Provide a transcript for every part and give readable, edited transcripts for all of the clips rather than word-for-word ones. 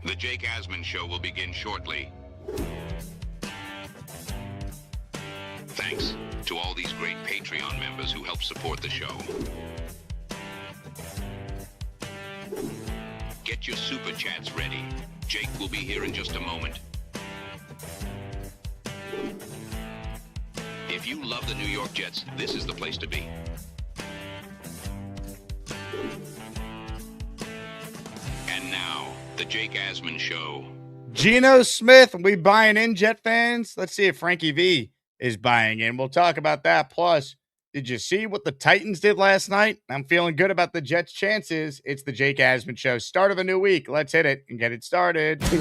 The Jake Asman Show will begin shortly. Thanks to all these great Patreon members who help support the show. Get your super chats ready. Jake will be here in just a moment. If you love the New York Jets, this is the place to be. And now, the Jake Asman Show. Geno Smith, we buying in, Jet fans? Let's see if Frankie V is buying in. We'll talk about that. Plus, did you see what the Titans did last night? I'm feeling good about the Jets' chances. It's the Jake Asman Show. Start of a new week. Let's hit it and get it started. We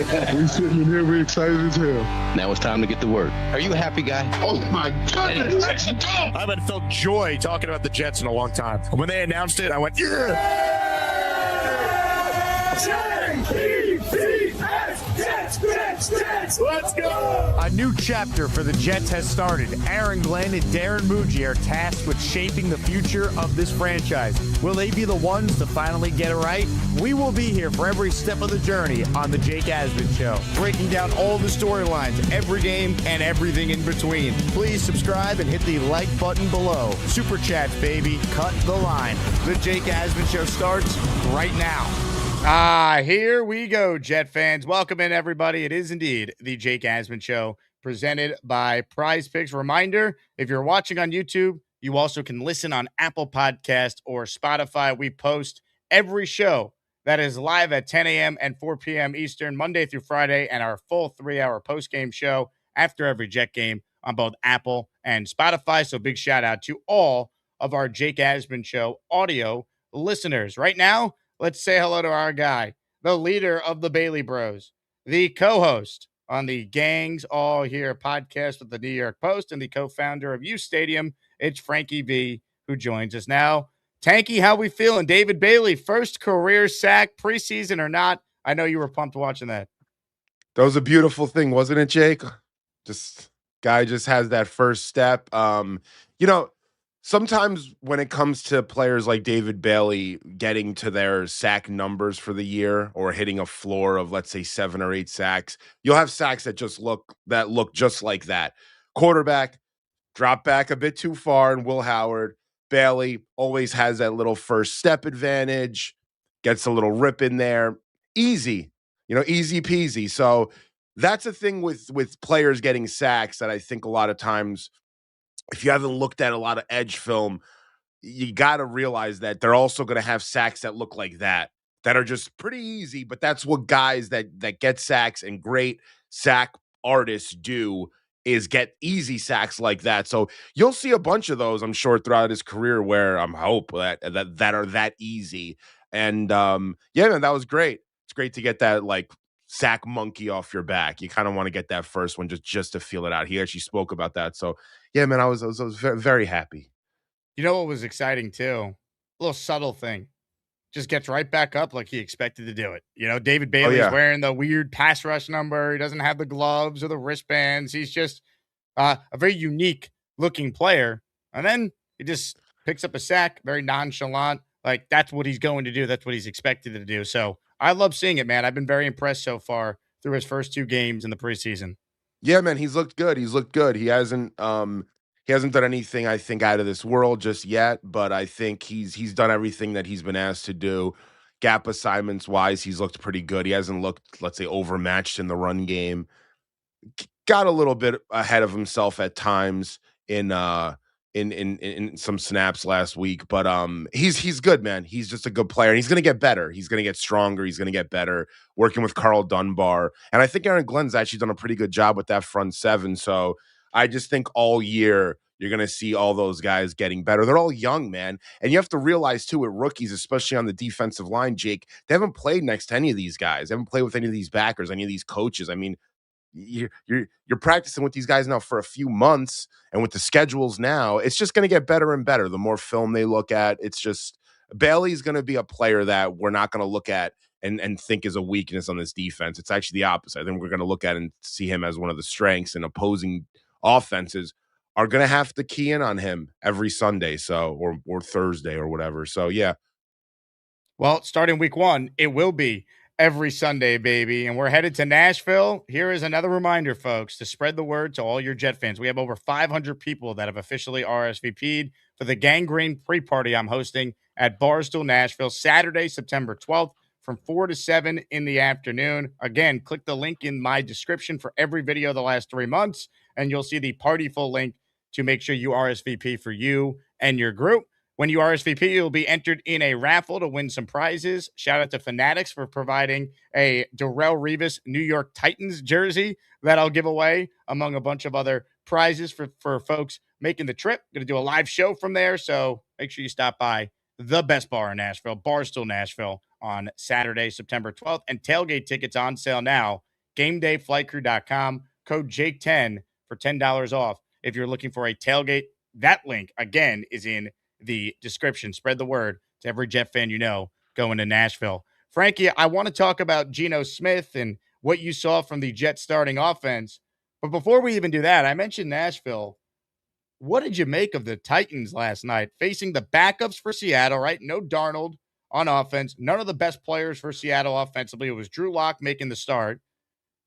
sitting here, we excited as hell. Now it's time to get to work. Are you a happy guy? Oh my goodness, let's go! I haven't felt joy talking about the Jets in a long time. When they announced it, I went, yeah! Jets, let's go! A new chapter for the Jets has started. Aaron Glenn and Darren Muji are tasked with shaping the future of this franchise. Will they be the ones to finally get it right? We will be here for every step of the journey on the Jake Asman Show, breaking down all the storylines, every game, and everything in between. Please subscribe and hit the like button below. Super chats, baby. Cut the line. The Jake Asman Show starts right now. Here we go, Jet fans. Welcome in, everybody. It is indeed the Jake Asman Show, presented by PrizePicks. Reminder, if you're watching on YouTube, you also can listen on Apple Podcast or Spotify. We post every show that is live at 10 a.m. and 4 p.m. Eastern, Monday through Friday, and our full 3-hour post-game show after every Jet game on both Apple and Spotify. So big shout out to all of our Jake Asman Show audio listeners. Right now, let's say hello to our guy, the leader of the Bailey Bros, the co-host on the Gangs All Here podcast with the New York Post, and the co-founder of U Stadium. It's Frankie V, who joins us now. Tanky, how we feeling? David Bailey, first career sack, preseason or not? I know you were pumped watching that. That was a beautiful thing, wasn't it, Jake? Guy just has that first step. Sometimes when it comes to players like David Bailey getting to their sack numbers for the year or hitting a floor of, let's say, 7 or 8 sacks, you'll have sacks that look just like that. Quarterback dropped back a bit too far, and Will Howard. Bailey always has that little first step advantage, gets a little rip in there. Easy, easy peasy. So that's a thing with players getting sacks that I think a lot of times, if you haven't looked at a lot of edge film, you got to realize that they're also going to have sacks that look like that are just pretty easy, but that's what guys that get sacks and great sack artists do, is get easy sacks like that. So you'll see a bunch of those, I'm sure, throughout his career, where I'm hope that are that easy. And yeah, man, that was great. It's great to get that sack monkey off your back. You kind of want to get that first one just to feel it out. He actually spoke about that. So yeah, man, I was very, very happy. You know what was exciting too? A little subtle thing. Just gets right back up like he expected to do it. David Bailey's wearing the weird pass rush number. He doesn't have the gloves or the wristbands. He's just a very unique looking player. And then he just picks up a sack, very nonchalant. Like, that's what he's going to do. That's what he's expected to do. So I love seeing it, man. I've been very impressed so far through his first 2 games in the preseason. Yeah, man, he's looked good. He hasn't done anything, I think, out of this world just yet, but I think he's done everything that he's been asked to do. Gap assignments wise, he's looked pretty good. He hasn't looked, let's say, overmatched in the run game. Got a little bit ahead of himself at times in some snaps last week, but he's good, man. He's just a good player, and he's going to get better. He's going to get stronger. He's going to get better working with Carl Dunbar, and I think Aaron Glenn's actually done a pretty good job with that front 7. So I just think all year you're going to see all those guys getting better. They're all young, man, and you have to realize too, with rookies, especially on the defensive line, Jake, they haven't played next to any of these guys. They haven't played with any of these backers, any of these coaches. I mean, you're practicing with these guys now for a few months, and with the schedules now, it's just going to get better and better. The more film they look at, it's just Bailey's going to be a player that we're not going to look at and think is a weakness on this defense. It's actually the opposite. I think we're going to look at and see him as one of the strengths, and opposing offenses are going to have to key in on him every Sunday, or Thursday or whatever. So yeah. Well, starting week 1, it will be every Sunday, baby. And we're headed to Nashville. Here is another reminder, folks, to spread the word to all your Jet fans. We have over 500 people that have officially RSVP'd for the Gangrene pre-party I'm hosting at Barstool, Nashville, Saturday, September 12th from 4 to 7 in the afternoon. Again, click the link in my description for every video the last 3 months, and you'll see the party full link to make sure you RSVP for you and your group. When you RSVP, you'll be entered in a raffle to win some prizes. Shout out to Fanatics for providing a Darrelle Revis New York Titans jersey that I'll give away, among a bunch of other prizes for folks making the trip. Going to do a live show from there, so make sure you stop by the best bar in Nashville, Barstool Nashville, on Saturday, September 12th. And tailgate tickets on sale now. GameDayFlightCrew.com. Code Jake10 for $10 off. If you're looking for a tailgate, that link, again, is in the description. Spread the word to every Jet fan you know going to Nashville. Frankie, I want to talk about Geno Smith and what you saw from the Jets starting offense. But before we even do that, I mentioned Nashville. What did you make of the Titans last night facing the backups for Seattle, right? No Darnold on offense. None of the best players for Seattle offensively. It was Drew Lock making the start.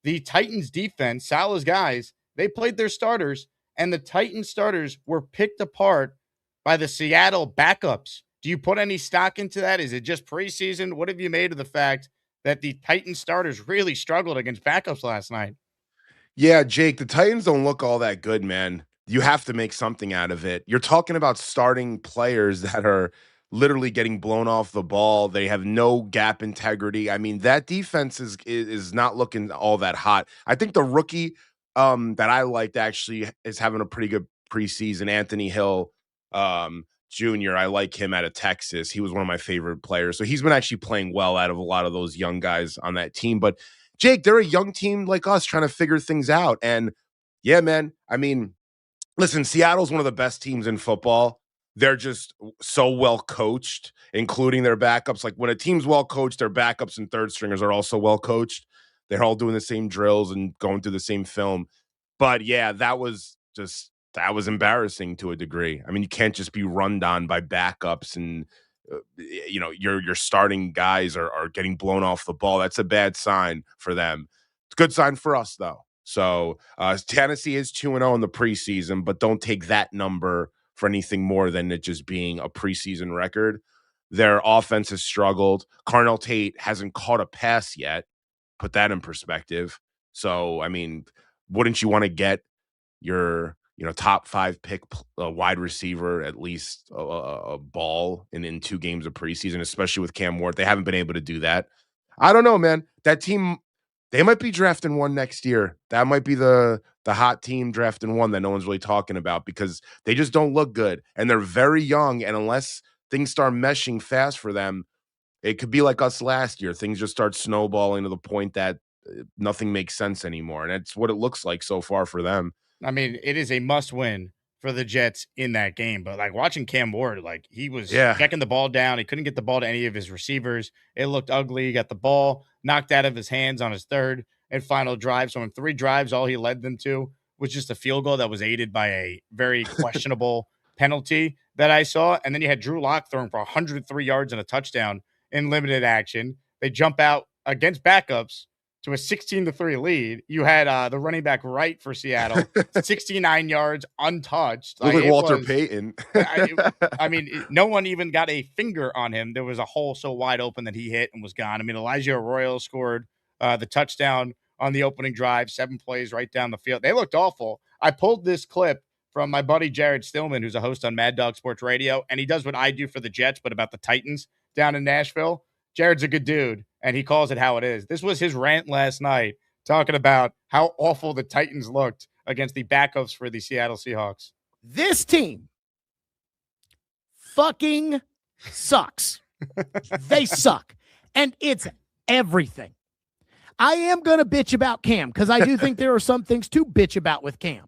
The Titans defense, Salah's guys, they played their starters, and the Titans starters were picked apart by the Seattle backups. Do you put any stock into that? Is it just preseason? What have you made of the fact that the Titans starters really struggled against backups last night? Yeah, Jake, the Titans don't look all that good, man. You have to make something out of it. You're talking about starting players that are literally getting blown off the ball. They have no gap integrity. I mean, that defense is not looking all that hot. I think the rookie that I liked actually is having a pretty good preseason, Anthony Hill Jr. I like him out of Texas. He was one of my favorite players. So he's been actually playing well out of a lot of those young guys on that team. But Jake, they're a young team like us trying to figure things out. And yeah, man, I mean, listen, Seattle's one of the best teams in football. They're just so well coached, including their backups. Like when a team's well coached, their backups and third stringers are also well coached. They're all doing the same drills and going through the same film. But yeah, that was embarrassing to a degree. I mean, you can't just be run on by backups and your starting guys are getting blown off the ball. That's a bad sign for them. It's a good sign for us though. So Tennessee is 2-0 in the preseason, but don't take that number for anything more than it just being a preseason record. Their offense has struggled. Carnell Tate hasn't caught a pass yet. Put that in perspective. So, I mean, wouldn't you want to get your top 5 pick wide receiver at least a ball in 2 games of preseason, especially with Cam Ward? They haven't been able to do that. I don't know, man. That team, they might be drafting one next year. That might be the hot team drafting one that no one's really talking about because they just don't look good. And they're very young. And unless things start meshing fast for them, it could be like us last year. Things just start snowballing to the point that nothing makes sense anymore. And that's what it looks like so far for them. I mean, it is a must win for the Jets in that game. But like watching Cam Ward, like he was checking the ball down. He couldn't get the ball to any of his receivers. It looked ugly. He got the ball knocked out of his hands on his third and final drive. So in 3 drives, all he led them to was just a field goal that was aided by a very questionable penalty that I saw. And then you had Drew Lock throwing for 103 yards and a touchdown in limited action. They jump out against backups to a 16-3 lead. You had the running back right for Seattle, 69 yards untouched. Look like Walter Payton. I mean, no one even got a finger on him. There was a hole so wide open that he hit and was gone. I mean, Elijah Arroyo scored the touchdown on the opening drive, 7 plays right down the field. They looked awful. I pulled this clip from my buddy Jared Stillman, who's a host on Mad Dog Sports Radio, and he does what I do for the Jets, but about the Titans down in Nashville. Jared's a good dude, and he calls it how it is. This was his rant last night, talking about how awful the Titans looked against the backups for the Seattle Seahawks. This team fucking sucks. They suck. And it's everything. I am going to bitch about Cam because I do think there are some things to bitch about with Cam.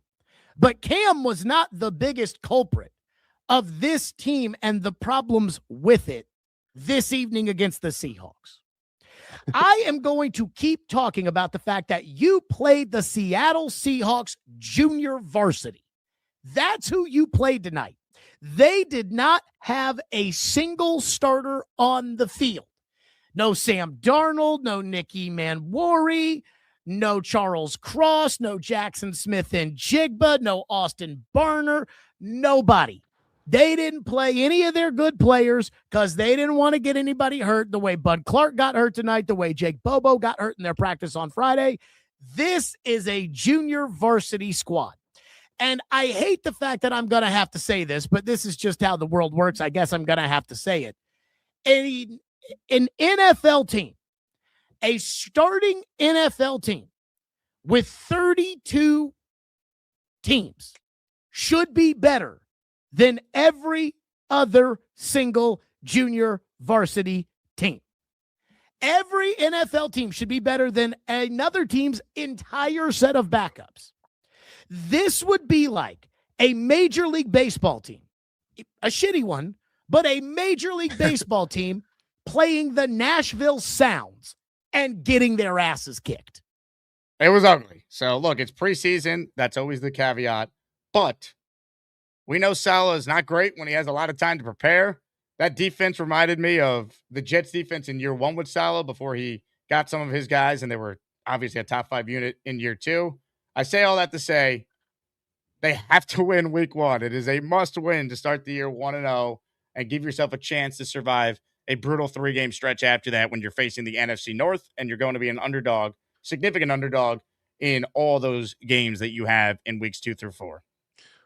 But Cam was not the biggest culprit of this team and the problems with it this evening against the Seahawks. I am going to keep talking about the fact that you played the Seattle Seahawks junior varsity. That's who you played tonight. They did not have a single starter on the field. No Sam Darnold, no Nicky Manwari, no Charles Cross, no Jackson Smith and Jigba, no Austin Barner, nobody. They didn't play any of their good players because they didn't want to get anybody hurt the way Bud Clark got hurt tonight, the way Jake Bobo got hurt in their practice on Friday. This is a junior varsity squad. And I hate the fact that I'm going to have to say this, but this is just how the world works. I guess I'm going to have to say it. An NFL team, a starting NFL team with 32 teams should be better than every other single junior varsity team. Every NFL team should be better than another team's entire set of backups. This would be like a Major League Baseball team, a shitty one, but a Major League Baseball team playing the Nashville Sounds and getting their asses kicked. It was ugly. So, look, it's preseason. That's always the caveat. But we know Saleh is not great when he has a lot of time to prepare. That defense reminded me of the Jets defense in year one with Saleh before he got some of his guys, and they were obviously a top 5 unit in year two. I say all that to say they have to win week one. It is a must win to start the year 1-0 and give yourself a chance to survive a brutal 3-game stretch after that when you're facing the NFC North and you're going to be an underdog, significant underdog in all those games that you have in weeks 2 through 4.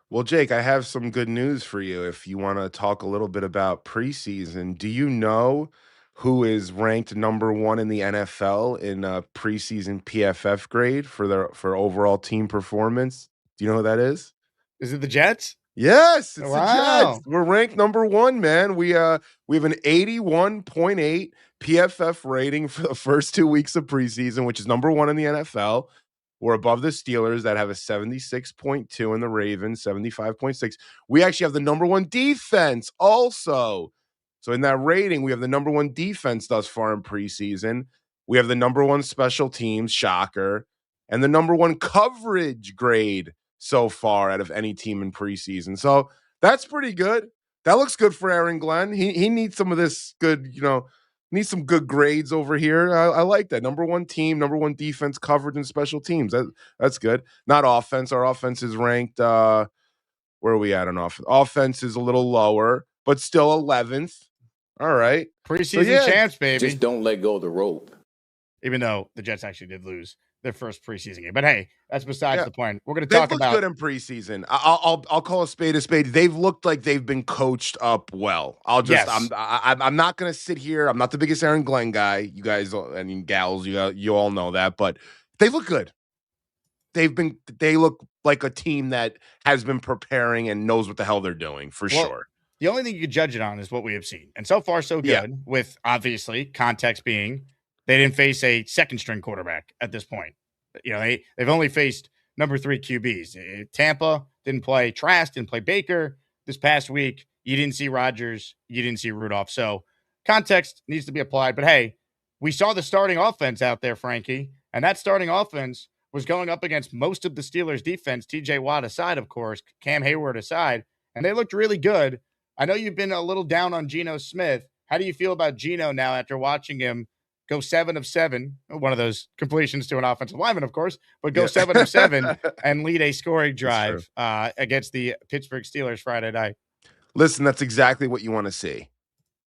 Well, Jake, I have some good news for you if you want to talk a little bit about preseason. Do you know who is ranked number 1 in the NFL in preseason PFF grade for overall team performance? Do you know who that is? Is it the Jets? Yes, it's Wow. the Jets. We're ranked number 1, man. We have an 81.8 PFF rating for the first 2 weeks of preseason, which is number 1 in the NFL. We're above the Steelers that have a 76.2 and the Ravens 75.6. We actually have the number 1 defense also. So in that rating, we have the number 1 defense thus far in preseason. We have the number 1 special teams, shocker, and the number 1 coverage grade so far out of any team in preseason. So that's pretty good. That looks good for Aaron Glenn. He needs some of this good, needs some good grades over here. I like that. Number 1 team, number 1 defense, coverage, and special teams. That's good. Not offense. Our offense is ranked, where are we at on offense? Offense is a little lower, but still 11th. All right. Preseason champs, baby. Just don't let go of the rope. Even though the Jets actually did lose their first preseason game. But hey, that's besides the point. We're going to talk about. They've looked good in preseason. I'll call a spade a spade. They've looked like they've been coached up well. I'm not going to sit here. I'm not the biggest Aaron Glenn guy. You guys, gals, you all know that. But they look good. They look like a team that has been preparing and knows what the hell they're doing for sure. The only thing you could judge it on is what we have seen. And so far, so good, with obviously context being they didn't face a second-string quarterback at this point. They've only faced number 3 QBs. Tampa didn't play Trask, didn't play Baker. This past week, you didn't see Rodgers, you didn't see Rudolph. So context needs to be applied. But hey, we saw the starting offense out there, Frankie, and that starting offense was going up against most of the Steelers' defense, TJ Watt aside, of course, Cam Hayward aside, and they looked really good. I know you've been a little down on Geno Smith. How do you feel about Geno now after watching him go 7 of 7, one of those completions to an offensive lineman, of course, but go 7 of 7 and lead a scoring drive against the Pittsburgh Steelers Friday night? Listen, that's exactly what you want to see.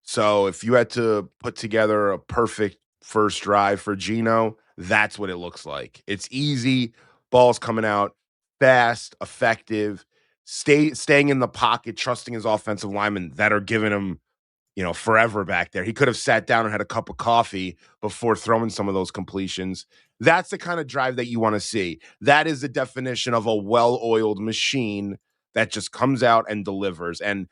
So if you had to put together a perfect first drive for Geno, that's what it looks like. It's easy, balls coming out, fast, effective, staying in the pocket, trusting his offensive linemen that are giving him forever back there. He could have sat down and had a cup of coffee before throwing some of those completions. That's the kind of drive that you want to see. That is the definition of a well-oiled machine that just comes out and delivers. And,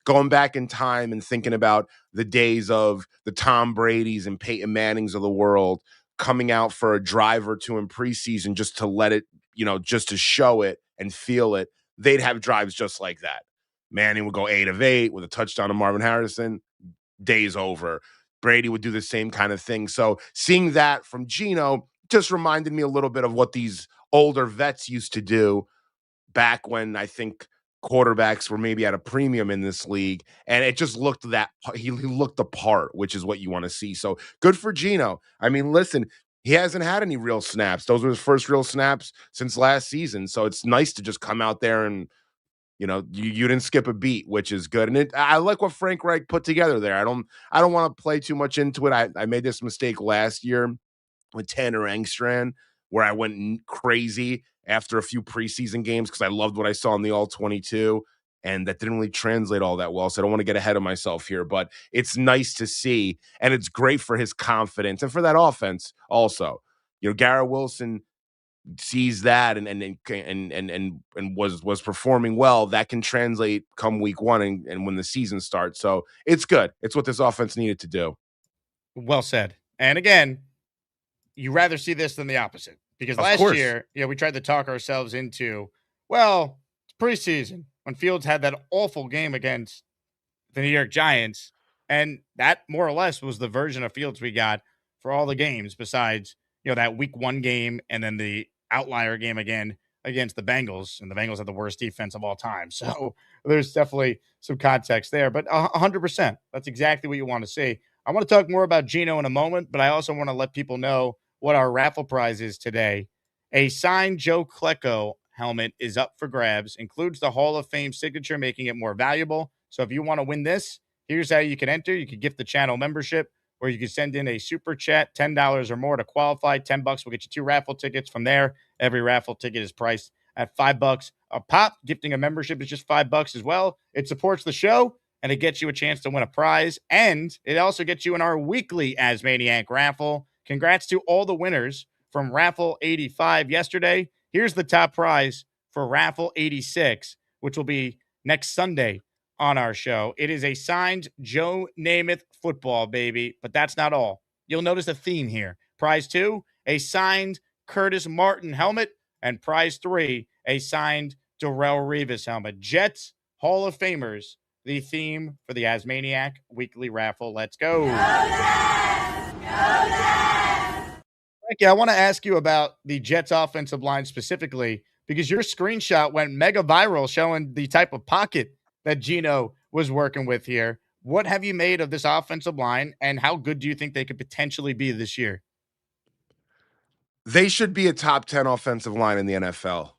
going back in time and thinking about the days of the Tom Brady's and Peyton Manning's of the world coming out for a drive or two in preseason just to let it, just to show it and feel it, they'd have drives just like that. Manning would go 8 of 8 with a touchdown to Marvin Harrison. Day's over. Brady would do the same kind of thing. So seeing that from Geno just reminded me a little bit of what these older vets used to do back when I think quarterbacks were maybe at a premium in this league, and it just looked that he looked the part, which is what you want to see. So good for Geno. I mean, listen, he hasn't had any real snaps. Those were his first real snaps since last season. So it's nice to just come out there and, you know, you didn't skip a beat, which is good. And I like what Frank Reich put together there. I don't want to play too much into it. I made this mistake last year with Tanner Engstrand, where I went crazy after a few preseason games because I loved what I saw in the All-22, and that didn't really translate all that well. So I don't want to get ahead of myself here, but it's nice to see, and it's great for his confidence and for that offense also. You know, Garrett Wilson sees that and was performing well. That can translate come week one and when the season starts. So it's good. It's what this offense needed to do. Well said. And again, you rather see this than the opposite, because last year, we tried to talk ourselves into, well, it's preseason when Fields had that awful game against the New York Giants. And that more or less was the version of Fields we got for all the games besides, that week 1 game and then the outlier game again against the Bengals. And the Bengals have the worst defense of all time. So there's definitely some context there, but 100%, that's exactly what you want to see. I want to talk more about Geno in a moment, but I also want to let people know what our raffle prize is today. A signed Joe Klecko helmet is up for grabs, includes the Hall of Fame signature, making it more valuable. So if you want to win this, here's how you can enter. You can gift the channel membership, or you can send in a super chat, $10 or more to qualify. $10 will get you 2 raffle tickets. From there, every raffle ticket is priced at $5 a pop. Gifting a membership is just $5 as well. It supports the show, and it gets you a chance to win a prize. And it also gets you in our weekly Asmaniac raffle. Congrats to all the winners from Raffle 85 yesterday. Here's the top prize for Raffle 86, which will be next Sunday on our show. It is a signed Joe Namath football, baby, but that's not all. You'll notice a theme here. Prize 2, a signed Curtis Martin helmet, and prize 3, a signed Darrelle Revis helmet. Jets Hall of Famers, the theme for the Asmaniac weekly raffle. Let's go. Frankie, I want to ask you about the Jets offensive line specifically, because your screenshot went mega viral showing the type of pocket that Geno was working with here. What have you made of this offensive line, and how good do you think they could potentially be this year? They should be a top 10 offensive line in the NFL.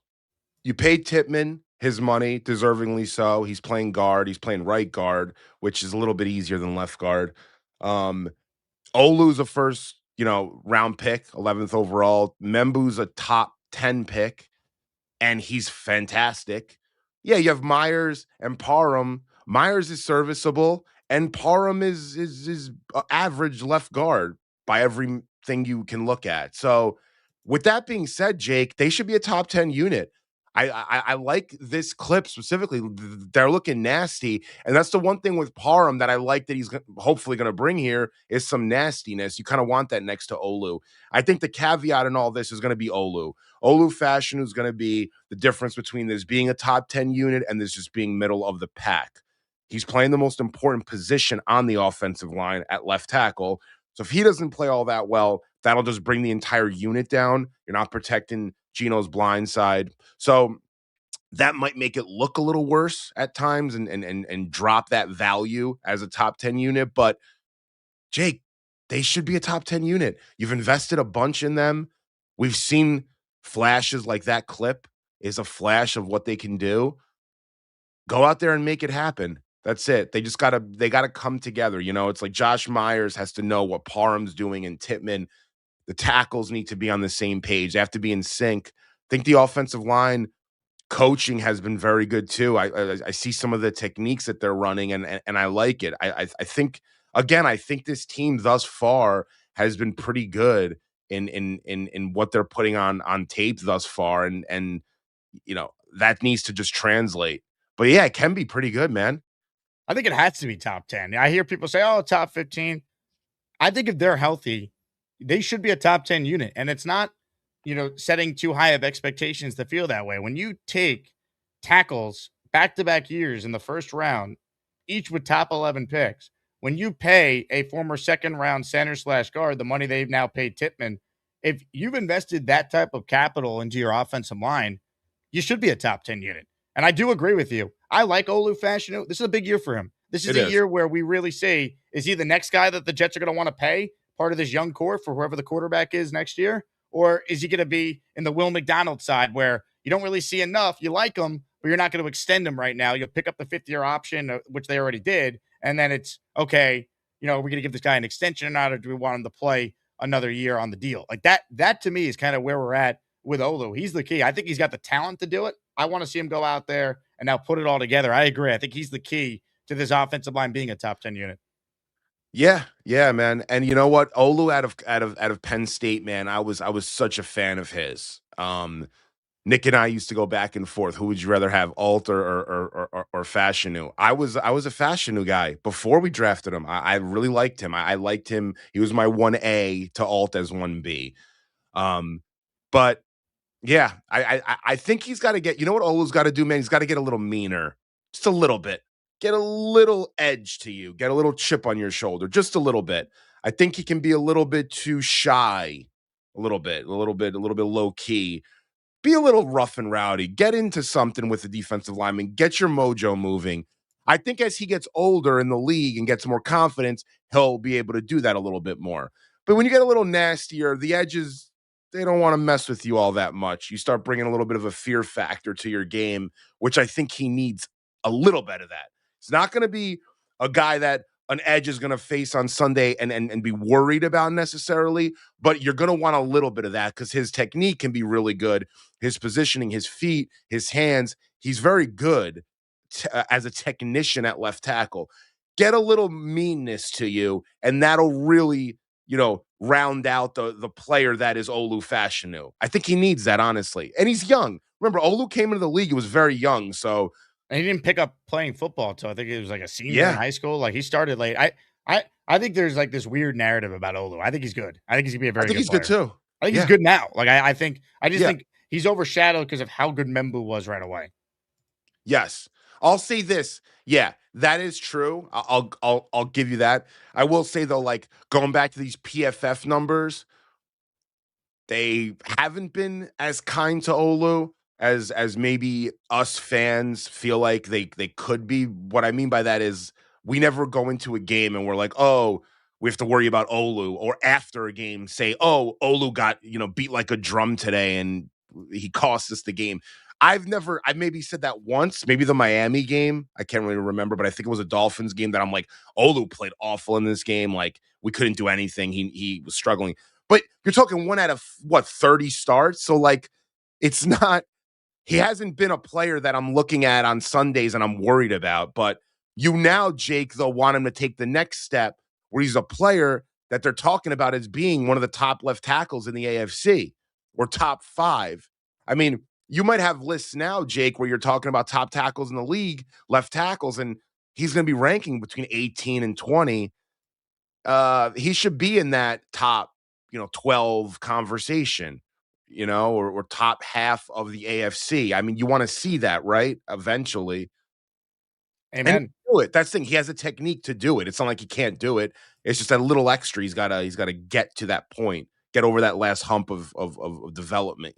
You paid Tippmann his money, deservingly so. He's playing guard. He's playing right guard, which is a little bit easier than left guard. Olu's a first, round pick, 11th overall. Membu's a top 10 pick, and he's fantastic. Yeah, you have Myers and Parham. Myers is serviceable, and Parham is average left guard by everything you can look at. So with that being said, Jake, they should be a top 10 unit. I like this clip specifically. They're looking nasty, and that's the one thing with Parham that I like that he's hopefully going to bring here is some nastiness. You kind of want that next to Olu. I think the caveat in all this is going to be Olu. Olu Fashion is going to be the difference between this being a top 10 unit and this just being middle of the pack. He's playing the most important position on the offensive line at left tackle. So if he doesn't play all that well, that'll just bring the entire unit down. You're not protecting Geno's blind side. So that might make it look a little worse at times and drop that value as a top 10 unit. But Jake, they should be a top 10 unit. You've invested a bunch in them. We've seen flashes like that clip is a flash of what they can do. Go out there and make it happen. That's it. They gotta come together. It's like Josh Myers has to know what Parham's doing and Tippmann. The tackles need to be on the same page. They have to be in sync. I think the offensive line coaching has been very good too. I see some of the techniques that they're running, and I like it. I think this team thus far has been pretty good in what they're putting on tape thus far, and that needs to just translate. But yeah, it can be pretty good, man. I think it has to be top 10. I hear people say, top 15. I think if they're healthy, they should be a top 10 unit. And it's not, setting too high of expectations to feel that way. When you take tackles back-to-back years in the first round, each with top 11 picks, when you pay a former second-round center/guard the money they've now paid Tippmann, if you've invested that type of capital into your offensive line, you should be a top 10 unit. And I do agree with you. I like Olu Fashanu. This is a big year for him. This is a year where we really say, is he the next guy that the Jets are going to want to pay, part of this young core for whoever the quarterback is next year? Or is he going to be in the Will McDonald side where you don't really see enough, you like him, but you're not going to extend him right now. You'll pick up the 5th-year option, which they already did, and then it's, okay, we're going to give this guy an extension or not, or do we want him to play another year on the deal? Like that to me is kind of where we're at with Olu. He's the key. I think he's got the talent to do it. I want to see him go out there and now put it all together. I agree. I think he's the key to this offensive line being a top 10 unit. Yeah, man. And you know what? Olu out of Penn State, man, I was such a fan of his. Nick and I used to go back and forth. Who would you rather have, Alt or Fashanu? I was a Fashanu guy before we drafted him. I really liked him. I liked him. He was my 1A to Alt as 1B. But yeah, I think he's got to get. You know what Olu's got to do, man? He's got to get a little meaner, just a little bit. Get a little edge to you. Get a little chip on your shoulder, just a little bit. I think he can be a little bit too shy, a little bit low key. Be a little rough and rowdy. Get into something with the defensive lineman. Get your mojo moving. I think as he gets older in the league and gets more confidence, he'll be able to do that a little bit more. But when you get a little nastier, the edges, they don't want to mess with you all that much. You start bringing a little bit of a fear factor to your game, which I think he needs a little bit of that. It's not going to be a guy that an edge is going to face on Sunday and be worried about necessarily, but you're going to want a little bit of that because his technique can be really good. His positioning, his feet, his hands, he's very good as a technician at left tackle. Get a little meanness to you, and that'll really, round out the player that is Olu Fashanu. I think he needs that, honestly. And he's young. Remember, Olu came into the league, he was very young, so... And he didn't pick up playing football until I think he was like a senior in high school. Like he started late. I think there's like this weird narrative about Olu. I think he's good. I think he's gonna be a very good player. Good too. I think he's good now. Like I think he's overshadowed because of how good Membu was right away. Yes. I'll say this. Yeah, that is true. I'll give you that. I will say though, like going back to these PFF numbers, they haven't been as kind to Olu as maybe us fans feel like they could be. What I mean by that is we never go into a game and we're like, oh, we have to worry about Olu, or after a game say, oh, Olu got, beat like a drum today and he cost us the game. I maybe said that once, maybe the Miami game. I can't really remember, but I think it was a Dolphins game that I'm like, Olu played awful in this game. Like we couldn't do anything. He was struggling. But you're talking 1 out of 30 starts. So like, it's not, he hasn't been a player that I'm looking at on Sundays and I'm worried about. But you now, Jake, though, want him to take the next step where he's a player that they're talking about as being one of the top left tackles in the AFC or top 5. I mean, you might have lists now, Jake, where you're talking about top tackles in the league, left tackles, and he's going to be ranking between 18 and 20. He should be in that top, 12 conversation. Or top half of the AFC. I mean, you want to see that, right? Eventually. Amen. And do it. That's the thing. He has a technique to do it. It's not like he can't do it. It's just a little extra. He's got to get to that point, get over that last hump of development,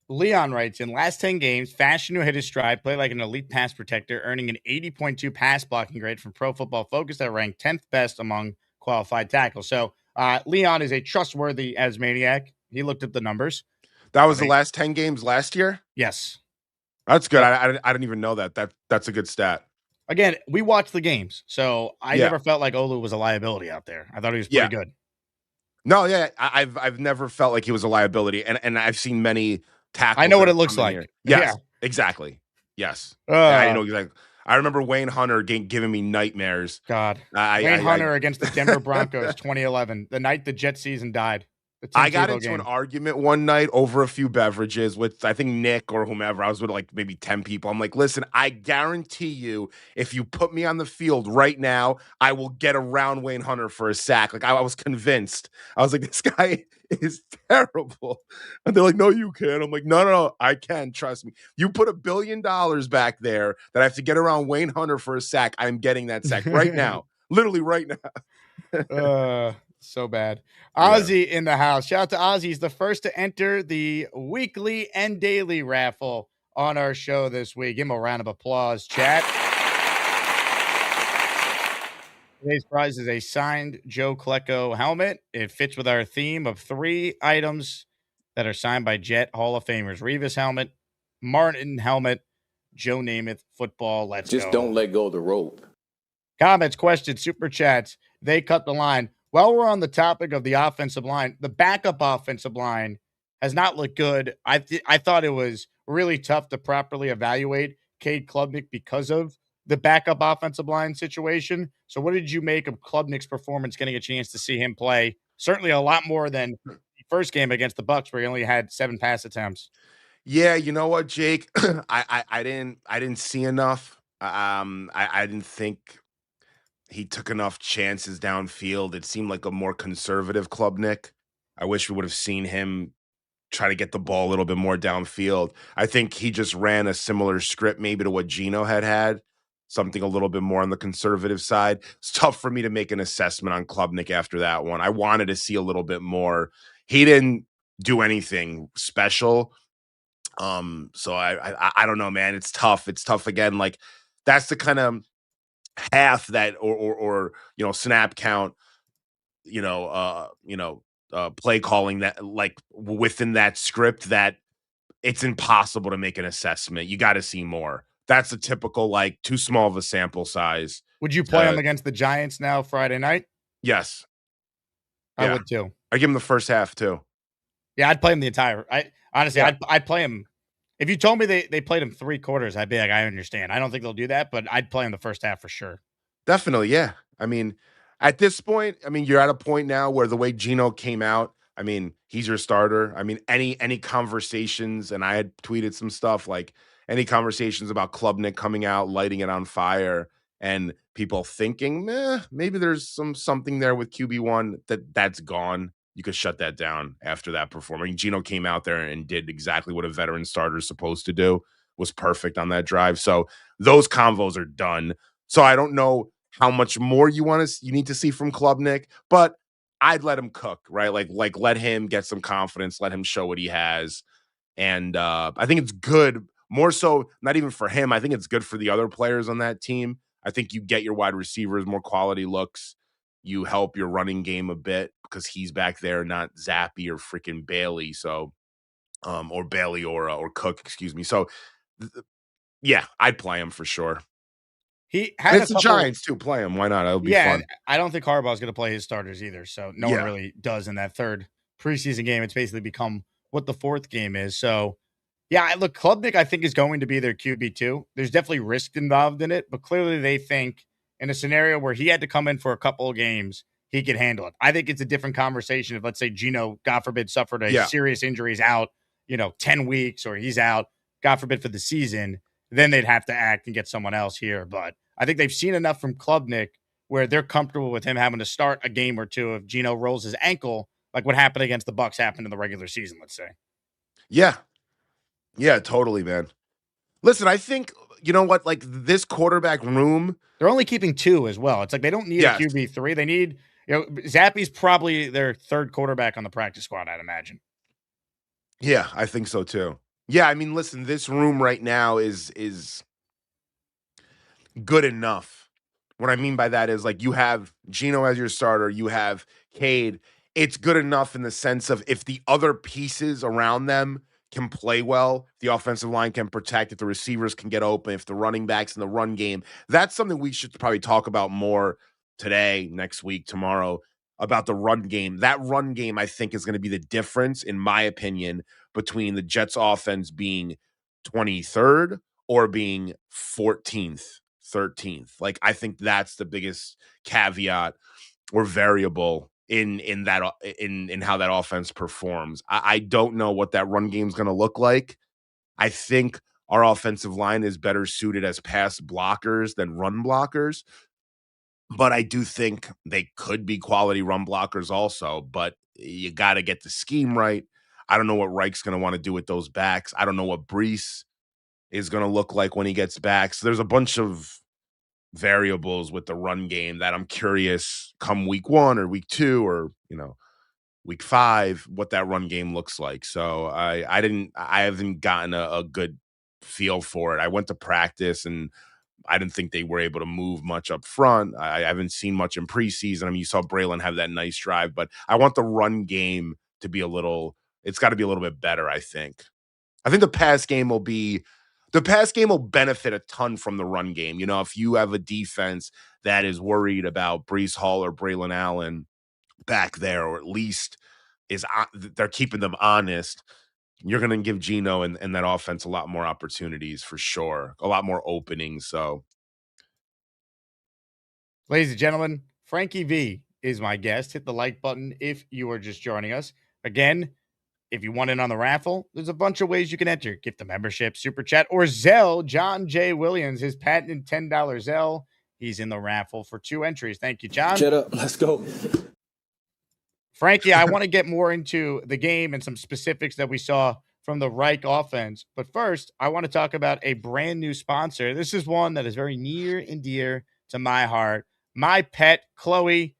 Leon writes, in last 10 games, Fashanu hit his stride, played like an elite pass protector, earning an 80.2 pass blocking grade from Pro Football Focus that ranked 10th best among qualified tackles. So Leon is a trustworthy Asmaniac. He looked at the numbers. That was the last 10 games last year? Yes. That's good. I didn't even know that. That's a good stat. Again, we watched the games, so I never felt like Olu was a liability out there. I thought he was pretty good. No, yeah. I've never felt like he was a liability, and I've seen many tackles. I know what it looks like. Yes, exactly. Yes. I know exactly. I remember Wayne Hunter giving me nightmares. God. Wayne Hunter against the Denver Broncos 2011, the night the Jet season died. I got into an argument one night over a few beverages with, I think, Nick or whomever. I was with like maybe 10 people. I'm like, listen, I guarantee you, if you put me on the field right now, I will get around Wayne Hunter for a sack. Like I was convinced. I was like, this guy is terrible. And they're like, no, you can. I'm like, no, I can. Trust me. You put $1 billion back there that I have to get around Wayne Hunter for a sack. I'm getting that sack right now. Literally right now. So bad. Ozzy in the house. Shout out to Ozzy. He's the first to enter the weekly and daily raffle on our show this week. Give him a round of applause, chat. Today's prize is a signed Joe Klecko helmet. It fits with our theme of 3 items that are signed by Jet Hall of Famers. Revis helmet, Martin helmet, Joe Namath football. Let's Just go. don't let go of the rope. Comments, questions, super chats. They cut the line. While we're on the topic of the offensive line, the backup offensive line has not looked good. I thought it was really tough to properly evaluate Cade Klubnik because of the backup offensive line situation. So what did you make of Klubnik's performance, getting a chance to see him play? Certainly a lot more than the first game against the Bucs, where he only had 7 pass attempts. Yeah, you know what, Jake? I didn't see enough. I didn't think he took enough chances downfield. It seemed like a more conservative Klubnik. I wish we would have seen him try to get the ball a little bit more downfield. I think he just ran a similar script maybe to what Geno had, something a little bit more on the conservative side. It's tough for me to make an assessment on Klubnik after that one. I wanted to see a little bit more. He didn't do anything special. So I don't know, man. It's tough. It's tough again. Like that's the kind of half that or snap count, play calling that like within that script that it's impossible to make an assessment. You got to see more. That's a typical like too small of a sample size. Would you play him against the Giants now Friday night? Yes. I would too. I give him the first half too. Yeah, I'd play him the entire. I'd play him. If you told me they played him 3 quarters, I'd be like, I understand. I don't think they'll do that, but I'd play him the first half for sure. Definitely, yeah. I mean, at this point, you're at a point now where the way Geno came out, he's your starter. Any conversations, and I had tweeted some stuff like any conversations about Klubnik coming out, lighting it on fire, and people thinking, maybe there's something there with QB1 that's gone. You could shut that down after that performance. Geno came out there and did exactly what a veteran starter is supposed to do, was perfect on that drive. So those convos are done. So I don't know how much more you need to see from Klubnik, but I'd let him cook, right? Like let him get some confidence, let him show what he has. And I think it's good, more so, not even for him. I think it's good for the other players on that team. I think you get your wide receivers more quality looks. You help your running game a bit because he's back there, not Zappy or freaking Bailey. So, or Bailey or Cook, excuse me. So, yeah, I'd play him for sure. He had it's the Giants too. Play him. Why not? It'll be fun. I don't think Harbaugh's going to play his starters either. So no one really does in that third preseason game. It's basically become what the 4th game is. So yeah, look, Klubnik I think is going to be their QB2. There's definitely risk involved in it, but clearly they think in a scenario where he had to come in for a couple of games, he could handle it. I think it's a different conversation if, let's say, Geno, God forbid, suffered a serious injury, he's out, 10 weeks, or he's out, God forbid, for the season, then they'd have to act and get someone else here. But I think they've seen enough from Klubnik where they're comfortable with him having to start a game or two if Geno rolls his ankle, like what happened against the Bucs happened in the regular season, let's say. Yeah. Yeah, totally, man. Listen, I think, you know what, like this quarterback room. They're only keeping 2 as well. It's like they don't need a QB3. They need, Zappy's probably their 3rd quarterback on the practice squad, I'd imagine. Yeah, I think so too. Yeah, listen, this room right now is good enough. What I mean by that is like you have Geno as your starter, you have Cade. It's good enough in the sense of if the other pieces around them can play well, the offensive line can protect, if the receivers can get open, if the running backs in the run game, that's something we should probably talk about more today, next week, tomorrow, about the run game. That run game, I think, is going to be the difference, in my opinion, between the Jets offense being 23rd or being 14th, 13th. Like, I think that's the biggest caveat or variable in how that offense performs. I don't know what that run game is going to look like. I think our offensive line is better suited as pass blockers than run blockers, but I do think they could be quality run blockers also, but you got to get the scheme right. I don't know what Reich's going to want to do with those backs. I don't know what Brees is going to look like when he gets back. So there's a bunch of variables with the run game that I'm curious come week 1 or week 2 or, week 5, what that run game looks like. So I haven't gotten a good feel for it. I went to practice and I didn't think they were able to move much up front. I haven't seen much in preseason. I mean, you saw Braylon have that nice drive, but I want the run game to be it's got to be a little bit better, I think. I think the pass game will benefit a ton from the run game. You know, if you have a defense that is worried about Breece Hall or Braylon Allen back there, or at least they're keeping them honest, you're going to give Geno and that offense a lot more opportunities for sure, a lot more openings. So, Ladies and gentlemen, Frankie V is my guest. Hit the like button if you are just joining us. Again, if you want in on the raffle, there's a bunch of ways you can enter. Gift a membership, super chat, or Zelle. John J. Williams, his patented $10 Zelle. He's in the raffle for 2 entries. Thank you, John. Shut up. Let's go. Frankie, I want to get more into the game and some specifics that we saw from the Reich offense. But first, I want to talk about a brand new sponsor. This is one that is very near and dear to my heart. My pet, Chloe,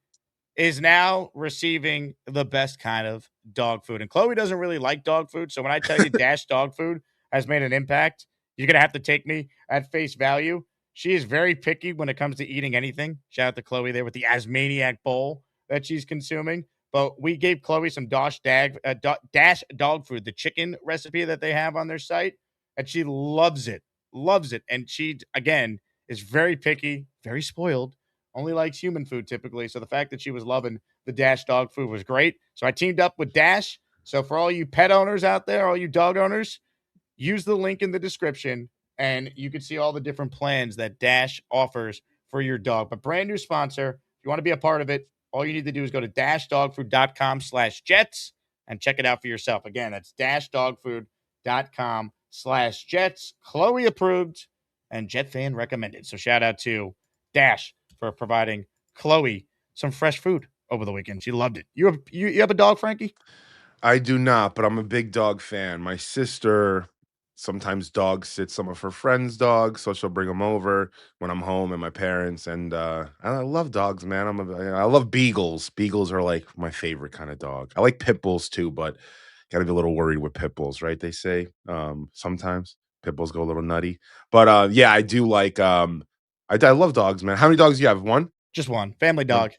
is now receiving the best kind of dog food. And Chloe doesn't really like dog food. So when I tell you Dash Dog Food has made an impact, you're going to have to take me at face value. She is very picky when it comes to eating anything. Shout out to Chloe there with the Asmaniac bowl that she's consuming. But we gave Chloe some Dash Dog Food, the chicken recipe that they have on their site, and she loves it. And she, again, is very picky, very spoiled, only likes human food typically. So the fact that she was loving the Dash Dog Food was great. So I teamed up with Dash. So for all you pet owners out there, all you dog owners, use the link in the description, and you can see all the different plans that Dash offers for your dog. But brand new sponsor. If you want to be a part of it, all you need to do is go to dashdogfood.com/Jets and check it out for yourself. Again, that's dashdogfood.com/Jets. Chloe approved and Jet fan recommended. So shout out to Dash for providing Chloe some fresh food over the weekend. She loved it. You have a dog, Frankie? I do not, but I'm a big dog fan. My sister sometimes dog sits some of her friends' dogs, so she'll bring them over when I'm home and my parents. And I love dogs, man. I love beagles. Beagles are like my favorite kind of dog. I like pit bulls too, but gotta be a little worried with pit bulls, right? They say sometimes pit bulls go a little nutty. But yeah, I do like. I love dogs, man. How many dogs do you have? One? Just one. Family dog.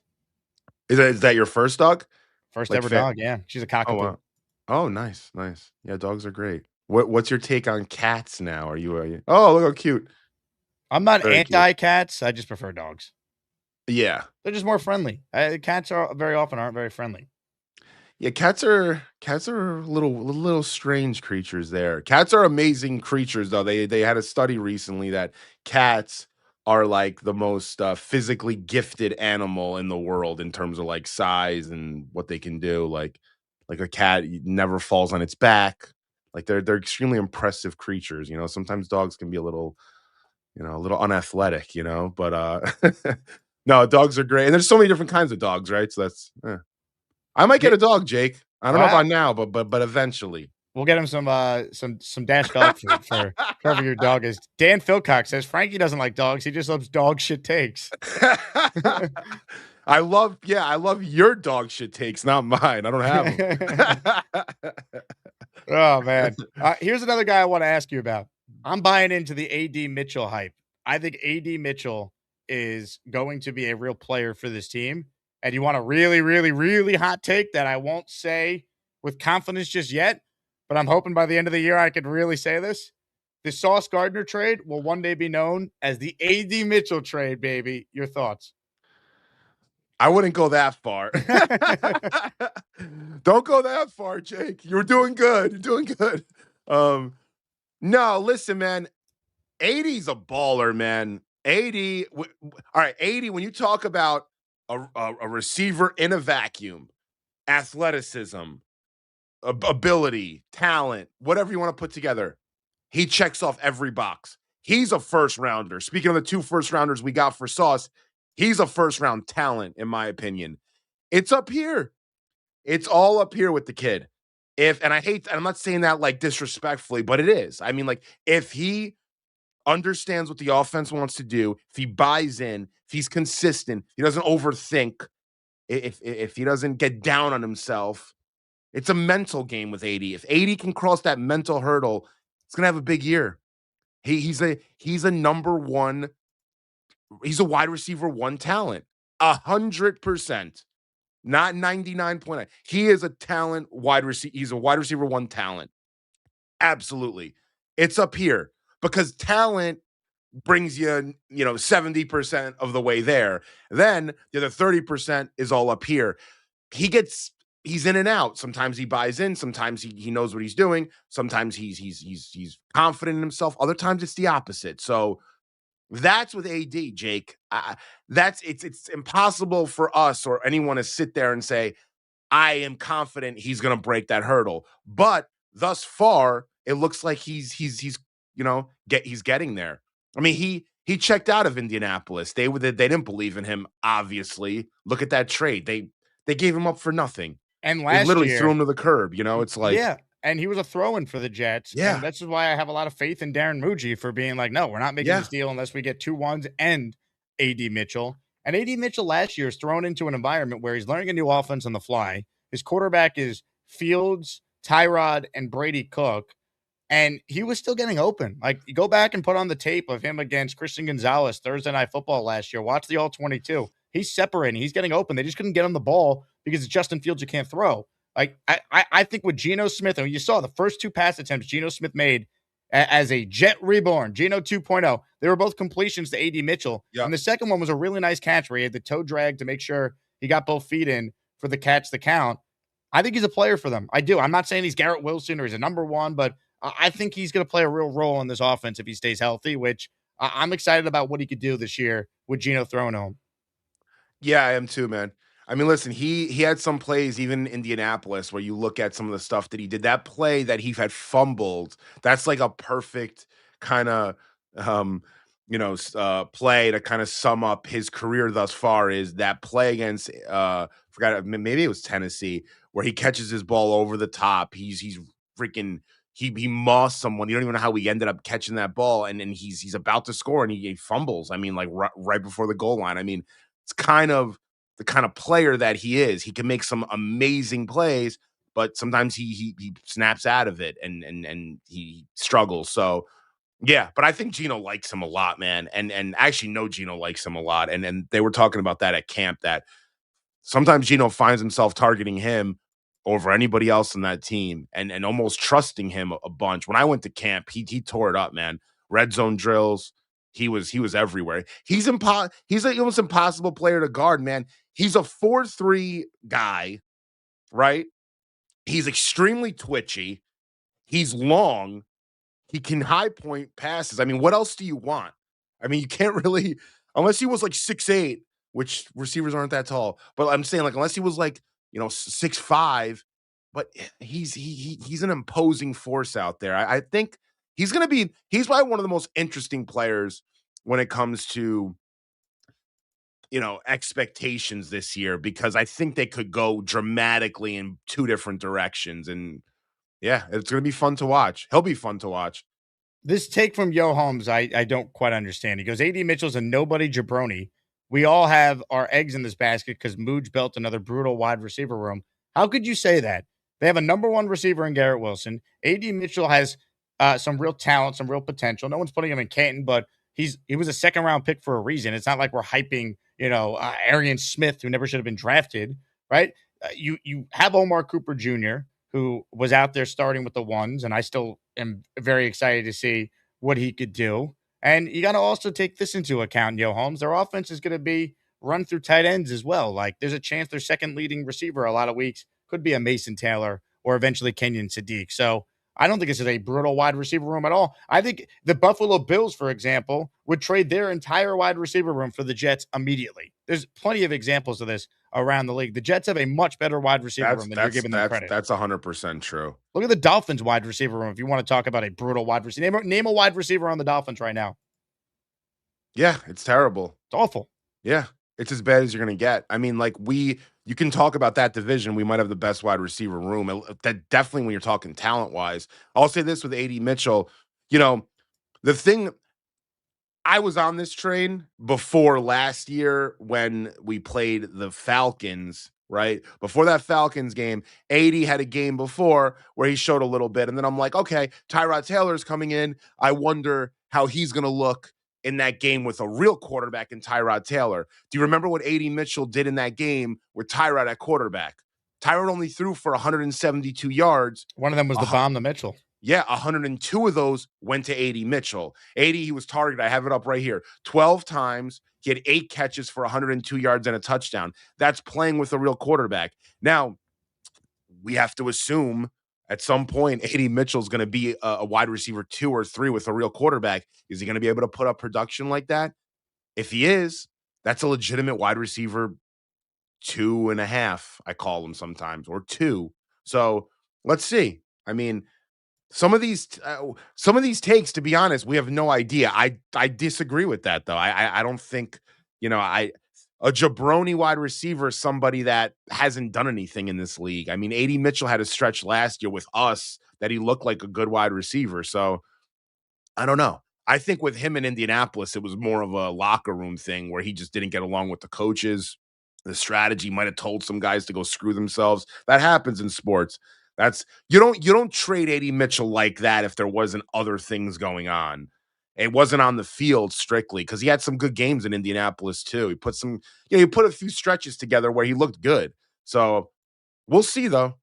Is that your first dog? First ever dog, yeah. She's a cockapoo. Oh, wow. Oh, nice. Yeah, dogs are great. What's your take on cats now? Are you? Oh, look how cute. I'm not anti-cats. I just prefer dogs. Yeah, they're just more friendly. Cats aren't very friendly. Yeah, cats are little strange creatures. There, cats are amazing creatures, though. They had a study recently that cats are like the most physically gifted animal in the world in terms of like size and what they can do. Like a cat never falls on its back. Like they're extremely impressive creatures. You know, sometimes dogs can be a little unathletic. You know, but no, dogs are great, and there's so many different kinds of dogs, right? So that's. I might get a dog, Jake. I don't know about now, but eventually. We'll get him some Dash Dog Food for whoever your dog is. Dan Philcock says Frankie doesn't like dogs. He just loves dog shit takes. I love your dog shit takes, not mine. I don't have them. Oh, man. Here's another guy I want to ask you about. I'm buying into the A.D. Mitchell hype. I think A.D. Mitchell is going to be a real player for this team. And you want a really, really, really hot take that I won't say with confidence just yet, but I'm hoping by the end of the year I could really say this. The Sauce Gardner trade will one day be known as the A.D. Mitchell trade, baby. Your thoughts? I wouldn't go that far. Don't go that far, Jake. You're doing good. You're doing good. No, listen, man. 80's a baller, man. 80. All right, 80, when you talk about a receiver in a vacuum, athleticism, ability, talent, whatever you want to put together, he checks off every box. He's a first rounder. Speaking of the 2 first rounders we got for Sauce, he's a first round talent, in my opinion. It's up here. It's all up here with the kid. And I'm not saying that like disrespectfully, but it is. I mean, like, if he understands what the offense wants to do, if he buys in, if he's consistent, he doesn't overthink, if he doesn't get down on himself, it's a mental game with 80. If 80 can cross that mental hurdle, it's going to have a big year. He's a number one. He's a wide receiver one talent. 100%. Not 99.9. He is a talent wide receiver. He's a wide receiver one talent. Absolutely. It's up here because talent brings you, 70% of the way there. Then the other 30% is all up here. He's in and out. Sometimes he buys in, sometimes he knows what he's doing, sometimes he's confident in himself. Other times it's the opposite. So that's with AD, Jake. It's impossible for us or anyone to sit there and say, I am confident he's going to break that hurdle. But thus far, it looks like he's getting there. I mean, he checked out of Indianapolis. They didn't believe in him, obviously. Look at that trade. They gave him up for nothing. And They last literally year, threw him to the curb. It's like, yeah, and he was a throw-in for the Jets. Yeah. And this is why I have a lot of faith in Darren Muji for being like, no, we're not making this deal unless we get 2 1s and AD Mitchell. And AD Mitchell last year is thrown into an environment where he's learning a new offense on the fly. His quarterback is Fields, Tyrod, and Brady Cook. And he was still getting open. Like, you go back and put on the tape of him against Christian Gonzalez Thursday Night Football last year. Watch the All-22. He's separating. He's getting open. They just couldn't get him the ball because it's Justin Fields you can't throw. Like, I think with Geno Smith, and you saw the first 2 pass attempts Geno Smith made as a Jet reborn, Geno 2.0, they were both completions to AD Mitchell. Yep. And the second one was a really nice catch where he had the toe drag to make sure he got both feet in for the catch to count. I think he's a player for them. I do. I'm not saying he's Garrett Wilson or he's a number one, but I think he's going to play a real role in this offense if he stays healthy, which I'm excited about what he could do this year with Geno throwing home. Yeah, I am too, man. I mean, listen, he had some plays even in Indianapolis where you look at some of the stuff that he did. That play that he had fumbled, that's like a perfect kind of play to kind of sum up his career thus far. Is that play against forgot, maybe it was Tennessee, where he catches his ball over the top. He's freaking he mossed someone. You don't even know how he ended up catching that ball, and then he's about to score and he fumbles. I mean, like right before the goal line. I mean, it's kind of the kind of player that he is. He can make some amazing plays, but sometimes he snaps out of it and he struggles. So yeah, but I think Geno likes him a lot, man. And actually know Geno likes him a lot. And they were talking about that at camp, that sometimes Geno finds himself targeting him over anybody else on that team and almost trusting him a bunch. When I went to camp, he tore it up, man. Red zone drills. He was everywhere. He's an almost impossible player to guard, man. He's a 4'3" guy, right? He's extremely twitchy. He's long. He can high point passes. I mean, what else do you want? I mean, you can't really, unless he was like 6'8", which receivers aren't that tall. But I'm saying, like, unless he was like, 6'5", but he's an imposing force out there. I think he's probably one of the most interesting players when it comes to, expectations this year, because I think they could go dramatically in 2 different directions. And yeah, it's going to be fun to watch. He'll be fun to watch. This take from Yo Holmes, I don't quite understand. He goes, AD Mitchell's a nobody jabroni. We all have our eggs in this basket because Mooj built another brutal wide receiver room. How could you say that? They have a number 1 receiver in Garrett Wilson. AD Mitchell has some real talent, some real potential. No one's putting him in Canton, but he was a 2nd-round pick for a reason. It's not like we're hyping, Arian Smith, who never should have been drafted, right? You have Omar Cooper Jr., who was out there starting with the ones, and I still am very excited to see what he could do. And you got to also take this into account, Yo Holmes. Their offense is going to be run through tight ends as well. Like, there's a chance their second leading receiver a lot of weeks could be a Mason Taylor or eventually Kenyon Sadiq. So I don't think this is a brutal wide receiver room at all. I think the Buffalo Bills, for example, would trade their entire wide receiver room for the Jets immediately. There's plenty of examples of this around the league. The Jets have a much better wide receiver room than you're giving them credit. That's 100% true. Look at the Dolphins wide receiver room if you want to talk about a brutal wide receiver. Name a wide receiver on the Dolphins right now. Yeah, it's terrible. It's awful. Yeah, it's as bad as you're going to get. I mean, like, you can talk about that division. We might have the best wide receiver room. That definitely when you're talking talent-wise. I'll say this with AD Mitchell. The thing, I was on this train before last year when we played the Falcons, right? Before that Falcons game, AD had a game before where he showed a little bit. And then I'm like, okay, Tyrod Taylor's coming in. I wonder how he's going to look in that game with a real quarterback in Tyrod Taylor. Do you remember what A.D. Mitchell did in that game with Tyrod at quarterback? Tyrod only threw for 172 yards. One of them was the bomb to Mitchell. Yeah, 102 of those went to A.D. Mitchell. A.D., he was targeted. I have it up right here. 12 times. He had 8 catches for 102 yards and a touchdown. That's playing with a real quarterback. Now, we have to assume at some point A.D. Mitchell's going to be a wide receiver 2 or 3 with a real quarterback. Is he going to be able to put up production like that? If he is, that's a legitimate wide receiver 2.5, I call him sometimes, or 2. So let's see. I mean, some of these takes, to be honest, we have no idea. I disagree with that, though. I don't think, a jabroni wide receiver is somebody that hasn't done anything in this league. I mean, A.D. Mitchell had a stretch last year with us that he looked like a good wide receiver. So I don't know. I think with him in Indianapolis, it was more of a locker room thing where he just didn't get along with the coaches. The strategy might have told some guys to go screw themselves. That happens in sports. You don't trade A.D. Mitchell like that if there wasn't other things going on. It wasn't on the field strictly because he had some good games in Indianapolis too. He put he put a few stretches together where he looked good. So we'll see though.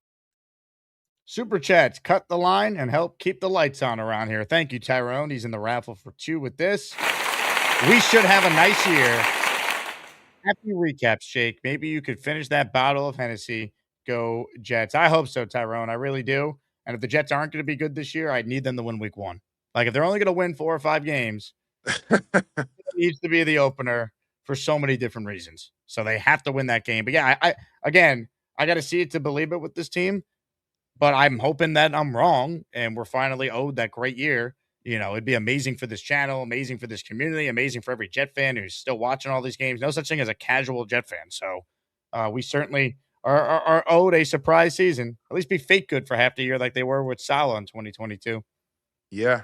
Super chats, cut the line and help keep the lights on around here. Thank you, Tyrone. He's in the raffle for 2 with this. We should have a nice year. Happy recaps, Jake. Maybe you could finish that bottle of Hennessy. Go Jets. I hope so, Tyrone. I really do. And if the Jets aren't going to be good this year, I need them to win week 1. Like, if they're only going to win 4 or 5 games, it needs to be the opener for so many different reasons. So they have to win that game. But yeah, I got to see it to believe it with this team. But I'm hoping that I'm wrong and we're finally owed that great year. It'd be amazing for this channel, amazing for this community, amazing for every Jet fan who's still watching all these games. No such thing as a casual Jet fan. So we certainly are owed a surprise season. At least be fake good for half the year like they were with Salah in 2022. Yeah.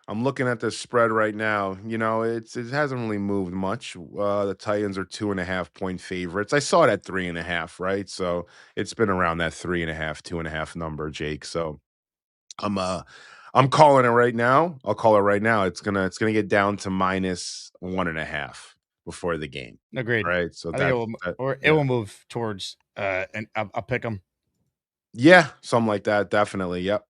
I'm looking at the spread right now. It hasn't really moved much. The Titans are 2.5-point favorites. I saw it at 3.5, right? So it's been around that 3.5, 2.5 number, Jake. So I'm calling it right now. I'll call it right now. It's gonna get down to -1.5 before the game. Agreed. Right. So it will move towards and I'll pick them. Yeah, something like that. Definitely. Yep.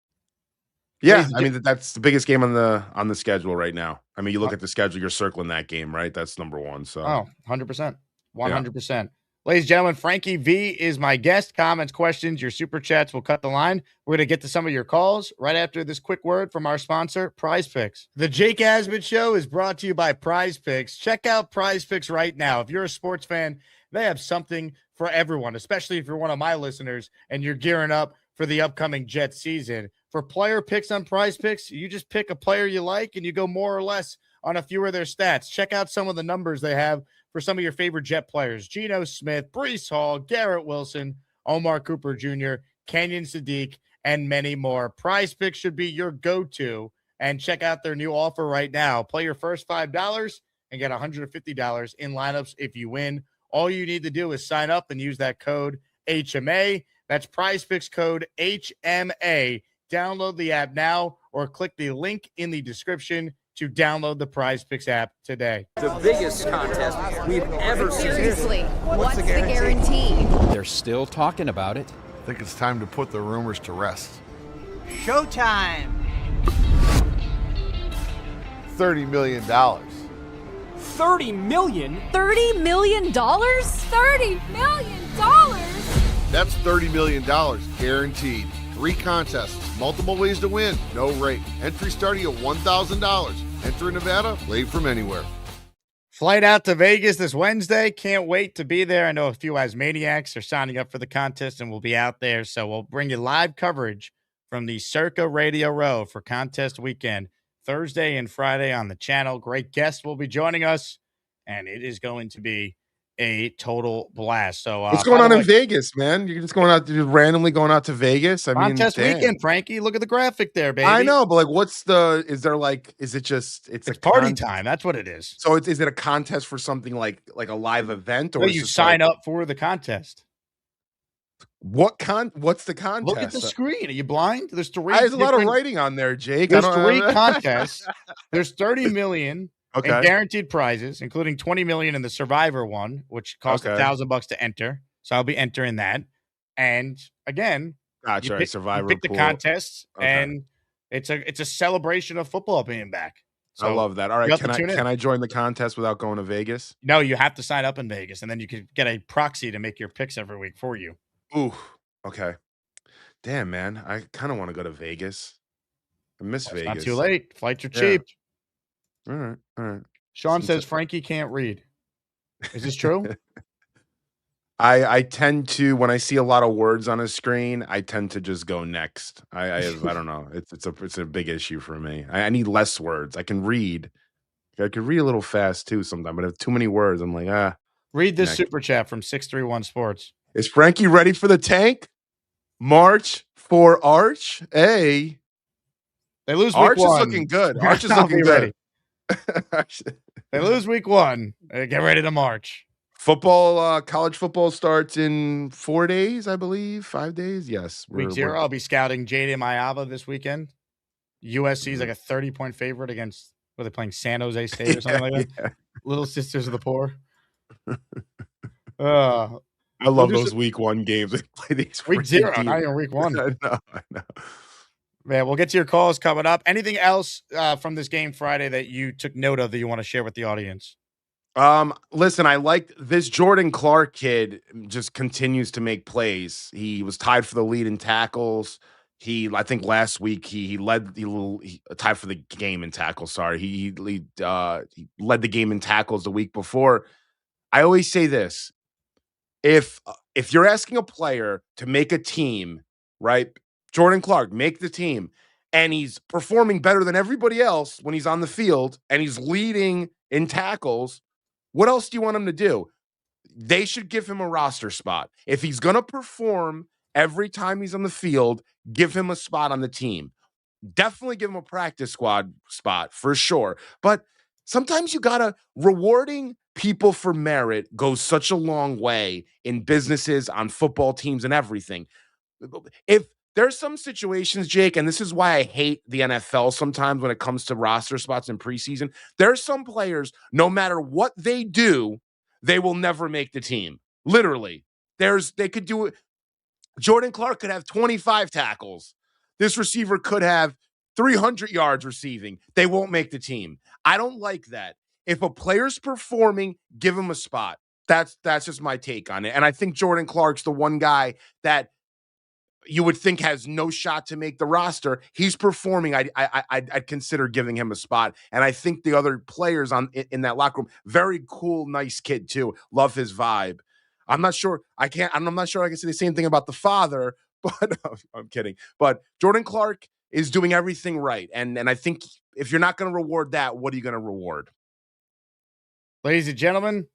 Yeah, I mean that's the biggest game on the schedule right now. I mean, you look at the schedule, you're circling that game, right? That's number 1. So 100%. 100%. Ladies and gentlemen, Frankie V is my guest. Comments, questions, your super chats will cut the line. We're going to get to some of your calls right after this quick word from our sponsor, PrizePicks. The Jake Asman Show is brought to you by PrizePicks. Check out PrizePicks right now. If you're a sports fan, they have something for everyone, especially if you're one of my listeners and you're gearing up for the upcoming Jets season. For player picks on PrizePicks, you just pick a player you like and you go more or less on a few of their stats. Check out some of the numbers they have for some of your favorite Jet players: Geno Smith, Breece Hall, Garrett Wilson, Omar Cooper Jr., Kenyon Sadiq, and many more. PrizePicks should be your go-to, and check out their new offer right now. Play your first $5 and get $150 in lineups if you win. All you need to do is sign up and use that code HMA. That's PrizePicks code HMA. Download the app now or click the link in the description to download the PrizePicks app today. The biggest contest we've ever seen. Seriously, what's the guarantee? They're still talking about it. I think it's time to put the rumors to rest. Showtime. $30 million. $30 million? $30 million? $30 million? That's $30 million guaranteed. 3 contests, multiple ways to win, no rate. Entry starting at $1,000. Enter in Nevada, play from anywhere. Flight out to Vegas this Wednesday. Can't wait to be there. I know a few Asmaniacs are signing up for the contest and we'll be out there. So we'll bring you live coverage from the Circa Radio Row for contest weekend, Thursday and Friday on the channel. Great guests will be joining us, and it is going to be a total blast. So what's going on in Vegas, man? You're just randomly going out to Vegas. I mean, contest weekend, Frankie. Look at the graphic there, baby. I know, but it's party time? That's what it is. So is it a contest for something like a live event, or well, you sign up for the contest? What's the contest? Look at the screen. Are you blind? There's 3. There's a lot of writing on there, Jake. There's 3 contests. There's 30 million in Okay. guaranteed prizes, including 20 million in the Survivor one, which costs Okay. $1,000 to enter. So I'll be entering that. And again, Gotcha. you Survivor pick the pool. contests, Okay. and it's a celebration of football being back. I So love that. All you right. have to tune in. Can I join the contest without going to Vegas? No, you have to sign up in Vegas, and then you could get a proxy to make your picks every week for you. Ooh. Okay. Damn, man. I kind of want to go to Vegas. I miss It's Vegas. not too late. Flights are Yeah. cheap. All right. All right. Sean says Frankie can't read. Is this true? I tend to, when I see a lot of words on a screen, I tend to just go next. I don't know. It's a big issue for me. I need less words. I can read. I could read a little fast too sometimes, but if too many words, I'm like, Read this next. super chat from 631 Sports. Is Frankie ready for the tank? March for Arch? Hey. They lose week Arch one. is looking good. Arch is I'll looking be good. They lose week one. Get ready to march. Football, college football starts in 4 days, I believe. 5 days. Yes. Week 0, I'll be scouting J.D. Mayava this weekend. USC is like a 30-point favorite against, were they playing San Jose State or something like that? Yeah. Little Sisters of the Poor. I love those week 1 games. They play these week 0, teams. not even week 1. I know. Man, we'll get to your calls coming up. Anything else from this game Friday that you took note of that you want to share with the audience? Listen, I like this Jordan Clark kid just continues to make plays. He was tied for the lead in tackles. I think last week he tied for the game in tackles. Sorry. He led the game in tackles the week before. I always say this. If you're asking a player to make a team, right? Jordan Clark, make the team, and he's performing better than everybody else when he's on the field and he's leading in tackles, what else do you want him to do? They should give him a roster spot. If he's going to perform every time he's on the field, give him a spot on the team. Definitely give him a practice squad spot for sure. But sometimes you got to rewarding people for merit goes such a long way in businesses, on football teams, and everything. If there's some situations, Jake, and this is why I hate the NFL sometimes when it comes to roster spots in preseason, there's some players, no matter what they do, they will never make the team. Literally. They could do it. Jordan Clark could have 25 tackles. This receiver could have 300 yards receiving. They won't make the team. I don't like that. If a player's performing, give him a spot. That's just my take on it. And I think Jordan Clark's the one guy that you would think has no shot to make the roster. He's performing. I'd consider giving him a spot. And I think the other players in that locker room, very cool, nice kid too. Love his vibe. I'm not sure I can say the same thing about the father, but I'm kidding. But Jordan Clark is doing everything right. And I think if you're not going to reward that, what are you going to reward? Ladies and gentlemen,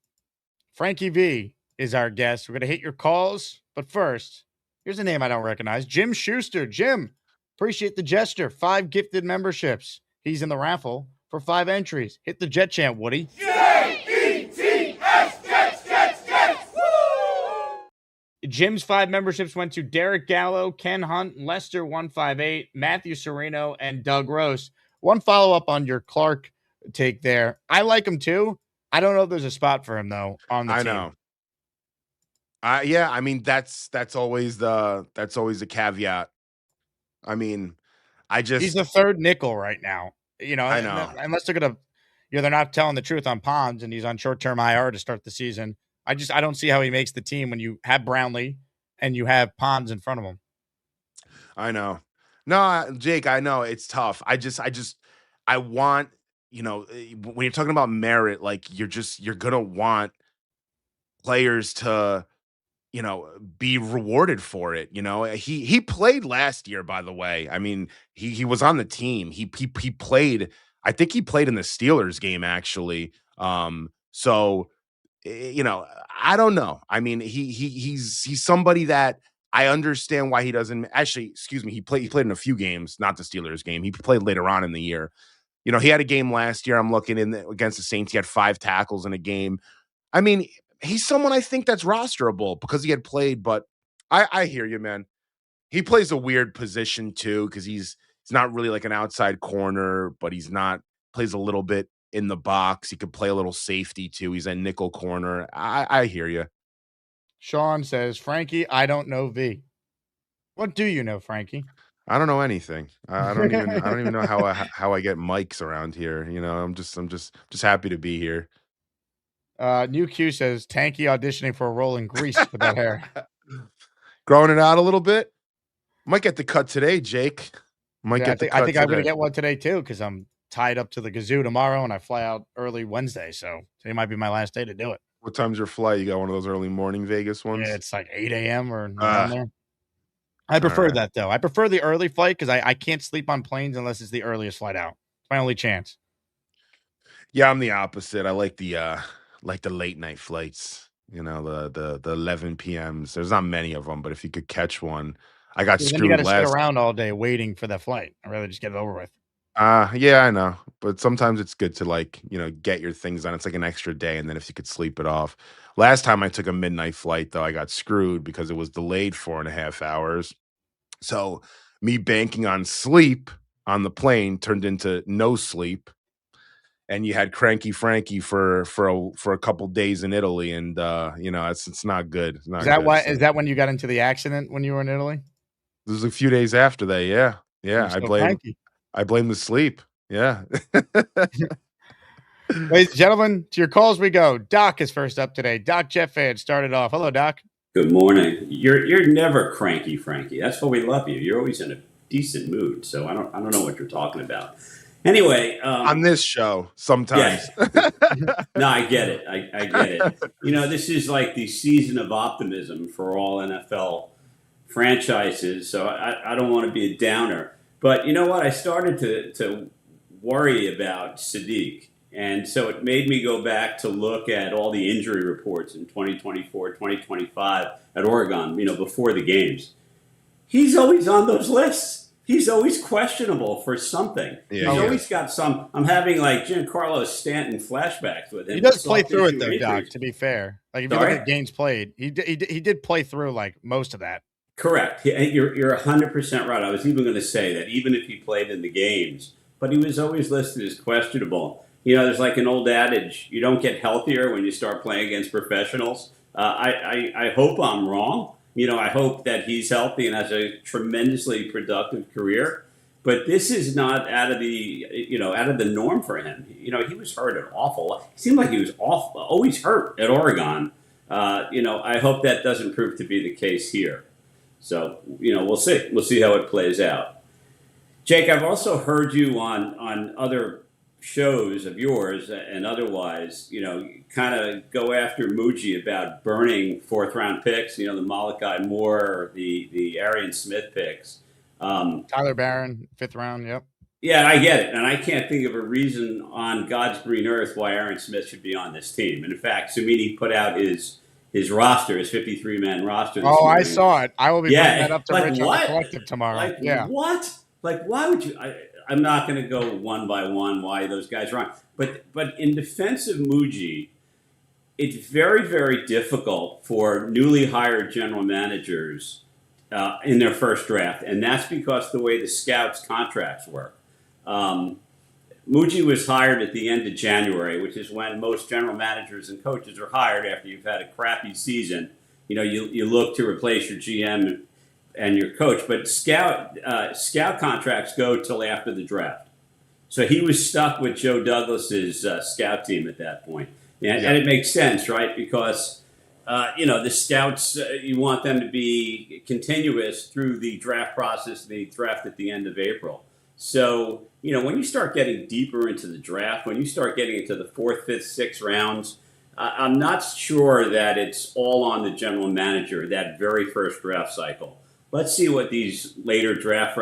Frankie V is our guest. We're going to hit your calls. But first, here's a name I don't recognize. Jim Schuster. Jim, appreciate the gesture. 5 gifted memberships. He's in the raffle for 5 entries. Hit the Jet chant, Woody. J-E-T-S, Jets, Jets, Jets. Woo! Jim's 5 memberships went to Derek Gallo, Ken Hunt, Lester 158, Matthew Sereno, and Doug Rose. One follow-up on your Clark take there. I like him too. I don't know if there's a spot for him though on the team. I know. Yeah, I mean that's always the caveat. I mean, he's the third nickel right now. I know. Unless they're gonna, they're not telling the truth on Pons and he's on short-term IR to start the season. I don't see how he makes the team when you have Brownlee and you have Pons in front of him. I know. No, Jake, I know it's tough. I want, when you're talking about merit, like you're gonna want players to, be rewarded for it. He played last year, by the way. I mean, he was on the team. He played. I think he played in the Steelers game actually. So I don't know. I mean, he's somebody that I understand why he doesn't actually. Excuse me. He played in a few games, not the Steelers game. He played later on in the year. He had a game last year. I'm looking against the Saints. He had 5 tackles in a game. I mean, he's someone I think that's rosterable because he had played, but I hear you, man. He plays a weird position too because he's not really like an outside corner, but he's not plays a little bit in the box. He could play a little safety too. He's a nickel corner. I hear you. Sean says, Frankie, I don't know V. What do you know, Frankie? I don't know anything. I don't even know how I get mics around here. You know, I'm just happy to be here. New Q says Tanky auditioning for a role in Grease with that hair. Growing it out a little bit. Might get the cut today, Jake. I think I'm going to get one today too because I'm tied up to the Gazoo tomorrow and I fly out early Wednesday. So today might be my last day to do it. What time's your flight? You got one of those early morning Vegas ones? Yeah, it's like 8 a.m. or around there. I prefer that though. I prefer the early flight because I can't sleep on planes unless it's the earliest flight out. It's my only chance. Yeah, I'm the opposite. I like the late night flights. You know, the 11 p.m.s. There's not many of them, but if you could catch one, I got screwed. Then you got to sit around all day waiting for that flight. I'd rather just get it over with. Yeah, I know, but sometimes it's good to get your things done. It's like an extra day, and then if you could sleep it off. Last time I took a midnight flight, though, I got screwed because it was delayed 4.5 hours. So me banking on sleep on the plane turned into no sleep, and you had Cranky Frankie for a couple days in Italy, and it's not good. It's not is that good, why? so. Is that when you got into the accident when you were in Italy? This was a few days after that. Yeah. I blame the sleep. Yeah. Ladies and gentlemen, to your calls we go. Doc is first up today. Doc Jet fan started off. Hello, Doc. Good morning. You're never cranky, Frankie. That's why we love you. You're always in a decent mood. So I don't know what you're talking about. Anyway, on this show, sometimes. Yeah. No, I get it. I get it. This is like the season of optimism for all NFL franchises. So I don't want to be a downer. But you know what? I started to worry about Sadiq. And so it made me go back to look at all the injury reports in 2024, 2025 at Oregon, before the games. He's always on those lists. He's always questionable for something. Yeah, he's always got some. I'm having like Giancarlo Stanton flashbacks with him. He does play through it though, Doc, to be fair. Like if you look at games played, he did play through like most of that. Correct. You're 100% right. I was even going to say that even if he played in the games, but he was always listed as questionable. There's like an old adage, you don't get healthier when you start playing against professionals. I hope I'm wrong. I hope that he's healthy and has a tremendously productive career. But this is not out of the norm for him. He was hurt an awful lot. It seemed like he was always hurt at Oregon. I hope that doesn't prove to be the case here. So, we'll see. We'll see how it plays out. Jake, I've also heard you on other shows of yours and otherwise, kind of go after Muji about burning fourth-round picks, the Malachi Moore, the Arian Smith picks. Tyler Barron, fifth round, yep. Yeah, I get it. And I can't think of a reason on God's green earth why Arian Smith should be on this team. And in fact, Sumini put out his roster, his 53-man roster. Oh, I saw it. I will be bringing that up to Rich on the collective tomorrow. What? Like, why would you? I'm not going to go one by one why those guys are on. But in defense of Muji, it's very, very difficult for newly hired general managers in their first draft. And that's because the way the scouts' contracts work. Muji was hired at the end of January, which is when most general managers and coaches are hired after you've had a crappy season. You look to replace your GM and your coach, but scout contracts go till after the draft. So he was stuck with Joe Douglas's scout team at that point. And it makes sense, right? Because, the scouts, you want them to be continuous through the draft process, the draft at the end of April. So, when you start getting deeper into the draft, when you start getting into the 4th, 5th, 6th rounds, I'm not sure that it's all on the general manager that very first draft cycle. Let's see what these later draft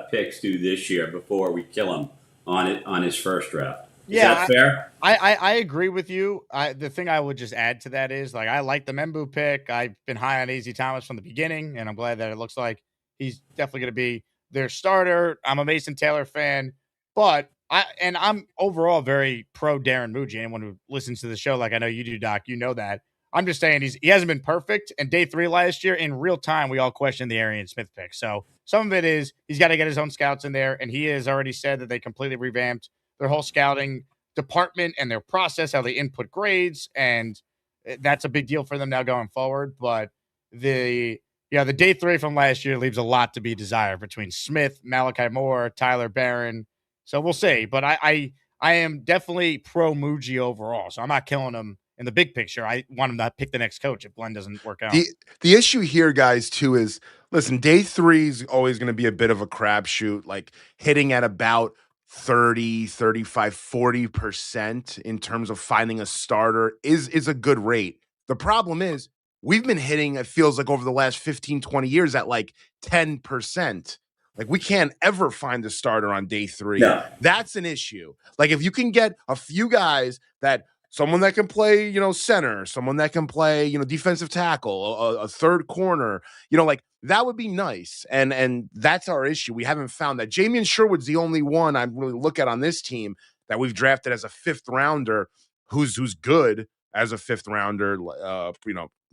picks do this year before we kill him on his first draft. Is that fair? I agree with you. The thing I would just add to that is, I like the Membu pick. I've been high on AZ Thomas from the beginning, and I'm glad that it looks like he's definitely going to be their starter. I'm a Mason Taylor fan, but I'm overall very pro Darren Muji. Anyone who listens to the show, like I know you do, Doc, you know that. I'm just saying he hasn't been perfect. And day 3 last year, in real time, we all questioned the Arian Smith pick. So some of it is he's got to get his own scouts in there, and he has already said that they completely revamped their whole scouting department and their process, how they input grades, and that's a big deal for them now going forward. But the day 3 from last year leaves a lot to be desired between Smith, Malachi Moore, Tyler Barron. So we'll see. But I am definitely pro Muji overall. So I'm not killing him in the big picture. I want him to pick the next coach if Glenn doesn't work out. The issue here, guys, too, is listen, day 3 is always going to be a bit of a crapshoot, like hitting at about 30, 35, 40% in terms of finding a starter is a good rate. The problem is we've been hitting, it feels like over the last 15, 20 years at like 10%. Like we can't ever find a starter on day 3. No. That's an issue. Like if you can get a few guys someone that can play, center, someone that can play, defensive tackle, a third corner, like that would be nice. And that's our issue. We haven't found that. Jamian Sherwood's the only one I really look at on this team that we've drafted as a 5th rounder who's good as a 5th rounder,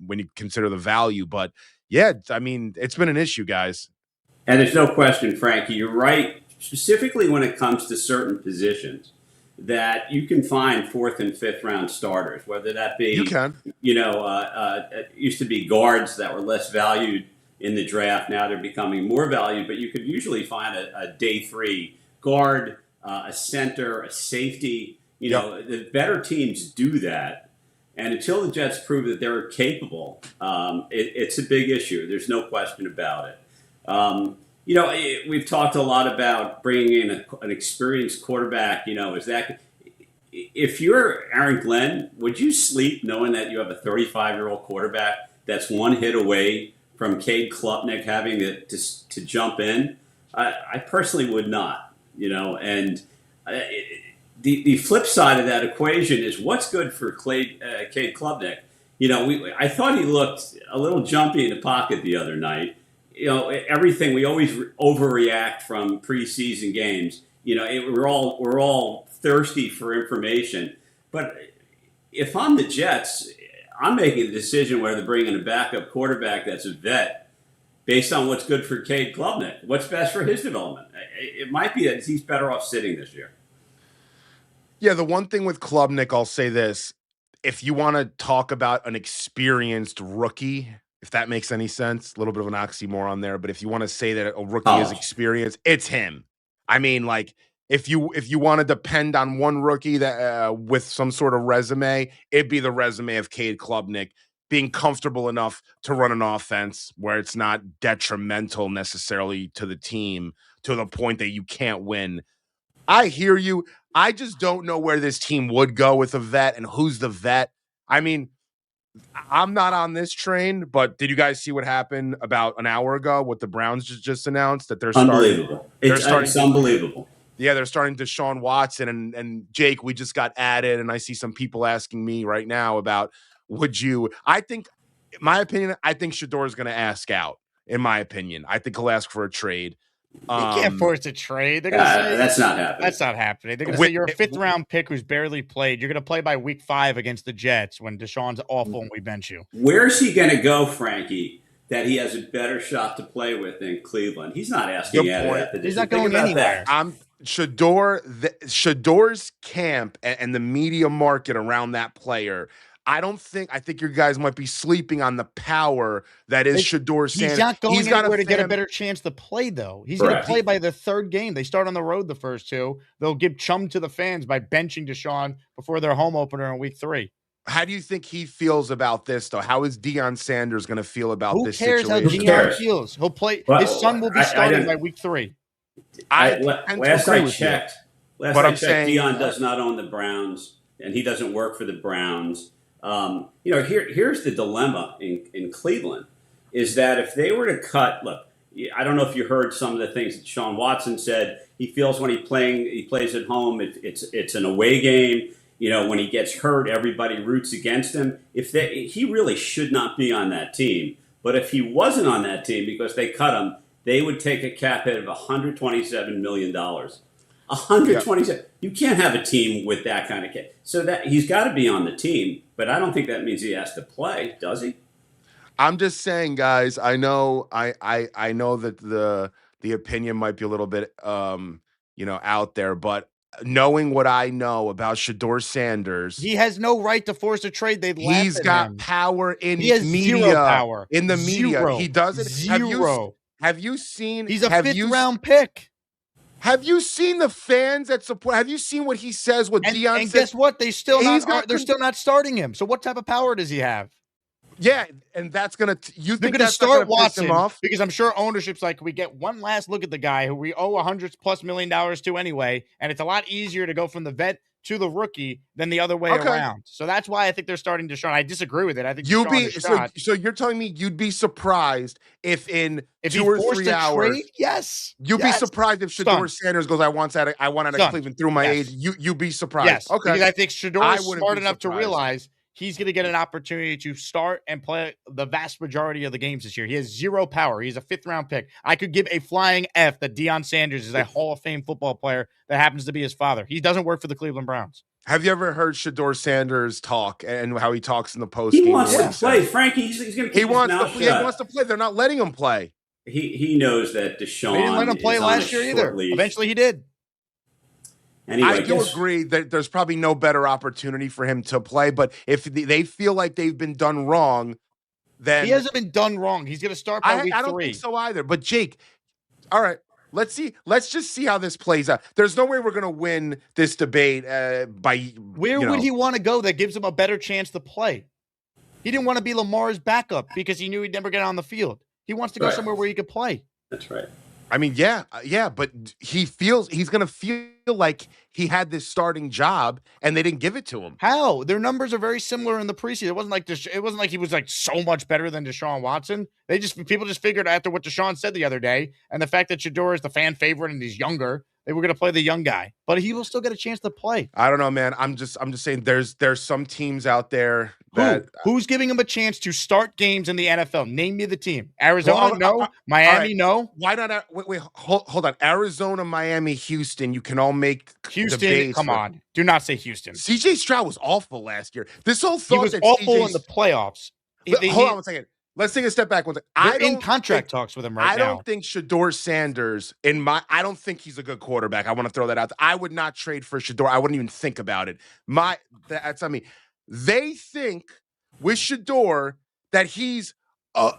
when you consider the value. But yeah, I mean, it's been an issue, guys. And there's no question, Frankie, you're right, specifically when it comes to certain positions, that you can find 4th and 5th round starters, whether that be, it used to be guards that were less valued in the draft. Now they're becoming more valued, but you could usually find a day 3 guard, a center, a safety. The better teams do that. And until the Jets prove that they're capable, it's a big issue. There's no question about it. We've talked a lot about bringing in an experienced quarterback. If you're Aaron Glenn, would you sleep knowing that you have a 35-year-old quarterback that's one hit away from Cade Klubnik having to jump in? I personally would not. And the flip side of that equation is what's good for Cade Klubnik. I thought he looked a little jumpy in the pocket the other night. Everything we always overreact from preseason games. We're all thirsty for information. But if I'm the Jets, I'm making the decision whether to bring in a backup quarterback that's a vet based on what's good for Cade Klubnik, what's best for his development. It might be that he's better off sitting this year. Yeah, the one thing with Klubnik, I'll say this: if you want to talk about an experienced rookie, if that makes any sense, a little bit of an oxymoron there, but if you want to say that a rookie is experienced, it's him. I mean, like if you want to depend on one rookie that with some sort of resume, it'd be the resume of Cade Klubnik being comfortable enough to run an offense where it's not detrimental necessarily to the team to the point that you can't win. I hear you. I just don't know where this team would go with a vet and who's the vet. I mean, I'm not on this train, but did you guys see what happened about an hour ago? What the Browns just announced that they're unbelievable. Starting. It's unbelievable. Yeah, they're starting Deshaun Watson and Jake. We just got added, and I see some people asking me right now about would you? I think, in my opinion, I think Shador's going to ask out. In my opinion, I think he'll ask for a trade. They can't force a trade. They're gonna say, that's not happening. That's not happening. They're going to say you're a 5th round pick who's barely played. You're going to play by week 5 against the Jets when Deshaun's awful and we bench you. Where's he going to go, Frankie, that he has a better shot to play with than Cleveland? He's not asking at He's not going anywhere. Shador's camp and the media market around that player. I think your guys might be sleeping on the power that is Shador Sanders. He's not going anywhere to get a better chance to play, though. He's going to play by the 3rd game. They start on the road the first 2. They'll give chum to the fans by benching Deshaun before their home opener in week 3. How do you think he feels about this, though? How is Deion Sanders going to feel about this situation? Who cares how Deion feels? He'll play. His son will be starting by week 3. Last I checked, Deion does not own the Browns, and he doesn't work for the Browns. Here's the dilemma in Cleveland is that if they were to cut, look, I don't know if you heard some of the things that Sean Watson said. He feels when he plays at home, it's an away game. When he gets hurt, everybody roots against him. He really should not be on that team. But if he wasn't on that team because they cut him, they would take a cap hit of $127 million. 127. Yeah. You can't have a team with that kind of cap. So that he's got to be on the team, but I don't think that means he has to play, does he? I'm just saying, guys. I know that the opinion might be a little bit out there, but knowing what I know about Shedeur Sanders, he has no right to force a trade. They'd laugh he's at got him. power in He has media. zero power. In the media. He doesn't. Zero. Have you seen? He's a fifth-round pick. Have you seen the fans that support? Have you seen what he says? What Deion and says? Guess what? They're still not starting him. So what type of power does he have? Yeah, and that's gonna. You think gonna that's start gonna piss him Watson off? because I'm sure ownership's like, we get one last look at the guy who we owe $100+ million to anyway, and it's a lot easier to go from the vet to the rookie than the other way around. So that's why I think they're starting Deshaun. I disagree with it. I think so you're telling me you'd be surprised if 2 or 3 hours, trade? Yes, you'd be surprised if Shedeur Sanders goes, I want out of Cleveland through my age. You'd be surprised. Yes, okay. Because I think Shedeur is smart enough to realize he's going to get an opportunity to start and play the vast majority of the games this year. He has zero power. He's a 5th-round pick. I could give a flying F that Deion Sanders is a Hall of Fame football player that happens to be his father. He doesn't work for the Cleveland Browns. Have you ever heard Shedeur Sanders talk and how he talks in the post game? He wants to play, Frankie. He's going to keep his mouth shut. He wants to play. They're not letting him play. He knows that Deshaun. They didn't let him play last year either. Eventually, he did. Anyway, I do agree that there's probably no better opportunity for him to play, but if they feel like they've been done wrong, then he hasn't been done wrong. He's going to start by week 3. I don't think so either. But Jake, all right, let's see. Let's just see how this plays out. There's no way we're going to win this debate by where would he want to go that gives him a better chance to play? He didn't want to be Lamar's backup because he knew he'd never get on the field. He wants to go somewhere where he could play. That's right. I mean, yeah, but he's going to feel like he had this starting job and they didn't give it to him. How? Their numbers are very similar in the preseason. It wasn't like he was like so much better than Deshaun Watson. People just figured after what Deshaun said the other day and the fact that Shedeur is the fan favorite and he's younger, they were going to play the young guy, but he will still get a chance to play. I don't know, man. I'm just saying there's some teams out there that who's giving him a chance to start games in the NFL? Name me the team. Arizona, no. Miami, no. Why not? Wait, hold on. Arizona, Miami, Houston. You can all make Houston. Come on, do not say Houston. CJ Stroud was awful last year. This whole thought he was awful in the playoffs. Hold on one second. Let's take a step back. They're in contract talks with him right now. I don't think Shedeur Sanders I don't think he's a good quarterback. I want to throw that out there. I would not trade for Shedeur. I wouldn't even think about it. That's on me. They think with Shedeur that he's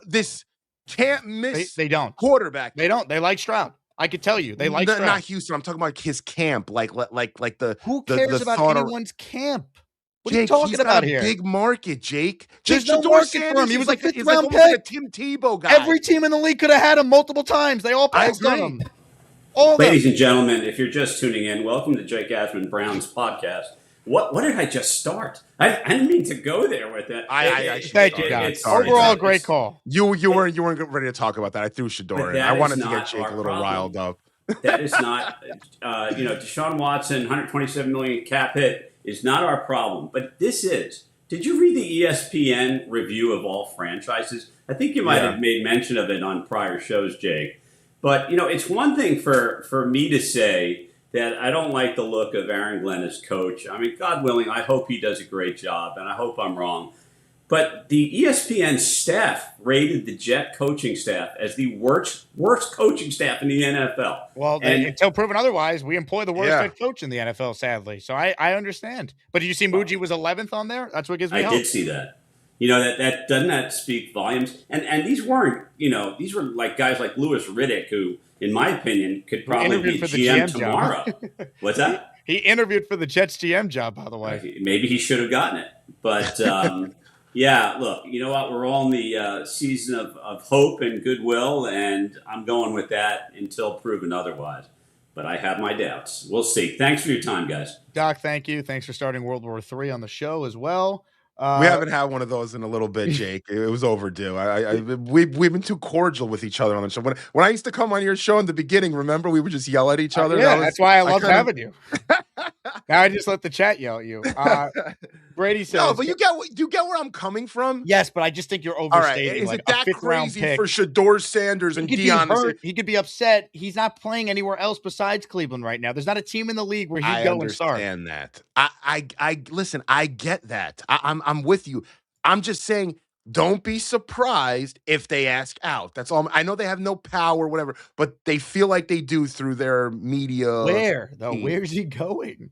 this can't miss. They don't quarterback. They don't. They like Stroud. I could tell you they like Stroud. Not Houston. I'm talking about his camp. Like the who cares the about anyone's camp? What Jake, are you talking about here? Big market, Jake. There's no market for him. He was like a 5th-round pick. Like a Tim Tebow guy. Every team in the league could have had him multiple times. They all passed on him. Ladies and gentlemen, if you're just tuning in, welcome to Jake Asman Brown's podcast. What did I just start? I didn't mean to go there with it. Thank you, guys. Overall, great call. You weren't ready to talk about that. I threw Shedeur in. I wanted to get Jake a little riled up. That is not, Deshaun Watson, $127 million cap hit is not our problem. But this is. Did you read the ESPN review of all franchises? I think you might have made mention of it on prior shows, Jake. But, it's one thing for me to say that I don't like the look of Aaron Glenn as coach. I mean, God willing, I hope he does a great job, and I hope I'm wrong. But the ESPN staff rated the Jet coaching staff as the worst coaching staff in the NFL. Well, until proven otherwise, we employ the worst head coach in the NFL, sadly. So I understand. But did you see Muji was 11th on there? That's what gives me hope. I did see that. That doesn't that speak volumes? And these weren't, these were like guys like Louis Riddick, who, in my opinion, could probably be GM tomorrow. What's that? He interviewed for the Jets GM job, by the way. Maybe he should have gotten it. But yeah, look, you know what? We're all in the season of hope and goodwill, and I'm going with that until proven otherwise. But I have my doubts. We'll see. Thanks for your time, guys. Doc, thank you. Thanks for starting World War III on the show as well. We haven't had one of those in a little bit, Jake. It was overdue. We've been too cordial with each other on the show. When I used to come on your show in the beginning, remember we would just yell at each other. Yeah, that's why I love having you. Now I just let the chat yell at you. Brady says, "No, but you get where I'm coming from." Yes, but I just think you're overstating. All right. Is like it that crazy for Shedeur Sanders and Deion? He could be upset. He's not playing anywhere else besides Cleveland right now. There's not a team in the league where he'd go and start. I understand that. I listen. I get that. I'm with you. I'm just saying don't be surprised if they ask out. That's all. I know they have no power, whatever, but they feel like they do through their media. Where though? team. Where's he going?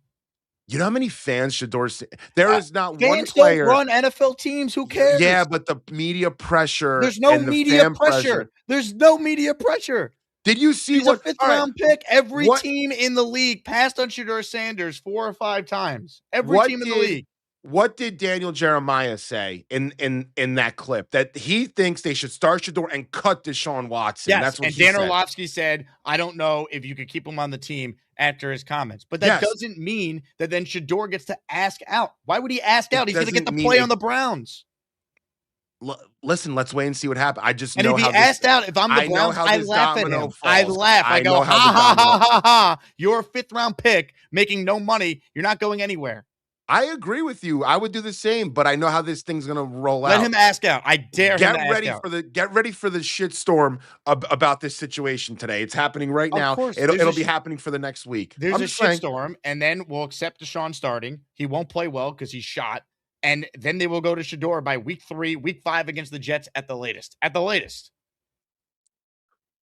You know how many fans Shador? There is not one Fans player. don't run NFL teams. Who cares? Yeah, but the media pressure. There's no and the media fan pressure. There's no media pressure. Did you see He's what? a fifth-round pick. Every team in the league passed on Shador Sanders 4 or 5 times. Every team in the league. What did Daniel Jeremiah say in that clip? That he thinks they should start Shador and cut Deshaun Watson. Yes, that's what and he Dan said. Orlovsky said, I don't know if you could keep him on the team after his comments. But that doesn't mean that then Shador gets to ask out. Why would he ask out? He's going to get the play on the Browns. Listen, let's wait and see what happens. I just and know if he how asked out, if I'm the Browns, I laugh at him. Falls. I laugh. I go, ha. You're a 5th-round pick making no money. You're not going anywhere. I agree with you. I would do the same, but I know how this thing's going to roll out. Let him ask out. I dare him to ready ask out. Get ready for the shitstorm about this situation today. It's happening right now. Course, it'll be happening for the next week. There's a shitstorm, and then we'll accept Deshaun starting. He won't play well because he's shot. And then they will go to Shador by week 3, week 5 against the Jets at the latest. At the latest.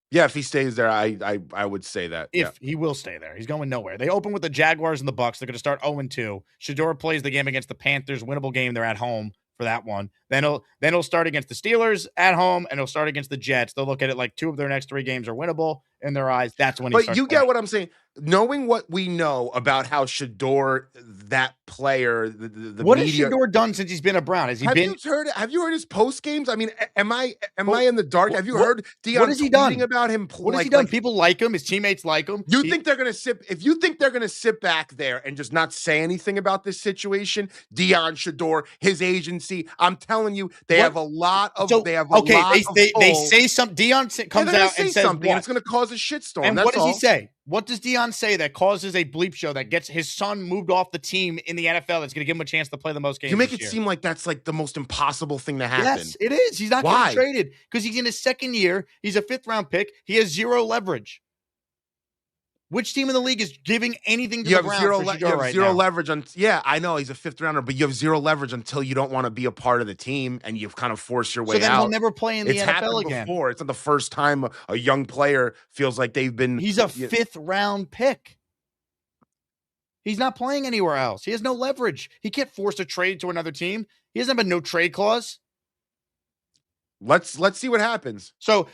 Yeah, if he stays there, I would say that. He will stay there. He's going nowhere. They open with the Jaguars and the Bucks. They're going to start 0-2. Shador plays the game against the Panthers, winnable game. They're at home for that one. Then he'll start against the Steelers at home, and he'll start against the Jets. They'll look at it like 2 of their next 3 games are winnable in their eyes. That's when he starts. But you get what I'm saying. Knowing what we know about how Shador, that player, the what media, has Shador done since he's been a Brown? Has he been? Have you heard his post games? I mean, am I in the dark? Have you heard Deion what has he done about him? What has he done? People like him. His teammates like him. You think they're gonna sit? If you think they're gonna sit back there and just not say anything about this situation, Deion, Shador, his agency, I'm telling you, they have a lot of. They say something. Deion comes out and says something, and it's gonna cause a shitstorm. And that's what does all. he say? What does Deion say that causes a bleep show that gets his son moved off the team in the NFL that's going to give him a chance to play the most games? You make it seem like that's like the most impossible thing to happen. Yes, it is. He's not getting traded because he's in his 2nd year. He's a 5th-round pick. He has 0 leverage. Which team in the league is giving anything to the Browns? You have zero leverage on. Yeah, I know he's a 5th rounder, but you have 0 leverage until you don't want to be a part of the team, and you've kind of forced your way out. So then he'll never play in the NFL again. Before. It's not the first time a young player feels like they've been. He's a 5th-round pick. He's not playing anywhere else. He has no leverage. He can't force a trade to another team. He doesn't have a no trade clause. Let's see what happens. So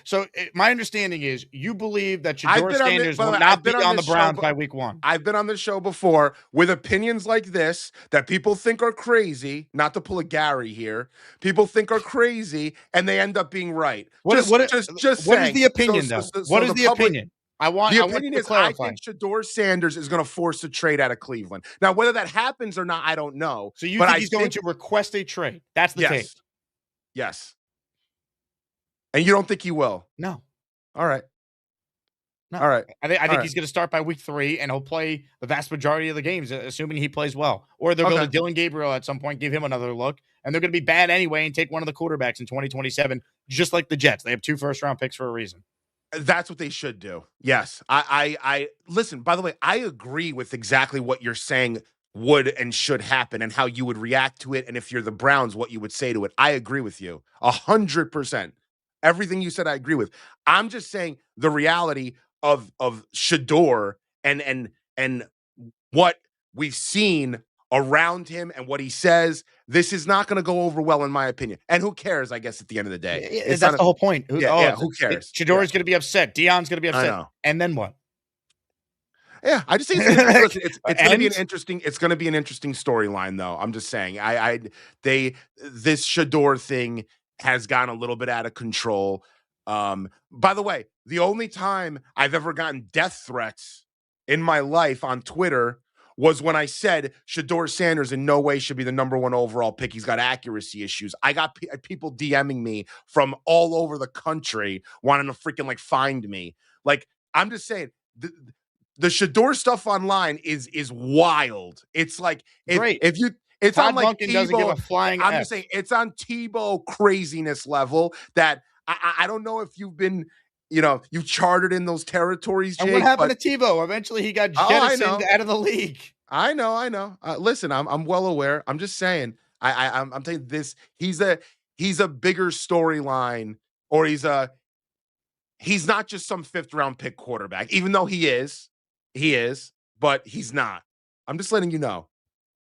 my understanding is you believe that Shador Sanders will not be on the Browns by week 1. I've been on this show before with opinions like this that people think are crazy, not to pull a Gary here. People think are crazy, and they end up being right. What is the opinion, though? What is the opinion? The opinion is I think Shador Sanders is going to force a trade out of Cleveland. Now, whether that happens or not, I don't know. So you think he's going to request a trade? That's the take. Yes. And you don't think he will? No. All right. No. All right. I think he's going to start by week 3, and he'll play the vast majority of the games, assuming he plays well. Or they'll go to Dylan Gabriel at some point, give him another look, and they're going to be bad anyway and take one of the quarterbacks in 2027, just like the Jets. They have 2 first-round picks for a reason. That's what they should do. Yes. I listen, by the way, I agree with exactly what you're saying would and should happen and how you would react to it. And if you're the Browns, what you would say to it. I agree with you 100%. Everything you said, I agree with. I'm just saying the reality of Shador and what we've seen around him and what he says. This is not going to go over well, in my opinion. And who cares, I guess, at the end of the day? That's the whole point. Who cares? Shador is going to be upset. Deion's going to be upset. And then what? Yeah, I just think it's going to be an interesting. It's going to be an interesting storyline, though. I'm just saying. This Shador thing has gotten a little bit out of control. By the way, the only time I've ever gotten death threats in my life on Twitter was when I said Shador Sanders in no way should be the number 1 overall pick. He's got accuracy issues. I got people DMing me from all over the country wanting to freaking find me. I'm just saying the Shador stuff online is wild. It's like if you. It's Todd on like Duncan Tebow, doesn't give a flying I'm F. just saying it's on Tebow craziness level that I don't know if you've been, you've chartered in those territories, Jake. And what happened to Tebow? Eventually he got jettisoned out of the league. I know. Listen, I'm well aware. I'm just saying, I'm telling you this. he's a bigger storyline, or he's not just some 5th round pick quarterback, even though he is, but he's not. I'm just letting you know.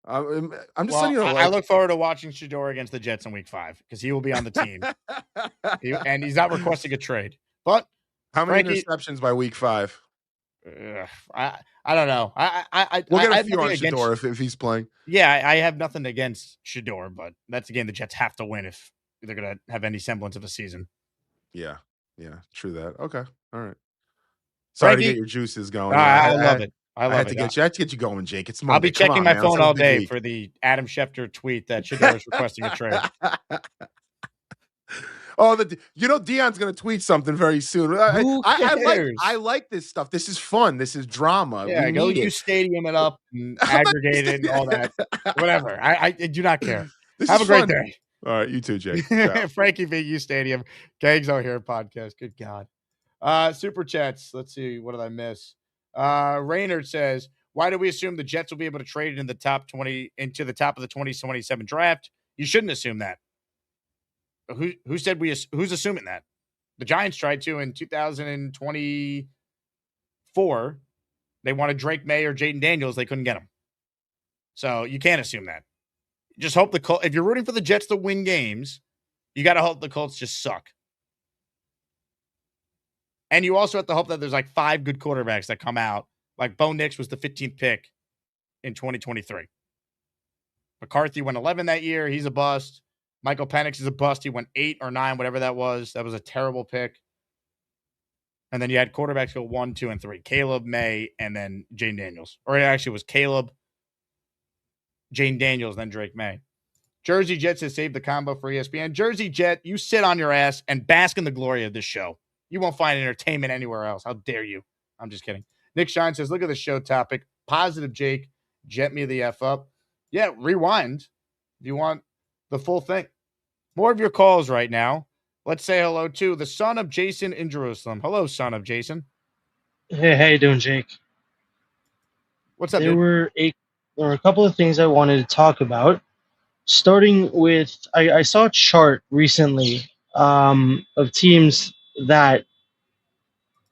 I'm just letting you know. I look forward to watching Shador against the Jets in Week 5 because he will be on the team, and he's not requesting a trade. But how many interceptions by Week 5? I don't know. We'll get a few on Shador if he's playing. Yeah, I have nothing against Shador, but that's a game the Jets have to win if they're going to have any semblance of a season. Yeah, true that. Okay, all right. Sorry Frankie, to get your juices going. I love it. I had to get you going, Jake. It's Monday. I'll be checking my phone all day for the Adam Schefter tweet that Shador is requesting a trade. Deion's going to tweet something very soon. I like this stuff. This is fun. This is drama. Yeah, go use Stadium it up and aggregate it and all that. Whatever. I do not care. Have a great day. All right, you too, Jake. Frankie V, U Stadium. Gags out here podcast. Good God. Super chats. Let's see. What did I miss? Raynard says, why do we assume the Jets will be able to trade into the top of the 2027 draft? You shouldn't assume that. Who said who's assuming that? The Giants tried to in 2024. They wanted Drake May or Jaden Daniels. They couldn't get him. So you can't assume that. Just hope the Colts, if you're rooting for the Jets to win games, you got to hope the Colts just suck. And you also have to hope that there's like 5 good quarterbacks that come out. Like Bo Nix was the 15th pick in 2023. McCarthy went 11 that year. He's a bust. Michael Penix is a bust. He went 8 or 9, whatever that was. That was a terrible pick. And then you had quarterbacks go 1, 2, and 3. Caleb, May, and then Jane Daniels. Or it actually was Caleb, Jane Daniels, then Drake May. Jersey Jets has saved the combo for ESPN. Jersey Jet, you sit on your ass and bask in the glory of this show. You won't find entertainment anywhere else. How dare you? I'm just kidding. Nick Shine says, look at the show topic. Positive Jake. Jet me the F up. Yeah, rewind if you want the full thing. More of your calls right now. Let's say hello to the son of Jason in Jerusalem. Hello, son of Jason. Hey, how you doing, Jake? What's up, There dude? were a couple of things I wanted to talk about. Starting with, I saw a chart recently of teams that,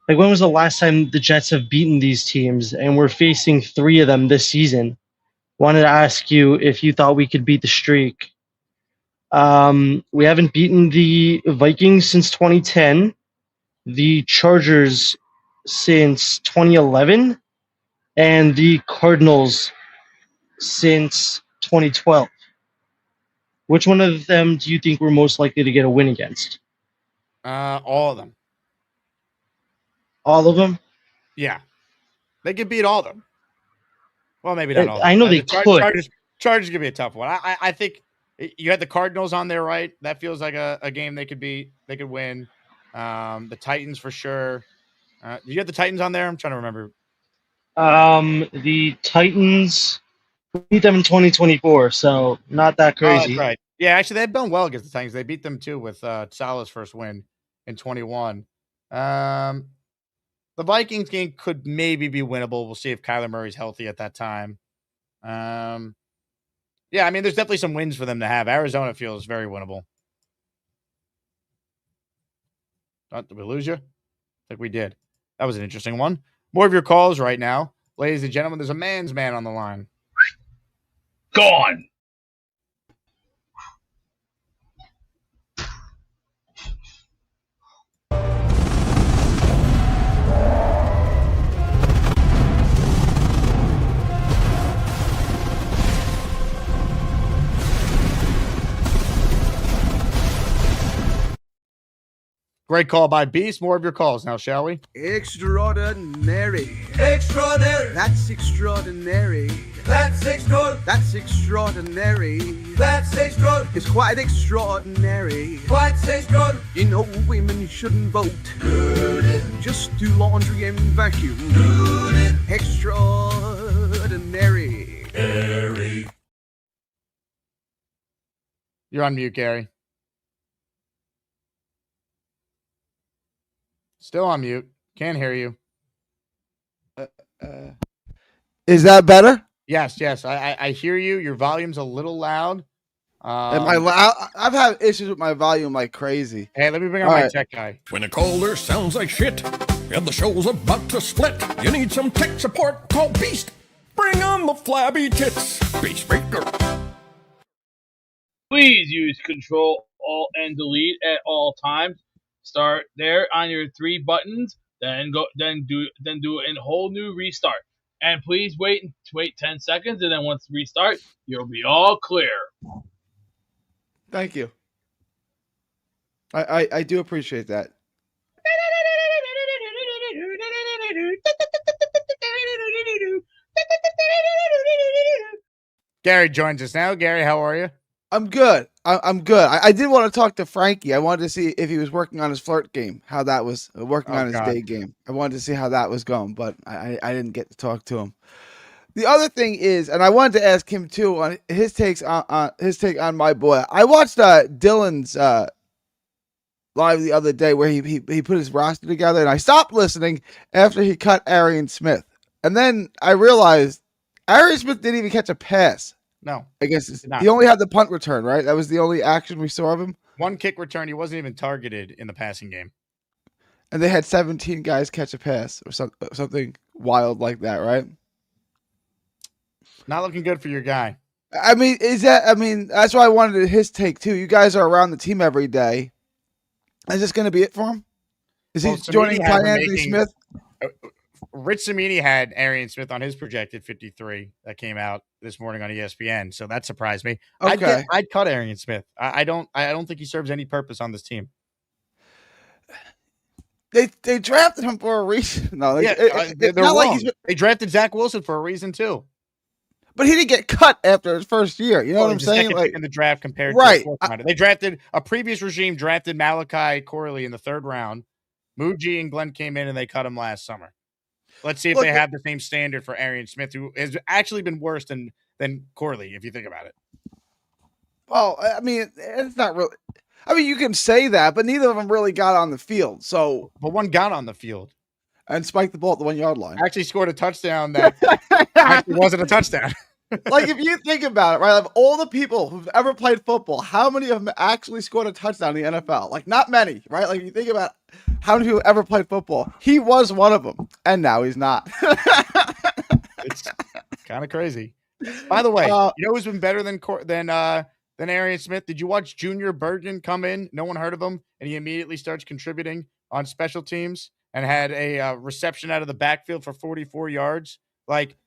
like, when was the last time the Jets have beaten these teams? And we're facing 3 of them this season. Wanted to ask you if you thought we could beat the streak. We haven't beaten the Vikings since 2010, the Chargers since 2011, and the Cardinals since 2012. Which one of them do you think we're most likely to get a win against? All of them. All of them? Yeah. They could beat all of them. Well, maybe not all of them. I know they could. Chargers could be a tough one. I think you had the Cardinals on there, right? That feels like a game they could beat. They could win. The Titans for sure. Did you have the Titans on there? I'm trying to remember. The Titans beat them in 2024, so not that crazy. That's right. Yeah, actually, they've done well against the Titans. They beat them too with Salah's first win in 21. The Vikings game could maybe be winnable. We'll see if Kyler Murray's healthy at that time. Yeah, I mean, there's definitely some wins for them to have. Arizona feels very winnable. Did we lose you? I think we did. That was an interesting one. More of your calls right now. Ladies and gentlemen, there's a man's man on the line. Gone. Great call by Beast. More of your calls now, shall we? Extraordinary. Extraordinary. That's extraordinary. That's extraordinary. That's extraordinary. That's extraordinary. It's quite extraordinary. Quite extraordinary. You know, women shouldn't vote. Just do laundry and vacuum. Extraordinary. Gary. You're on mute, Gary. Still on mute. Can't hear you. Is that better? Yes. I hear you. Your volume's a little loud. And I've had issues with my volume like crazy. Hey, let me bring on my tech guy. When a caller sounds like shit and the show's about to split, you need some tech support, call Beast. Bring on the flabby tits. Beast Breaker. Please use Control, Alt, and Delete at all times. Start there on your 3 buttons, then do a whole new restart. And please wait 10 seconds, and then once restart, you'll be all clear. Thank you. I do appreciate that. Gary joins us now. Gary, how are you? I'm good. I'm good. I did want to talk to Frankie. I wanted to see if he was working on his flirt game, how that was working on his day game. I wanted to see how that was going, but I didn't get to talk to him. The other thing is, and I wanted to ask him too on his takes on his take on my boy. I watched Dylan's live the other day where he put his roster together, and I stopped listening after he cut Arian Smith, and then I realized Arian Smith didn't even catch a pass. No, I guess he only had the punt return, right? That was the only action we saw of him. 1 kick return. He wasn't even targeted in the passing game. And they had 17 guys catch a pass or something wild like that, right? Not looking good for your guy. I mean, that's why I wanted his take too. You guys are around the team every day. Is this going to be it for him? Is he joining Anthony Smith? Rich Cimini had Arian Smith on his projected 53 that came out this morning on ESPN, so that surprised me. Okay. I'd cut Arian Smith. I don't think he serves any purpose on this team. They drafted him for a reason. No, they're wrong. They drafted Zach Wilson for a reason too. But he didn't get cut after his first year. You know what I'm saying? Like in the draft compared to the fourth round. They drafted a previous regime drafted Malachi Corley in the 3rd round. Muji and Glenn came in and they cut him last summer. Let's see if they have the same standard for Arian Smith, who has actually been worse than Corley, if you think about it. Well, I mean, it's not really. I mean, you can say that, but neither of them really got on the field. So, but one got on the field and spiked the ball at the 1 yard line. Actually scored a touchdown that actually wasn't a touchdown. Like, if you think about it, right, of all the people who've ever played football, how many of them actually scored a touchdown in the NFL? Like, not many, right? Like, you think about how many people ever played football. He was one of them, and now he's not. It's kind of crazy. By the way, you know who's been better than Arian Smith? Did you watch Junior Bergen come in? No one heard of him, and he immediately starts contributing on special teams and had a reception out of the backfield for 44 yards. Like,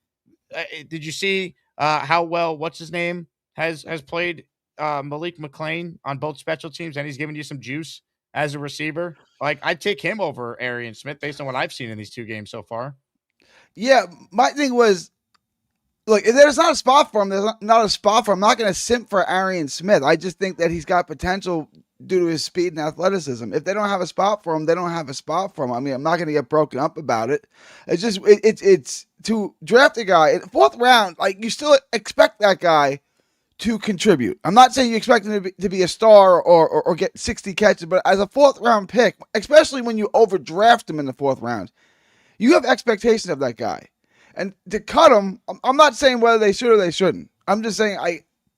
did you see how well what's his name has played Malik McLean on both special teams, and he's giving you some juice as a receiver? Like, I'd take him over Arian Smith based on what I've seen in these 2 games so far. Yeah, my thing was, look, if there's not a spot for him, there's not a spot for him. I'm not going to simp for Arian Smith. I just think that he's got potential due to his speed and athleticism. If they don't have a spot for him, they don't have a spot for him. I mean, I'm not going to get broken up about it. It's just, it's to draft a guy in the 4th round, like, you still expect that guy to contribute. I'm not saying you expect him to be a star or get 60 catches, but as a 4th round pick, especially when you overdraft him in the 4th round, you have expectations of that guy. And to cut him, I'm not saying whether they should or they shouldn't. I'm just saying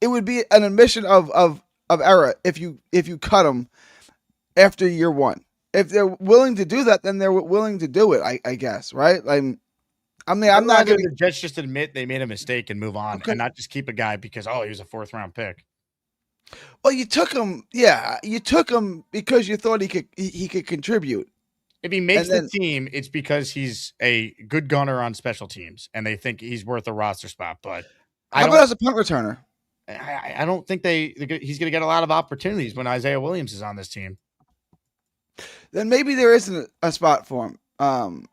it would be an admission of error if you cut him after year 1. If they're willing to do that, then they're willing to do it, I guess, right? I'm not going to. The Jets just admit they made a mistake and move on, and not just keep a guy because he was a 4th round pick. Well, you took him, you took him because you thought he could contribute. If he makes the team, it's because he's a good gunner on special teams, and they think he's worth a roster spot. But how about as a punt returner? I don't think he's going to get a lot of opportunities when Isaiah Williams is on this team. Then maybe there isn't a spot for him.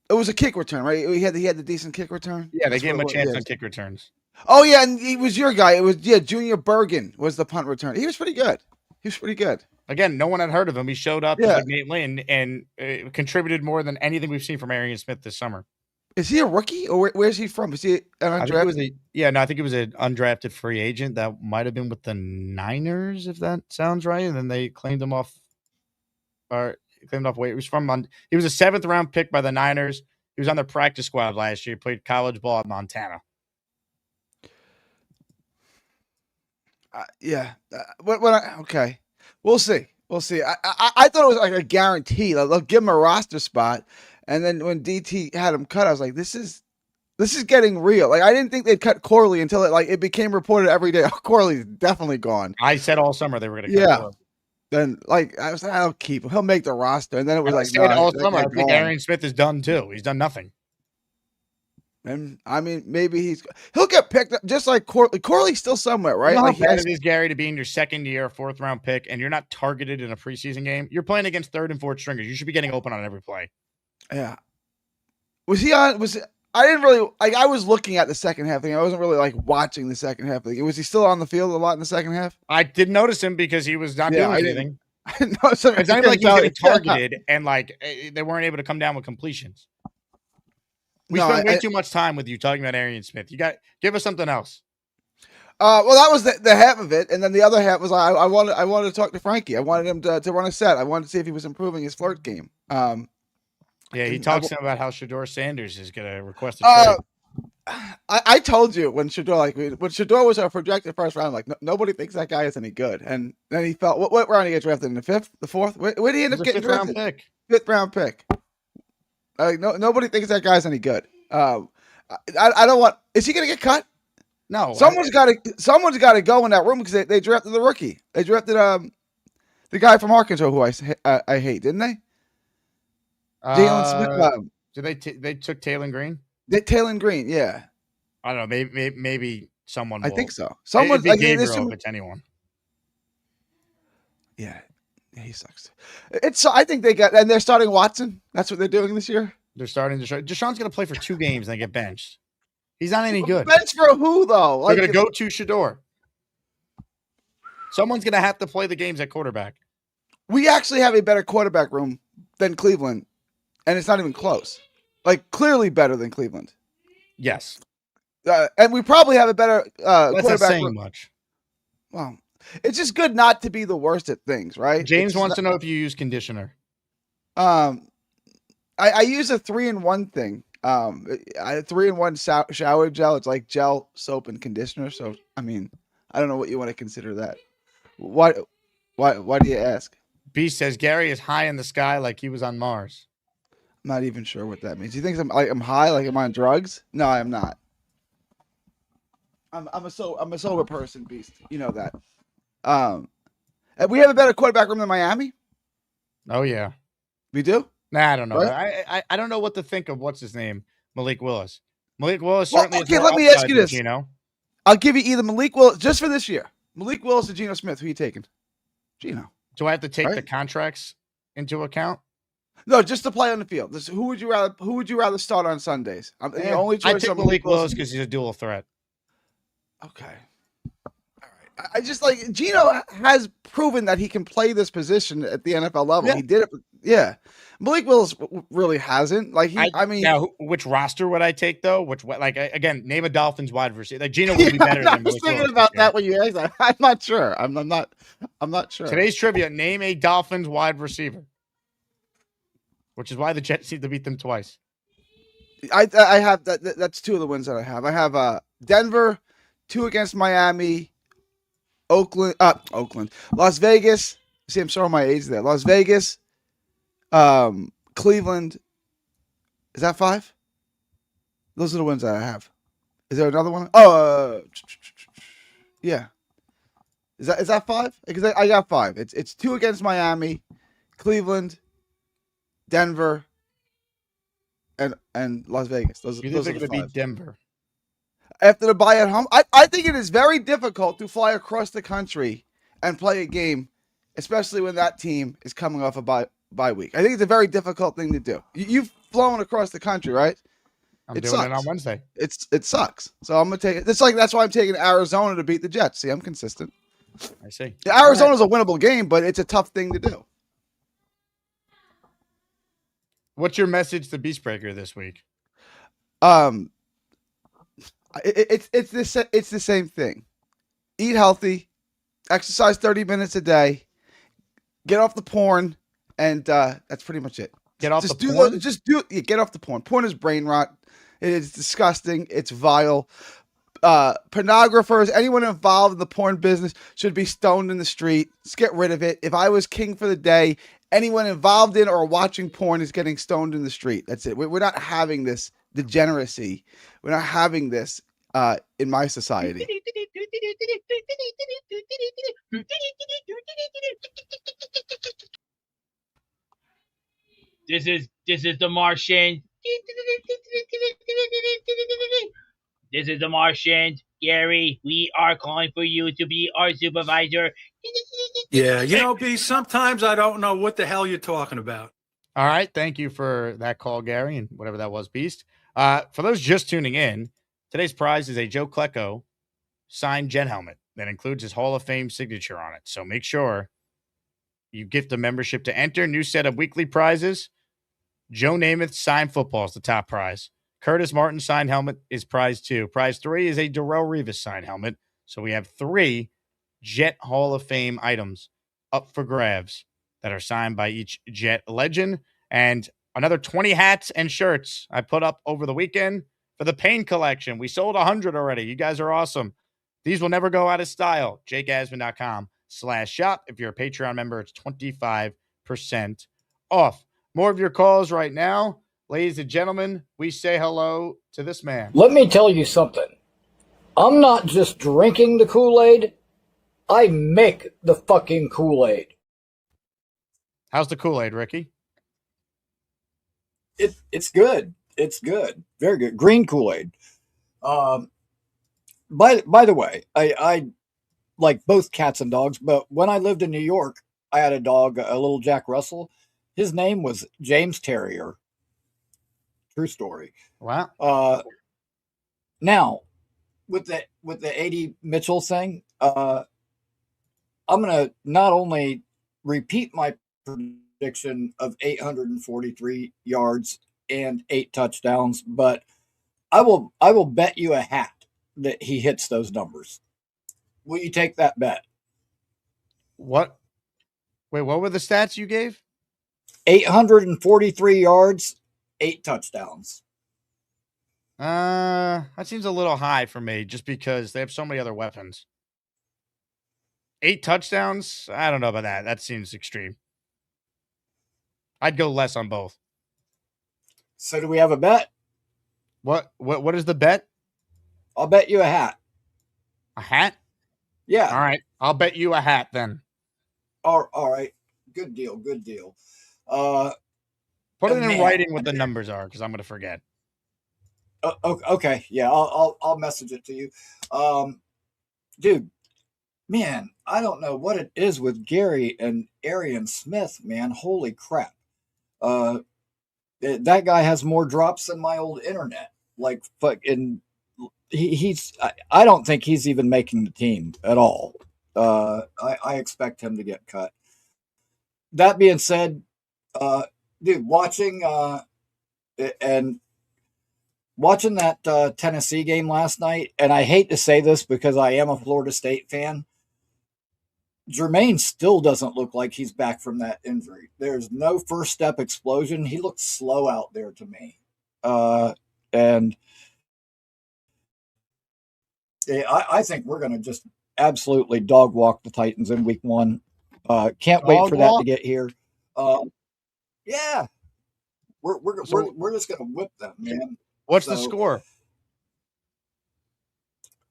It was a kick return, right? He had the decent kick return. Yeah, they gave him a chance on kick returns. Oh yeah, and he was your guy. It was Junior Bergen was the punt return. He was pretty good. Again, no one had heard of him. He showed up like Nate Lynn and contributed more than anything we've seen from Arian Smith this summer. Is he a rookie or where's he from? Is he an undrafted? I think he was an undrafted free agent that might have been with the Niners, if that sounds right. And then they claimed him off. He was he was a 7th round pick by the Niners. He was on their practice squad last year. He played college ball at Montana. Okay, we'll see. We'll see. I thought it was like a guarantee. Like, they'll give him a roster spot, and then when DT had him cut, I was like, this is getting real. Like, I didn't think they'd cut Corley until it became reported every day. Oh, Corley's definitely gone. I said all summer they were going to cut Corley. Then I was like, I'll keep him. He'll make the roster, and then it was like, no, all summer. I think Arian Smith is done too. He's done nothing. And I mean, maybe he'll get picked up just like Corley. Corley's still somewhere, right? You know like how bad it is, Gary, to be in your second year, 4th round pick, and you're not targeted in a preseason game. You're playing against 3rd and 4th stringers. You should be getting open on every play. Yeah. Was he on? I didn't really like. I was looking at the second half thing. I wasn't really like watching the second half thing. Was he still on the field a lot in the second half? I did notice him because he was not doing anything. I didn't notice him. It's not like he was getting targeted and like they weren't able to come down with completions. We spent way too much time with you talking about Arian Smith. Give us something else. Well, that was the half of it, and then the other half was I wanted to talk to Frankie. I wanted him to run a set. I wanted to see if he was improving his flirt game. Yeah, he talks about how Shedeur Sanders is going to request a trade. I told you when Shedeur was our projected first round, like nobody thinks that guy is any good, and then he felt what round did he get drafted in the 5th, the 4th? Where did he end up getting drafted? 5th round pick. Nobody thinks that guy's any good. I don't want. Is he going to get cut? No. Someone's got to go in that room because they drafted the rookie. They drafted the guy from Arkansas who I hate, didn't they? Jalen Smith. They took Taylor Green? Taylor Green, yeah. I don't know. Maybe someone. I think so. Someone like Gabriel, if it's anyone. Yeah, he sucks. I think they're starting Watson. That's what they're doing this year. They're starting Deshaun's going to play for 2 games and they get benched. He's not any good. Bench for who though? They're going to go to Shedeur. Someone's going to have to play the games at quarterback. We actually have a better quarterback room than Cleveland, and it's not even close. Like, clearly better than Cleveland. Yes. And we probably have a better That's quarterback not saying room. much. Well, it's just good not to be the worst at things, right? James wants to know if you use conditioner. I use a 3-in-1 thing. A 3-in-1 shower gel. It's like gel, soap, and conditioner. So, I mean, I don't know what you want to consider that. Why do you ask? Beast says Gary is high in the sky like he was on Mars. I'm not even sure what that means. You think I'm high? Like I'm on drugs? No, I am not. I'm a sober person, Beast. You know that. And we have a better quarterback room than Miami. Oh yeah, we do. Nah, I don't know. Right? I don't know what to think of what's his name, Malik Willis. Malik Willis Well, certainly. okay, let me ask you this. Geno. I'll give you either Malik Willis just for this year. Malik Willis or Geno Smith. Who are you taking? Geno. Do I have to take the contracts into account? No, just to play on the field. Who would you rather start on Sundays? The only choice. I take Malik Willis because he's a dual threat. Okay. All right. I just like Geno has proven that he can play this position at the NFL level. Yeah. He did it. Yeah. Malik Willis really hasn't. Like I mean, now which roster would I take though? Again, name a Dolphins wide receiver. Like Geno would be better than Malik Willis. I was thinking about that when you asked that. I'm not sure. I'm not sure. Today's trivia: name a Dolphins wide receiver. Which is why the Jets need to beat them twice. I have that. That's 2 of the wins that I have. I have Denver, 2 against Miami, Oakland, Las Vegas. See, I'm showing my age there. Las Vegas, Cleveland. Is that 5? Those are the wins that I have. Is there another one? Oh, yeah. Is that 5? Because I got 5. It's 2 against Miami, Cleveland, Denver, and Las Vegas. Those are the 5. Beat Denver after the bye at home. I think it is very difficult to fly across the country and play a game, especially when that team is coming off a bye week. I think it's a very difficult thing to do. You've flown across the country, right? I'm doing it on Wednesday. It sucks. So I'm gonna take it. That's why I'm taking Arizona to beat the Jets. See, I'm consistent. I see. Arizona's a winnable game, but it's a tough thing to do. What's your message to Beastbreaker this week? It's the same thing. Eat healthy, exercise 30 minutes a day, get off the porn, and that's pretty much it. Get off the porn? Get off the porn. Porn is brain rot. It is disgusting. It's vile. pornographers, anyone involved in the porn business should be stoned in the street. Let's get rid of it. If I was king for the day, anyone involved in or watching porn is getting stoned in the street. That's it. We're not having this degeneracy. We're not having this in my society. This is the Martian. This is the Martian. Gary, we are calling for you to be our supervisor. Yeah, B, sometimes I don't know what the hell you're talking about. All right. Thank you for that call, Gary, and whatever that was, Beast. For those just tuning in, today's prize is a Joe Klecko signed Jet helmet that includes his Hall of Fame signature on it. So make sure you gift a membership to enter. New set of weekly prizes. Joe Namath signed football is the top prize. Curtis Martin signed helmet is prize 2. Prize 3 is a Darrelle Revis signed helmet. So we have 3 Jet Hall of Fame items up for grabs that are signed by each Jet legend. And another 20 hats and shirts I put up over the weekend for the Pain Collection. We sold 100 already. You guys are awesome. These will never go out of style. JakeAsman.com/shop. If you're a Patreon member, it's 25% off. More of your calls right now. Ladies and gentlemen, we say hello to this man. Let me tell you something. I'm not just drinking the Kool-Aid. I make the fucking Kool-Aid. How's the Kool-Aid, Ricky? It's good. It's good. Very good. Green Kool-Aid. By the way, I like both cats and dogs, but when I lived in New York, I had a dog, a little Jack Russell. His name was James Terrier. True story. Wow. Now, with the A.D. Mitchell thing, I'm gonna not only repeat my prediction of 843 yards and 8 touchdowns, but I will bet you a hat that he hits those numbers. Will you take that bet? What? Wait, what were the stats you gave? 843 yards, 8 touchdowns. That seems a little high for me just because they have so many other weapons. 8 touchdowns? I don't know about that. That seems extreme. I'd go less on both. So do we have a bet? What is the bet? I'll bet you a hat. A hat? Yeah. All right. I'll bet you a hat then. All right. Good deal. Good deal. Put it in writing what the numbers are because I'm going to forget. Okay. Yeah. I'll message it to you. Dude, man, I don't know what it is with Gary and Arian Smith, man. Holy crap. That guy has more drops than my old internet. Like, fucking, I don't think he's even making the team at all. I expect him to get cut. That being said, dude, watching that Tennessee game last night, and I hate to say this because I am a Florida State fan, Jermaine still doesn't look like he's back from that injury. There's no first step explosion. He looks slow out there to me. And I think we're going to just absolutely dog walk the Titans in week 1. Can't wait for that to get here. Yeah, we're just going to whip them, man. What's the score?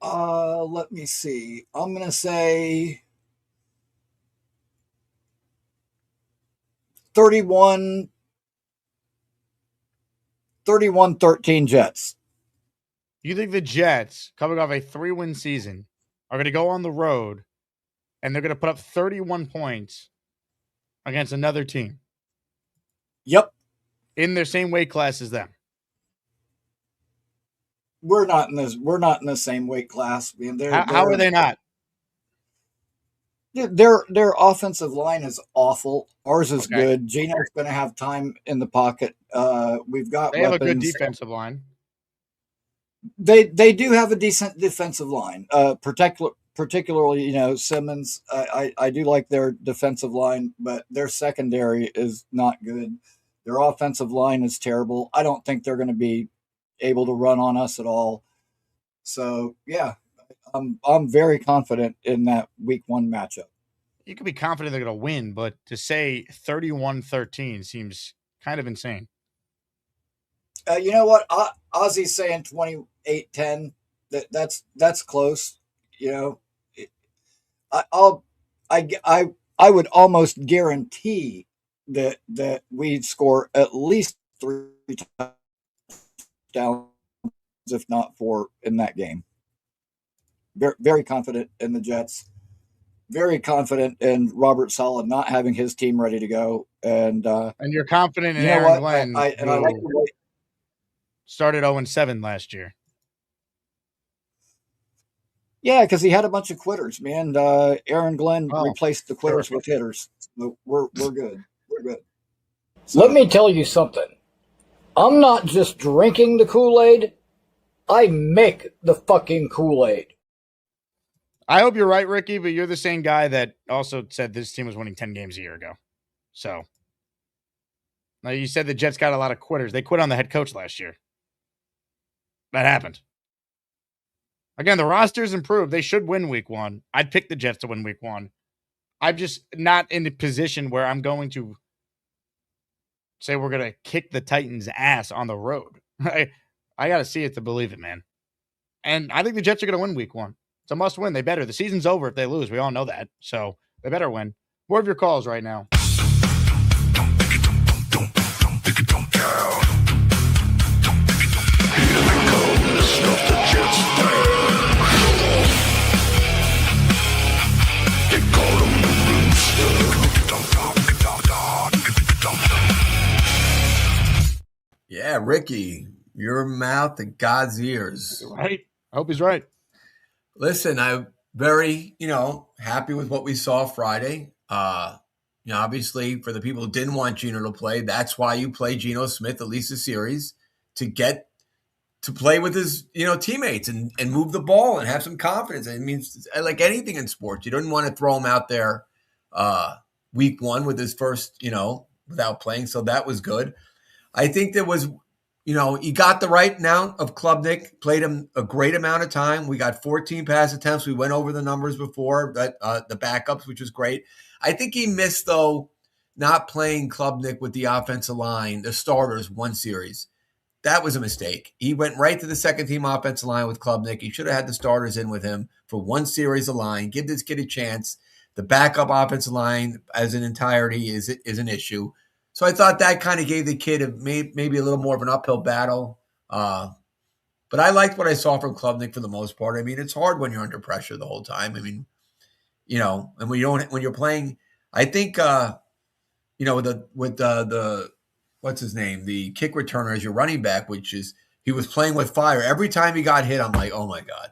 Let me see. I'm going to say 31-13 Jets. You think the Jets, coming off a 3-win season, are going to go on the road and they're going to put up 31 points against another team? Yep. In their same weight class as them. We're not in the same weight class. I mean, how are they not? Their offensive line is awful. Ours is good. Geno's going to have time in the pocket. We've got They have a good defensive line. They do have a decent defensive line. Particularly, Simmons. I do like their defensive line, but their secondary is not good. Their offensive line is terrible. I don't think they're going to be able to run on us at all. So yeah, I'm very confident in that week 1 matchup. You can be confident they're going to win, but to say 31-13 seems kind of insane. You know what? Ozzy's saying 28-10. That's close. You know, I would almost guarantee that we'd score at least 3 touchdowns, if not 4, in that game. Very, very confident in the Jets. Very confident in Robert Saleh not having his team ready to go, and you're confident in you know Aaron what? Glenn, I like the way started 0-7 last year. Yeah, because he had a bunch of quitters, man. Aaron Glenn replaced the quitters with hitters. So we're good. We're good. So, let me tell you something. I'm not just drinking the Kool-Aid. I make the fucking Kool-Aid. I hope you're right, Ricky, but you're the same guy that also said this team was winning 10 games a year ago. So, now you said the Jets got a lot of quitters. They quit on the head coach last year. That happened. Again, the roster's improved. They should win week 1. I'd pick the Jets to win week 1. I'm just not in the position where I'm going to say we're going to kick the Titans' ass on the road. I got to see it to believe it, man. And I think the Jets are going to win week 1. It's a must win. They better. The season's over if they lose. We all know that. So they better win. More of your calls right now. Yeah, Ricky, your mouth to God's ears. Right. I hope he's right. Listen, I'm very, happy with what we saw Friday. Obviously, for the people who didn't want Geno to play, that's why you play Geno Smith at least a series to get to play with his, teammates and move the ball and have some confidence. I mean, like anything in sports, you don't want to throw him out there week 1 with his first, without playing. So that was good. I think there was, he got the right amount of Klubnik, played him a great amount of time. We got 14 pass attempts. We went over the numbers before, but the backups, which was great. I think he missed, though, not playing Klubnik with the offensive line, the starters, 1 series. That was a mistake. He went right to the second-team offensive line with Klubnik. He should have had the starters in with him for 1 series of line. Give this kid a chance. The backup offensive line as an entirety is an issue. So I thought that kind of gave the kid maybe a little more of an uphill battle. But I liked what I saw from Klubnik for the most part. I mean, it's hard when you're under pressure the whole time. I mean, and when you're playing, I think, with the what's his name, the kick returner as your running back, he was playing with fire. Every time he got hit, I'm like, oh my God,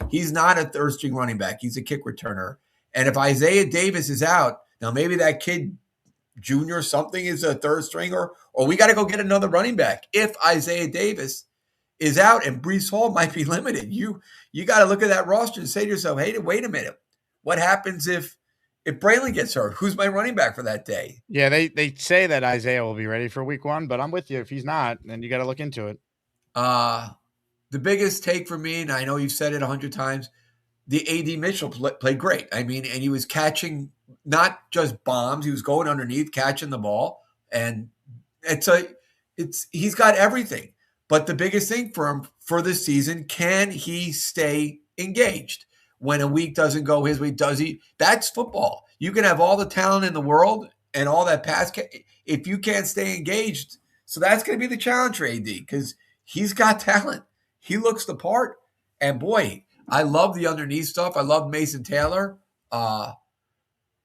he's not a third string running back. He's a kick returner. And if Isaiah Davis is out, now maybe that kid Junior something is a third stringer, or we got to go get another running back. If Isaiah Davis is out and Breece Hall might be limited, you got to look at that roster and say to yourself, hey, wait a minute. What happens if Braylon gets hurt? Who's my running back for that day? Yeah, they say that Isaiah will be ready for week 1, but I'm with you. If he's not, then you got to look into it. The biggest take for me, and I know you've said it 100 times, the A.D. Mitchell played great. I mean, and he was catching not just bombs, he was going underneath, catching the ball, and he's got everything. But the biggest thing for him for this season, can he stay engaged? When a week doesn't go his way, does he? That's football. You can have all the talent in the world and all that pass. If you can't stay engaged, so that's going to be the challenge for AD because he's got talent. He looks the part. And boy, I love the underneath stuff. I love Mason Taylor.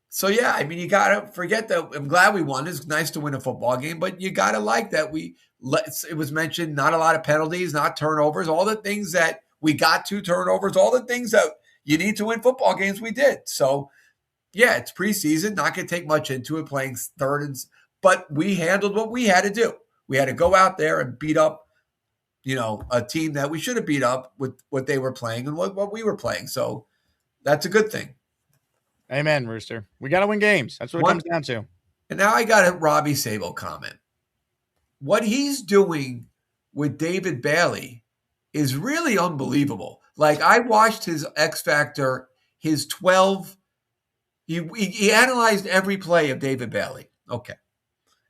So yeah, I mean, you got to forget that. I'm glad we won. It's nice to win a football game, but you got to like that. It was mentioned, not a lot of penalties, not turnovers, all the things that we got, 2 turnovers, all the things that you need to win football games, we did. So, yeah, it's preseason. Not going to take much into it, playing third. But we handled what we had to do. We had to go out there and beat up, a team that we should have beat up with what they were playing and what we were playing. So, that's a good thing. Amen, Rooster. We got to win games. That's what it comes down to. And now I got a Robbie Sable comment. What he's doing with David Bailey is really unbelievable. Like, I watched his X Factor, his 12. He analyzed every play of David Bailey. Okay.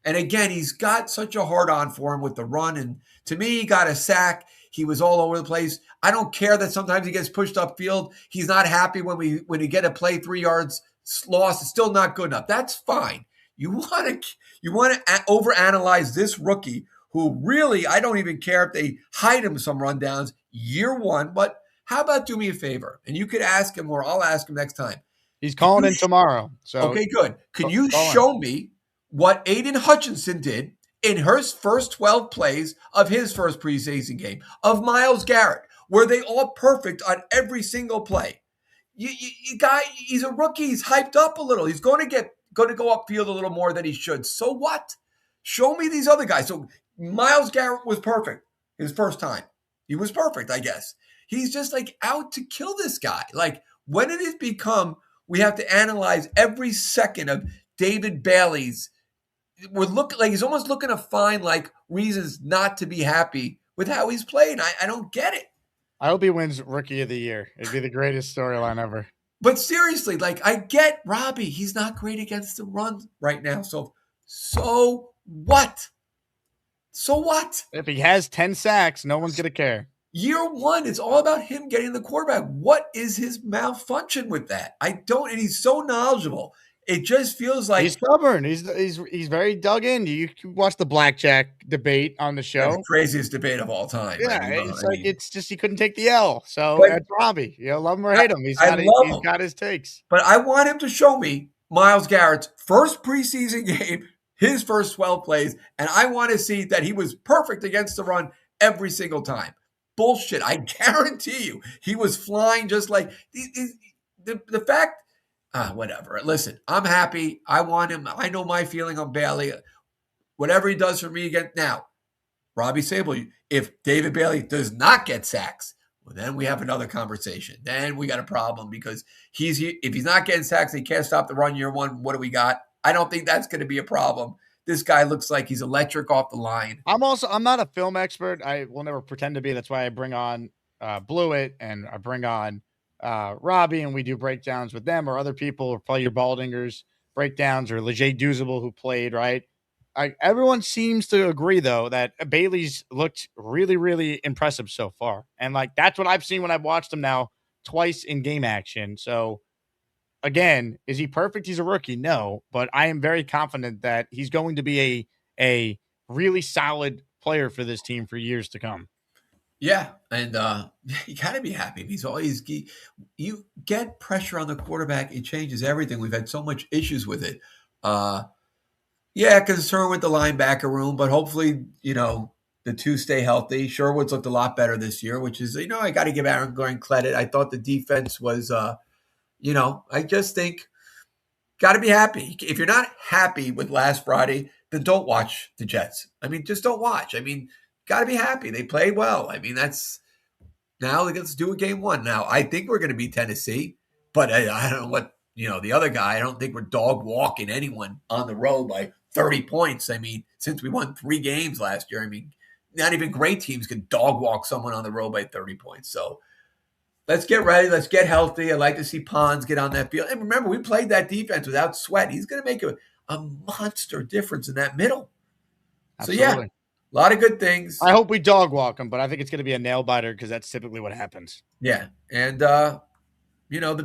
And again, he's got such a hard on for him with the run. And to me, he got a sack. He was all over the place. I don't care that sometimes he gets pushed upfield. He's not happy when you get a play 3 yards lost. It's still not good enough. That's fine. You want to overanalyze this rookie who really, I don't even care if they hide him some rundowns year one. But how about do me a favor? And you could ask him, or I'll ask him next time. He's calling in tomorrow. So okay, good. Can you show me what Aiden Hutchinson did in his first 12 plays of his first preseason game, of Myles Garrett? Were they all perfect on every single play? He's a rookie. He's hyped up a little. He's going to go upfield a little more than he should. So what? Show me these other guys. So Myles Garrett was perfect his first time. He was perfect, I guess. He's just like out to kill this guy. Like, when did it become we have to analyze every second of David Bailey's? We're looking like he's almost looking to find like reasons not to be happy with how he's played. I don't get it. I hope he wins Rookie of the Year. It'd be the greatest storyline ever. But seriously, like, I get Robbie. He's not great against the run right now. So what? So what? If he has 10 sacks, no one's going to care. Year one, it's all about him getting the quarterback. What is his malfunction with that? I don't, and he's so knowledgeable. It just feels like he's stubborn. He's very dug in. You can watch the blackjack debate on the show. The craziest debate of all time. Yeah, it's just he couldn't take the L. So that's Robbie. Love him or hate him. He's got his takes. But I want him to show me Myles Garrett's first preseason game, his first 12 plays, and I want to see that he was perfect against the run every single time. Bullshit. I guarantee you he was flying just like the fact. Whatever. Listen, I'm happy. I want him. I know my feeling on Bailey. Whatever he does for me again. Now, Robbie Sable, if David Bailey does not get sacks, well, then we have another conversation. Then we got a problem because if he's not getting sacks, he can't stop the run year one. What do we got? I don't think that's going to be a problem. This guy looks like he's electric off the line. I'm not a film expert. I will never pretend to be. That's why I bring on Blewett and I bring on Robbie, and we do breakdowns with them or other people, or probably your Baldingers breakdowns, or Leger Duzable who played, right? Everyone seems to agree, though, that Bailey's looked really, really impressive so far. And like, that's what I've seen when I've watched him now twice in game action. So again, is he perfect? He's a rookie. No, but I am very confident that he's going to be a really solid player for this team for years to come. Yeah, and you got to be happy. He's always you get pressure on the quarterback, it changes everything. We've had so much issues with it. Yeah, concern with the linebacker room, but hopefully, the two stay healthy. Sherwood's looked a lot better this year, which is, I got to give Aaron Glenn credit. I thought the defense was, I just think got to be happy. If you're not happy with last Friday, then don't watch the Jets. I mean, just don't watch. I mean, got to be happy. They played well. I mean, that's now let's do a game one. Now, I think we're going to beat Tennessee, but I don't know what, the other guy, I don't think we're dog walking anyone on the road by 30 points. I mean, since we won 3 games last year, I mean, not even great teams can dog walk someone on the road by 30 points. So let's get ready. Let's get healthy. I'd like to see Pons get on that field. And remember, we played that defense without Sweat. He's going to make a monster difference in that middle. Absolutely. So, yeah. A lot of good things. I hope we dog walk him, but I think it's going to be a nail biter because that's typically what happens. Yeah. And, the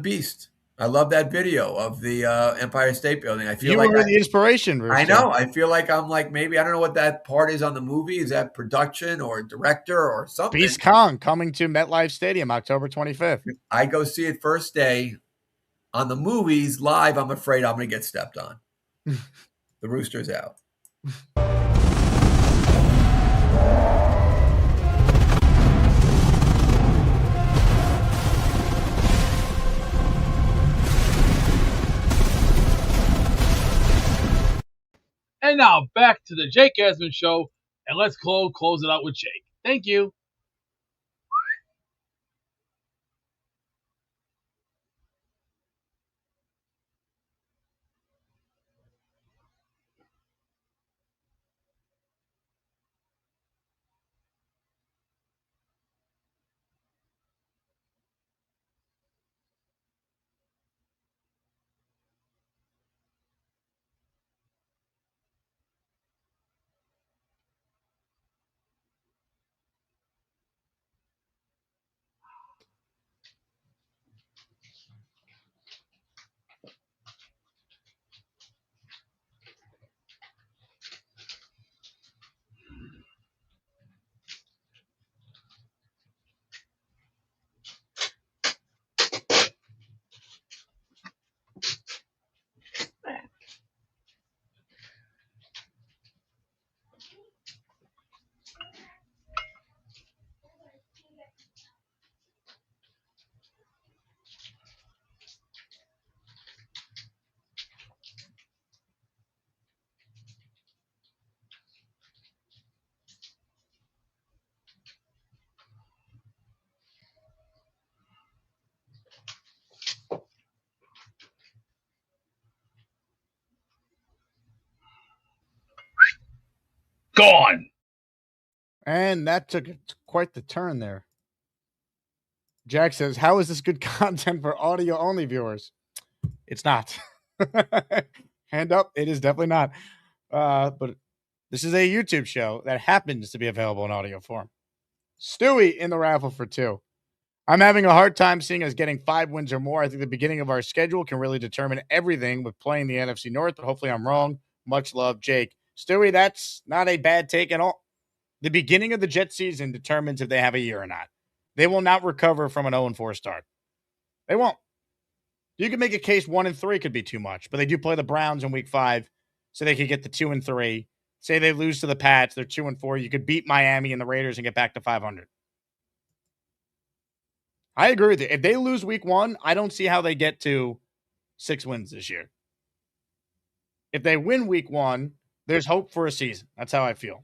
Beast. I love that video of the Empire State Building. I feel you were the inspiration, Rooster. I know. I feel like I'm like, maybe, I don't know what that part is on the movie. Is that production or director or something? Beast Kong coming to MetLife Stadium October 25th. I go see it first day. On the movies, live, I'm afraid I'm going to get stepped on. The Rooster's out. And now back to the Jake Asman Show, and let's close it out with Jake. Thank you. Gone. And that took quite the turn there. Jack says, how is this good content for audio-only viewers? It's not. Hand up, it is definitely not. But this is a YouTube show that happens to be available in audio form. Stewie in the raffle for 2. I'm having a hard time seeing us getting 5 wins or more. I think the beginning of our schedule can really determine everything with playing the NFC North, but hopefully I'm wrong. Much love, Jake. Stewie, that's not a bad take at all. The beginning of the Jets season determines if they have a year or not. They will not recover from an 0-4 start. They won't. You can make a case 1-3 could be too much, but they do play the Browns in week 5, so they could get to 2-3. Say they lose to the Pats, they're 2-4. You could beat Miami and the Raiders and get back to 500. I agree with you. If they lose week 1, I don't see how they get to 6 wins this year. If they win week 1, there's hope for a season. That's how I feel.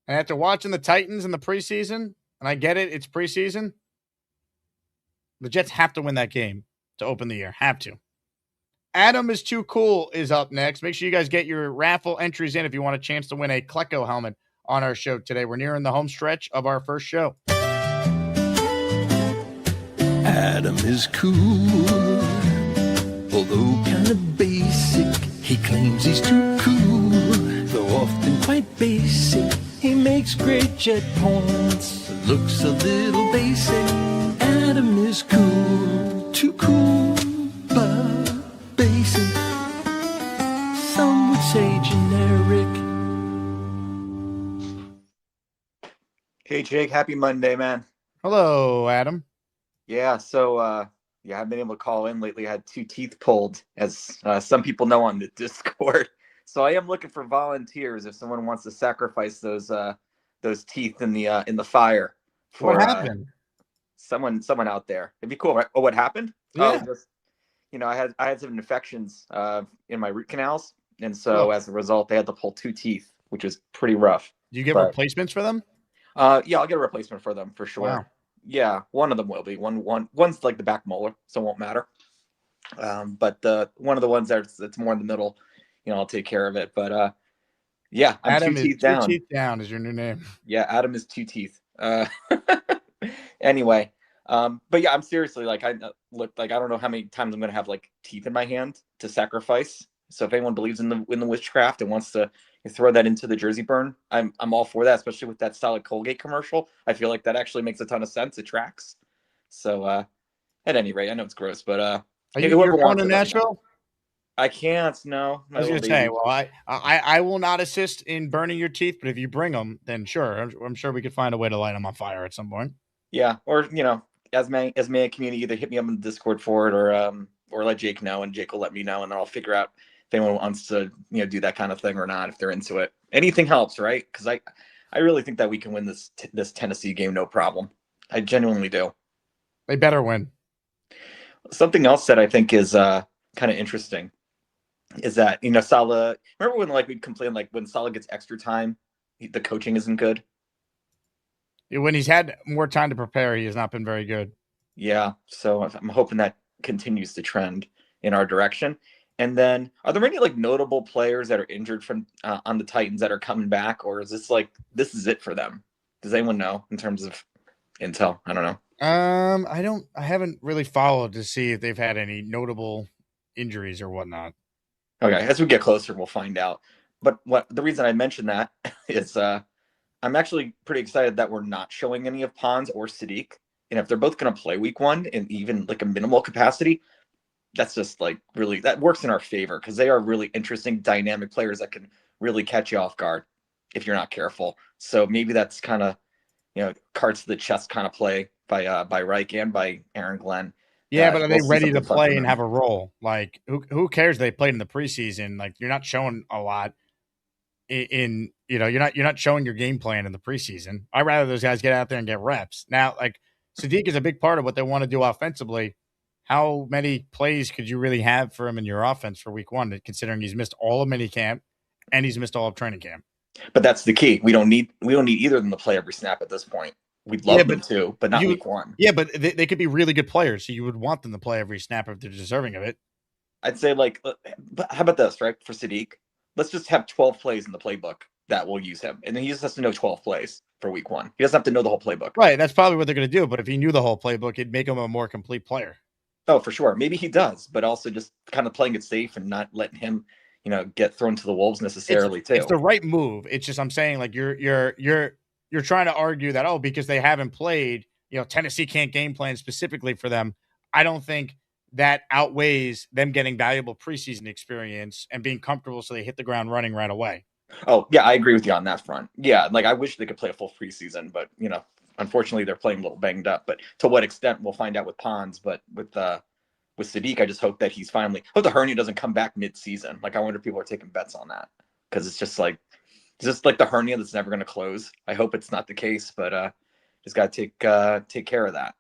And after watching the Titans in the preseason, and I get it, it's preseason, the Jets have to win that game to open the year. Have to. Adam is Too Cool is up next. Make sure you guys get your raffle entries in if you want a chance to win a Klecko helmet on our show today. We're nearing the home stretch of our first show. Adam is cool, although kind of basic. He claims he's too cool, though often quite basic. He makes great jet points, looks a little basic. Adam is cool, too cool, but basic. Some would say generic. Hey, Jake, happy Monday, man. Hello, Adam. Yeah, so I haven't been able to call in lately. I had 2 teeth pulled, as some people know on the Discord. So I am looking for volunteers if someone wants to sacrifice those teeth in the fire. For, what happened? Someone out there. It'd be cool, right? Oh, what happened? Yeah. Oh, just I had some infections in my root canals, and so as a result, they had to pull 2 teeth, which is pretty rough. Do you get replacements for them? Yeah, I'll get a replacement for them for sure. Wow. Yeah, one of them will be. One's like the back molar, so it won't matter. But one of the ones that's more in the middle, I'll take care of it. But yeah, I'm Adam 2 is teeth down. 2 teeth down is your new name. Yeah, Adam is 2 teeth. Anyway, but yeah, I'm seriously I don't know how many times I'm gonna have teeth in my hand to sacrifice. So if anyone believes in the witchcraft and wants to throw that into the jersey burn, I'm all for that, especially with that solid Colgate commercial. I feel like that actually makes a ton of sense. It tracks. So at any rate, I know it's gross, but are you going to Nashville? I can't. No. I was going to say, well, I will not assist in burning your teeth, but if you bring them, then sure, I'm sure we could find a way to light them on fire at some point. Yeah, or as my community, either hit me up on the Discord for it, or let Jake know, and Jake will let me know, and then I'll figure out if anyone wants to do that kind of thing or not, if they're into it. Anything helps, right? Because I really think that we can win this Tennessee game no problem. I genuinely do. They better win. Something else that I think is kind of interesting is that Saleh. Remember when we'd complain when Saleh gets extra time, the coaching isn't good. When he's had more time to prepare, he has not been very good. Yeah, so I'm hoping that continues to trend in our direction. And then, are there any notable players that are injured from on the Titans that are coming back, or is this this is it for them? Does anyone know in terms of intel? I don't know. I haven't really followed to see if they've had any notable injuries or whatnot. Okay, as we get closer, we'll find out. But the reason I mentioned that is I'm actually pretty excited that we're not showing any of Pons or Sadiq. And if they're both going to play week 1 in even a minimal capacity, that's just really, that works in our favor because they are really interesting, dynamic players that can really catch you off guard if you're not careful. So maybe that's kind of, cards to the chest kind of play by Reich and by Aaron Glenn. Yeah, but are they ready to play and have a role? Who cares they played in the preseason? You're not showing a lot in you're not showing your game plan in the preseason. I'd rather those guys get out there and get reps. Now, Sadiq is a big part of what they want to do offensively. How many plays could you really have for him in your offense for week 1, considering he's missed all of minicamp and he's missed all of training camp? But that's the key. We don't need either of them to play every snap at this point. We'd love them to, but not week 1. Yeah, but they could be really good players, so you would want them to play every snap if they're deserving of it. I'd say like, but how about this, right? For Sadiq, let's just have 12 plays in the playbook that will use him, and then he just has to know 12 plays for week 1. He doesn't have to know the whole playbook. Right. That's probably what they're going to do. But if he knew the whole playbook, it'd make him a more complete player. Oh, for sure. Maybe he does, but also just kind of playing it safe and not letting him, get thrown to the wolves necessarily too. It's the right move. It's just I'm saying like you're trying to argue that because they haven't played, Tennessee can't game plan specifically for them. I don't think that outweighs them getting valuable preseason experience and being comfortable so they hit the ground running right away. Oh, yeah, I agree with you on that front. Yeah, like I wish they could play a full preseason, but unfortunately they're playing a little banged up. But to what extent, we'll find out with Pons. But with Sadiq, I just hope that he's hope the hernia doesn't come back mid-season. Like I wonder if people are taking bets on that because it's just like the hernia that's never going to close. I hope it's not the case, but just got to take care of that.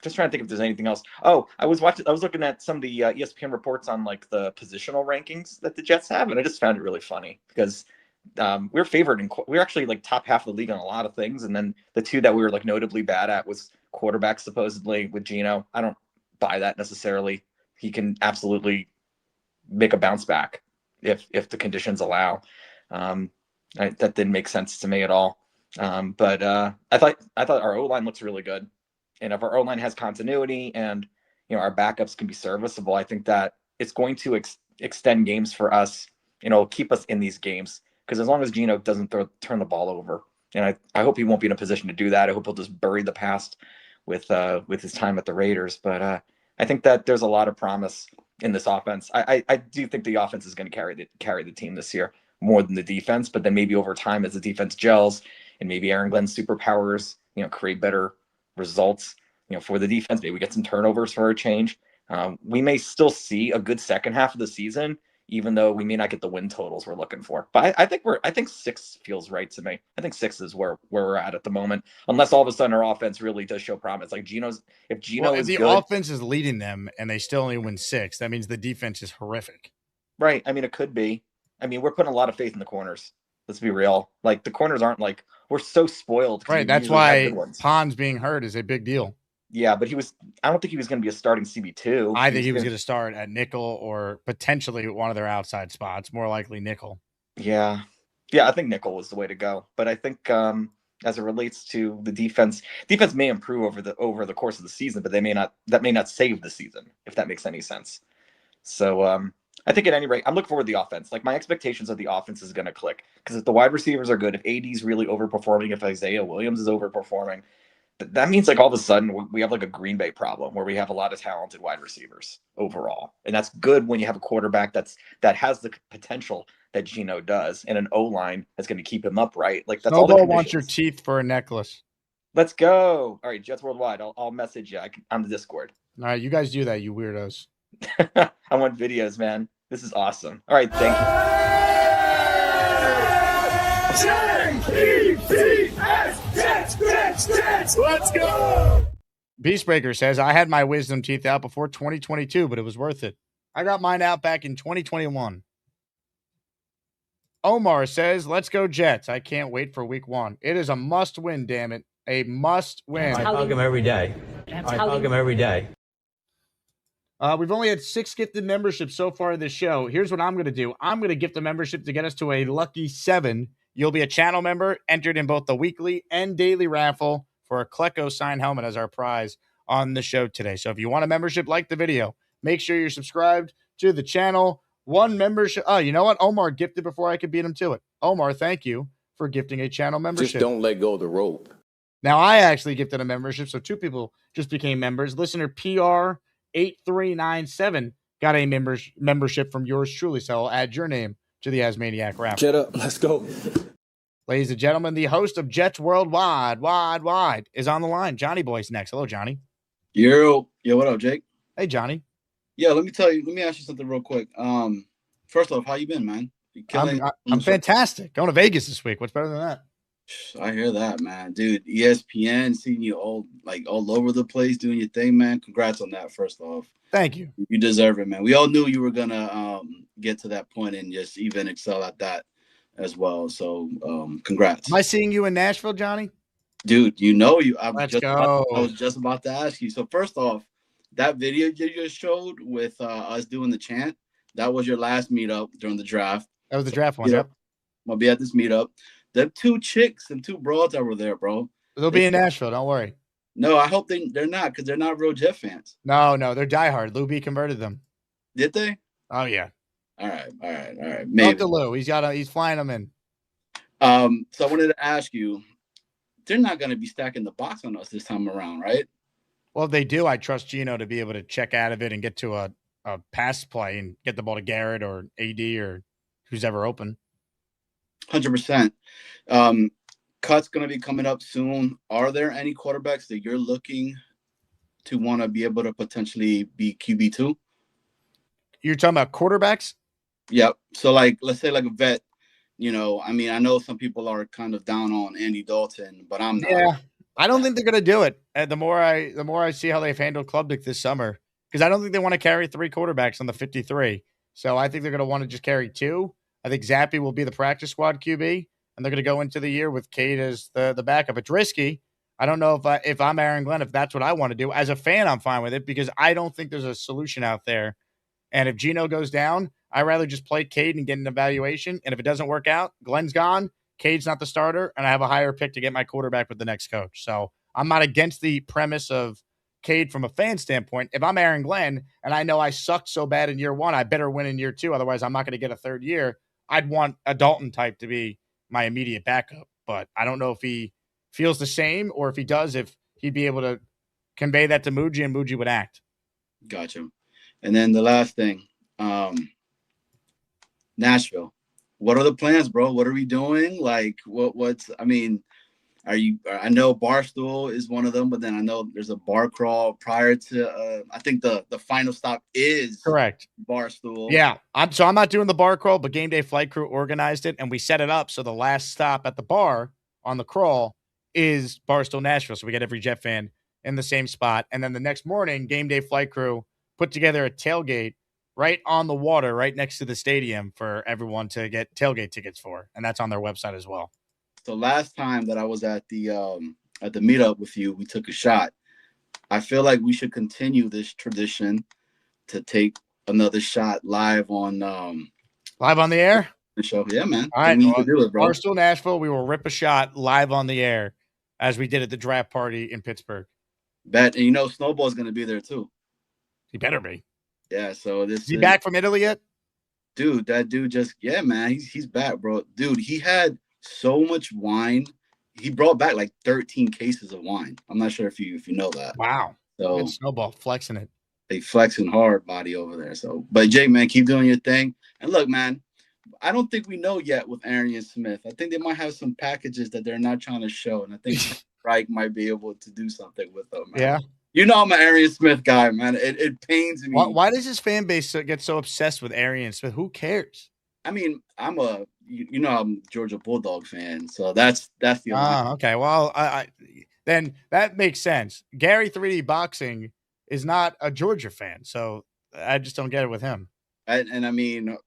Just trying to think if there's anything else. Oh, I was looking at some of the ESPN reports on like the positional rankings that the Jets have, and I just found it really funny because we're favored and we're actually like top half of the league on a lot of things, and then the two that we were like notably bad at was quarterback supposedly with Geno. I don't buy that necessarily. He can absolutely make a bounce back if the conditions allow. That didn't make sense to me at all. But I thought our O-line looks really good. And if our O-line has continuity and, our backups can be serviceable, I think that it's going to extend games for us, keep us in these games. Because as long as Geno doesn't turn the ball over, and I hope he won't be in a position to do that. I hope he'll just bury the past with his time at the Raiders. But I think that there's a lot of promise in this offense. I do think the offense is going to carry the team this year more than the defense. But then maybe over time as the defense gels and maybe Aaron Glenn's superpowers, create better results, for the defense. Maybe we get some turnovers for a change. We may still see a good second half of the season, even though we may not get the win totals we're looking for. But I think 6 feels right to me. I think 6 is where we're at the moment, unless all of a sudden our offense really does show promise. Like if Geno is the good, offense is leading them and they still only win 6, that means the defense is horrific. Right. I mean, it could be. I mean, we're putting a lot of faith in the corners. Let's be real. Like the corners aren't like, we're so spoiled. Right. That's why Pons being hurt is a big deal. Yeah, but I don't think he was going to be a starting CB2. I think he was going to start at nickel or potentially one of their outside spots, more likely nickel. Yeah. Yeah, I think nickel was the way to go. But I think as it relates to the defense may improve over the course of the season, but that may not save the season, if that makes any sense. So I think at any rate, I'm looking forward to the offense. Like my expectations of the offense is going to click because if the wide receivers are good, if AD's really overperforming, if Isaiah Williams is overperforming, that means like all of a sudden we have like a Green Bay problem where we have a lot of talented wide receivers overall. And that's good when you have a quarterback that has the potential that Geno does and an O-line that's going to keep him upright. Like that's Snowball all the wants your teeth for a necklace. Let's go. All right, Jets Worldwide. I'll message you on the Discord. All right, you guys do that, you weirdos. I want videos, man. This is awesome. All right, thank you. Let's go! Beastbreaker says, I had my wisdom teeth out before 2022, but it was worth it. I got mine out back in 2021. Omar says, let's go Jets. I can't wait for week 1. It is a must win, damn it. A must win. I hug him every day. We've only had 6 gifted memberships so far in this show. Here's what I'm going to do. I'm going to gift a membership to get us to a lucky 7. You'll be a channel member, entered in both the weekly and daily raffle for a Klecko signed helmet as our prize on the show today. So if you want a membership, like the video. Make sure you're subscribed to the channel. 1 membership. Oh, you know what? Omar gifted before I could beat him to it. Omar, thank you for gifting a channel membership. Just don't let go of the rope. Now, I actually gifted a membership, so 2 people just became members. Listener PR8397 got a membership from yours truly, so I'll add your name to the Asmaniac raffle. Jet up. Let's go. Ladies and gentlemen, the host of Jets Worldwide, is on the line. Johnny Boy's next. Hello, Johnny. Yo, what up, Jake? Hey, Johnny. Yeah, let me ask you something real quick. First off, how you been, man? I'm fantastic. Going to Vegas this week. What's better than that? I hear that, man. Dude, ESPN, seeing you all over the place doing your thing, man. Congrats on that, first off. Thank you. You deserve it, man. We all knew you were going to get to that point and just even excel at that as well. So, congrats. Am I seeing you in Nashville, Johnny? Dude, you know you. I was just about to ask you. So, first off, that video you just showed with us doing the chant, that was your last meetup during the draft. That was the draft one. Yep. I'll be at this meetup. The two chicks and two broads that were there, bro. They'll be in Nashville. Don't worry. No, I hope they're not, because they're not real Jet fans. No, they're diehard. Lou B converted them. Did they? Oh yeah. All right. Maybe. Talk to Lou. He's flying them in. So I wanted to ask you, they're not going to be stacking the box on us this time around, right? Well, if they do, I trust Geno to be able to check out of it and get to a pass play and get the ball to Garrett or AD or who's ever open. 100%. Cut's going to be coming up soon. Are there any quarterbacks that you're looking to want to be able to potentially be QB2? You're talking about quarterbacks? Yep. So, like, let's say like a vet, I mean, I know some people are kind of down on Andy Dalton, but I'm not. Yeah. I don't think they're going to do it. The more I see how they've handled Klubnik this summer, because I don't think they want to carry 3 quarterbacks on the 53. So I think they're going to want to just carry 2. I think Zappy will be the practice squad QB, and they're going to go into the year with Cade as the backup. It's risky. I don't know if I'm Aaron Glenn, if that's what I want to do. As a fan, I'm fine with it because I don't think there's a solution out there. And if Geno goes down, I'd rather just play Cade and get an evaluation. And if it doesn't work out, Glenn's gone, Cade's not the starter, and I have a higher pick to get my quarterback with the next coach. So I'm not against the premise of Cade from a fan standpoint. If I'm Aaron Glenn and I know I sucked so bad in year 1, I better win in year 2. Otherwise, I'm not going to get a third year. I'd want a Dalton type to be my immediate backup. But I don't know if he feels the same, or if he does, if he'd be able to convey that to Muji and Muji would act. Gotcha. And then the last thing, Nashville. What are the plans, bro? What are we doing? Like, I know Barstool is one of them, but then I know there's a bar crawl prior to, I think the final stop is correct. Barstool. Yeah. I'm not doing the bar crawl, but Game Day Flight Crew organized it and we set it up. So the last stop at the bar on the crawl is Barstool, Nashville. So we get every Jet fan in the same spot. And then the next morning, Game Day Flight Crew put together a tailgate right on the water, right next to the stadium for everyone to get tailgate tickets for. And that's on their website as well. So last time that I was at the meetup with you, we took a shot. I feel like we should continue this tradition to take another shot live on the air. The show. Yeah, man. All right. We need to do it, bro. Barstool, Nashville, we will rip a shot live on the air as we did at the draft party in Pittsburgh. Bet. And Snowball's going to be there too. He better be. Yeah, so is he back from Italy yet? Dude, that dude man, he's back, bro. Dude, he had so much wine. He brought back like 13 cases of wine. I'm not sure if you know that. Wow. So Snowball flexing it. They flexing hard body over there. So, but Jake, man, keep doing your thing. And look, man, I don't think we know yet with Arian Smith. I think they might have some packages that they're not trying to show, and I think Reich might be able to do something with them. Man. Yeah. I'm an Arian Smith guy, man. It pains me. Why does his fan base get so obsessed with Arian Smith? Who cares? I mean, I'm a Georgia Bulldog fan, so that's the. Okay. Well, then that makes sense. Gary 3D Boxing is not a Georgia fan, so I just don't get it with him. And I mean,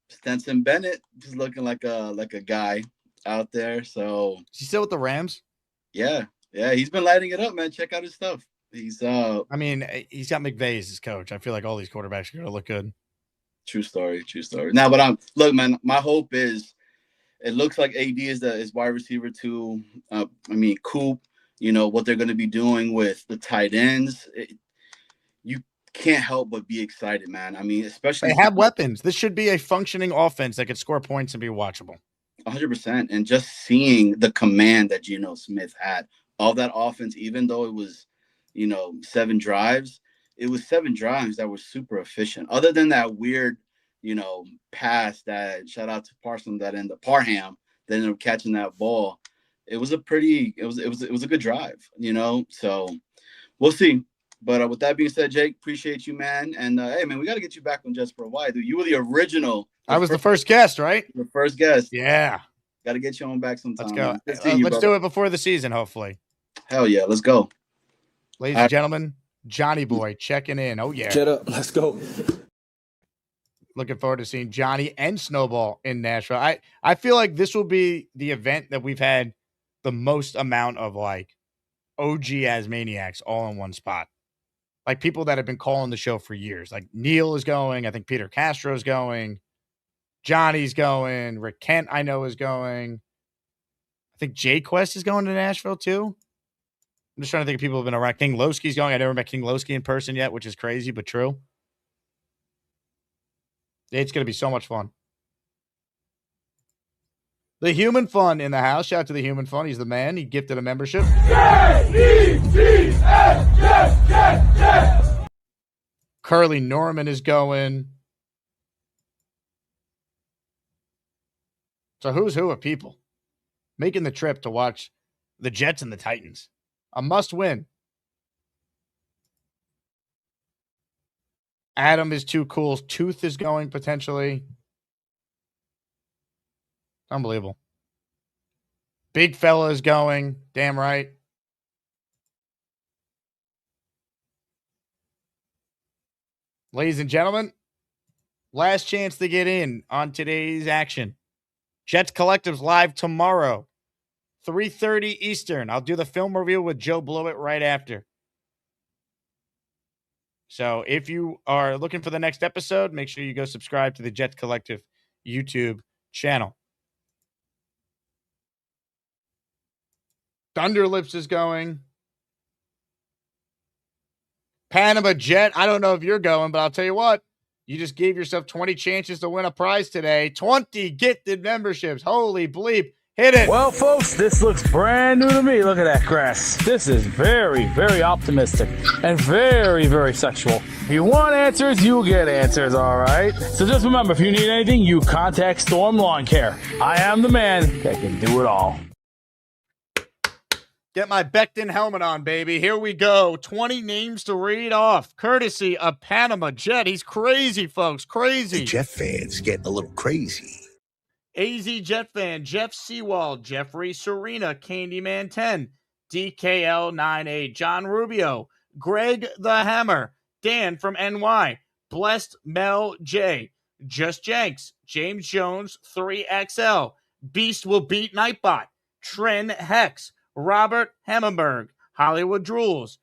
Stenson Bennett is looking like a guy out there. So is he still with the Rams? Yeah, he's been lighting it up, man. Check out his stuff. He's I mean, he's got McVay as his coach. I feel like all these quarterbacks are gonna look good. True story. Now, but look, man. My hope is, it looks like AD is wide receiver 2. I mean, Coop. What they're going to be doing with the tight ends. You can't help but be excited, man. I mean, especially they have weapons. This should be a functioning offense that could score points and be watchable. 100%. And just seeing the command that Geno Smith had of that offense, even though it was, 7 drives. It was 7 drives that were super efficient. Other than that weird, pass that, shout out to Parham that ended up catching that ball. It was a good drive, So we'll see. But with that being said, Jake, appreciate you, man. And hey, man, we got to get you back on Just for a While, dude. You were the original. I was the first guest, right? The first guest. Yeah. Got to get you on back sometime. Let's go. Let's do it before the season, hopefully. Hell yeah, let's go. Ladies and gentlemen, Johnny Boy checking in. Oh, yeah. Get up. Let's go. Looking forward to seeing Johnny and Snowball in Nashville. I feel like this will be the event that we've had the most amount of like OG as maniacs all in one spot. like people that have been calling the show for years. Like Neil is going. I think Peter Castro's going. Johnny's going. Rick Kent, I know, is going. I think Jay Quest is going to Nashville too. I'm just trying to think of people who have been around. King Lowski's going. I never met King Lowski in person yet, which is crazy, but true. It's going to be so much fun. The Human Fun in the house. Shout out to the Human Fun. He's the man. He gifted a membership. Curly Norman is going. So who's who of people making the trip to watch the Jets and the Titans? A must win. Adam is too cool. Tooth is going potentially. Unbelievable. Big fella is going. Damn right. Ladies and gentlemen, last chance to get in on today's action. Jets Collective's live tomorrow, 3:30 Eastern. I'll do the film review with Joe Blewett right after. So if you are looking for the next episode, make sure you go subscribe to the Jets Collective YouTube channel. Thunderlips is going. Panama Jet, I don't know if you're going, but I'll tell you what. You just gave yourself 20 chances to win a prize today. 20 gifted memberships. Holy bleep. Hit it. Well, folks, this looks brand new to me. Look at that grass. This is very, very optimistic and very, very sexual. If you want answers, you get answers, all right? So just remember, if you need anything, you contact Storm Lawn Care. I am the man that can do it all. Get my Becton helmet on, baby. Here we go. 20 names to read off. Courtesy of Panama Jet. He's crazy, folks. Crazy. The Jet fans getting a little crazy. AZ Jet fan, Jeff Seawald, Jeffrey Serena, Candyman 10, DKL98, John Rubio, Greg the Hammer, Dan from NY, Blessed Mel J, Just Jenks, James Jones 3XL, Beast Will Beat Nightbot, Tren Hex, Robert Hammerberg, Hollywood Drools,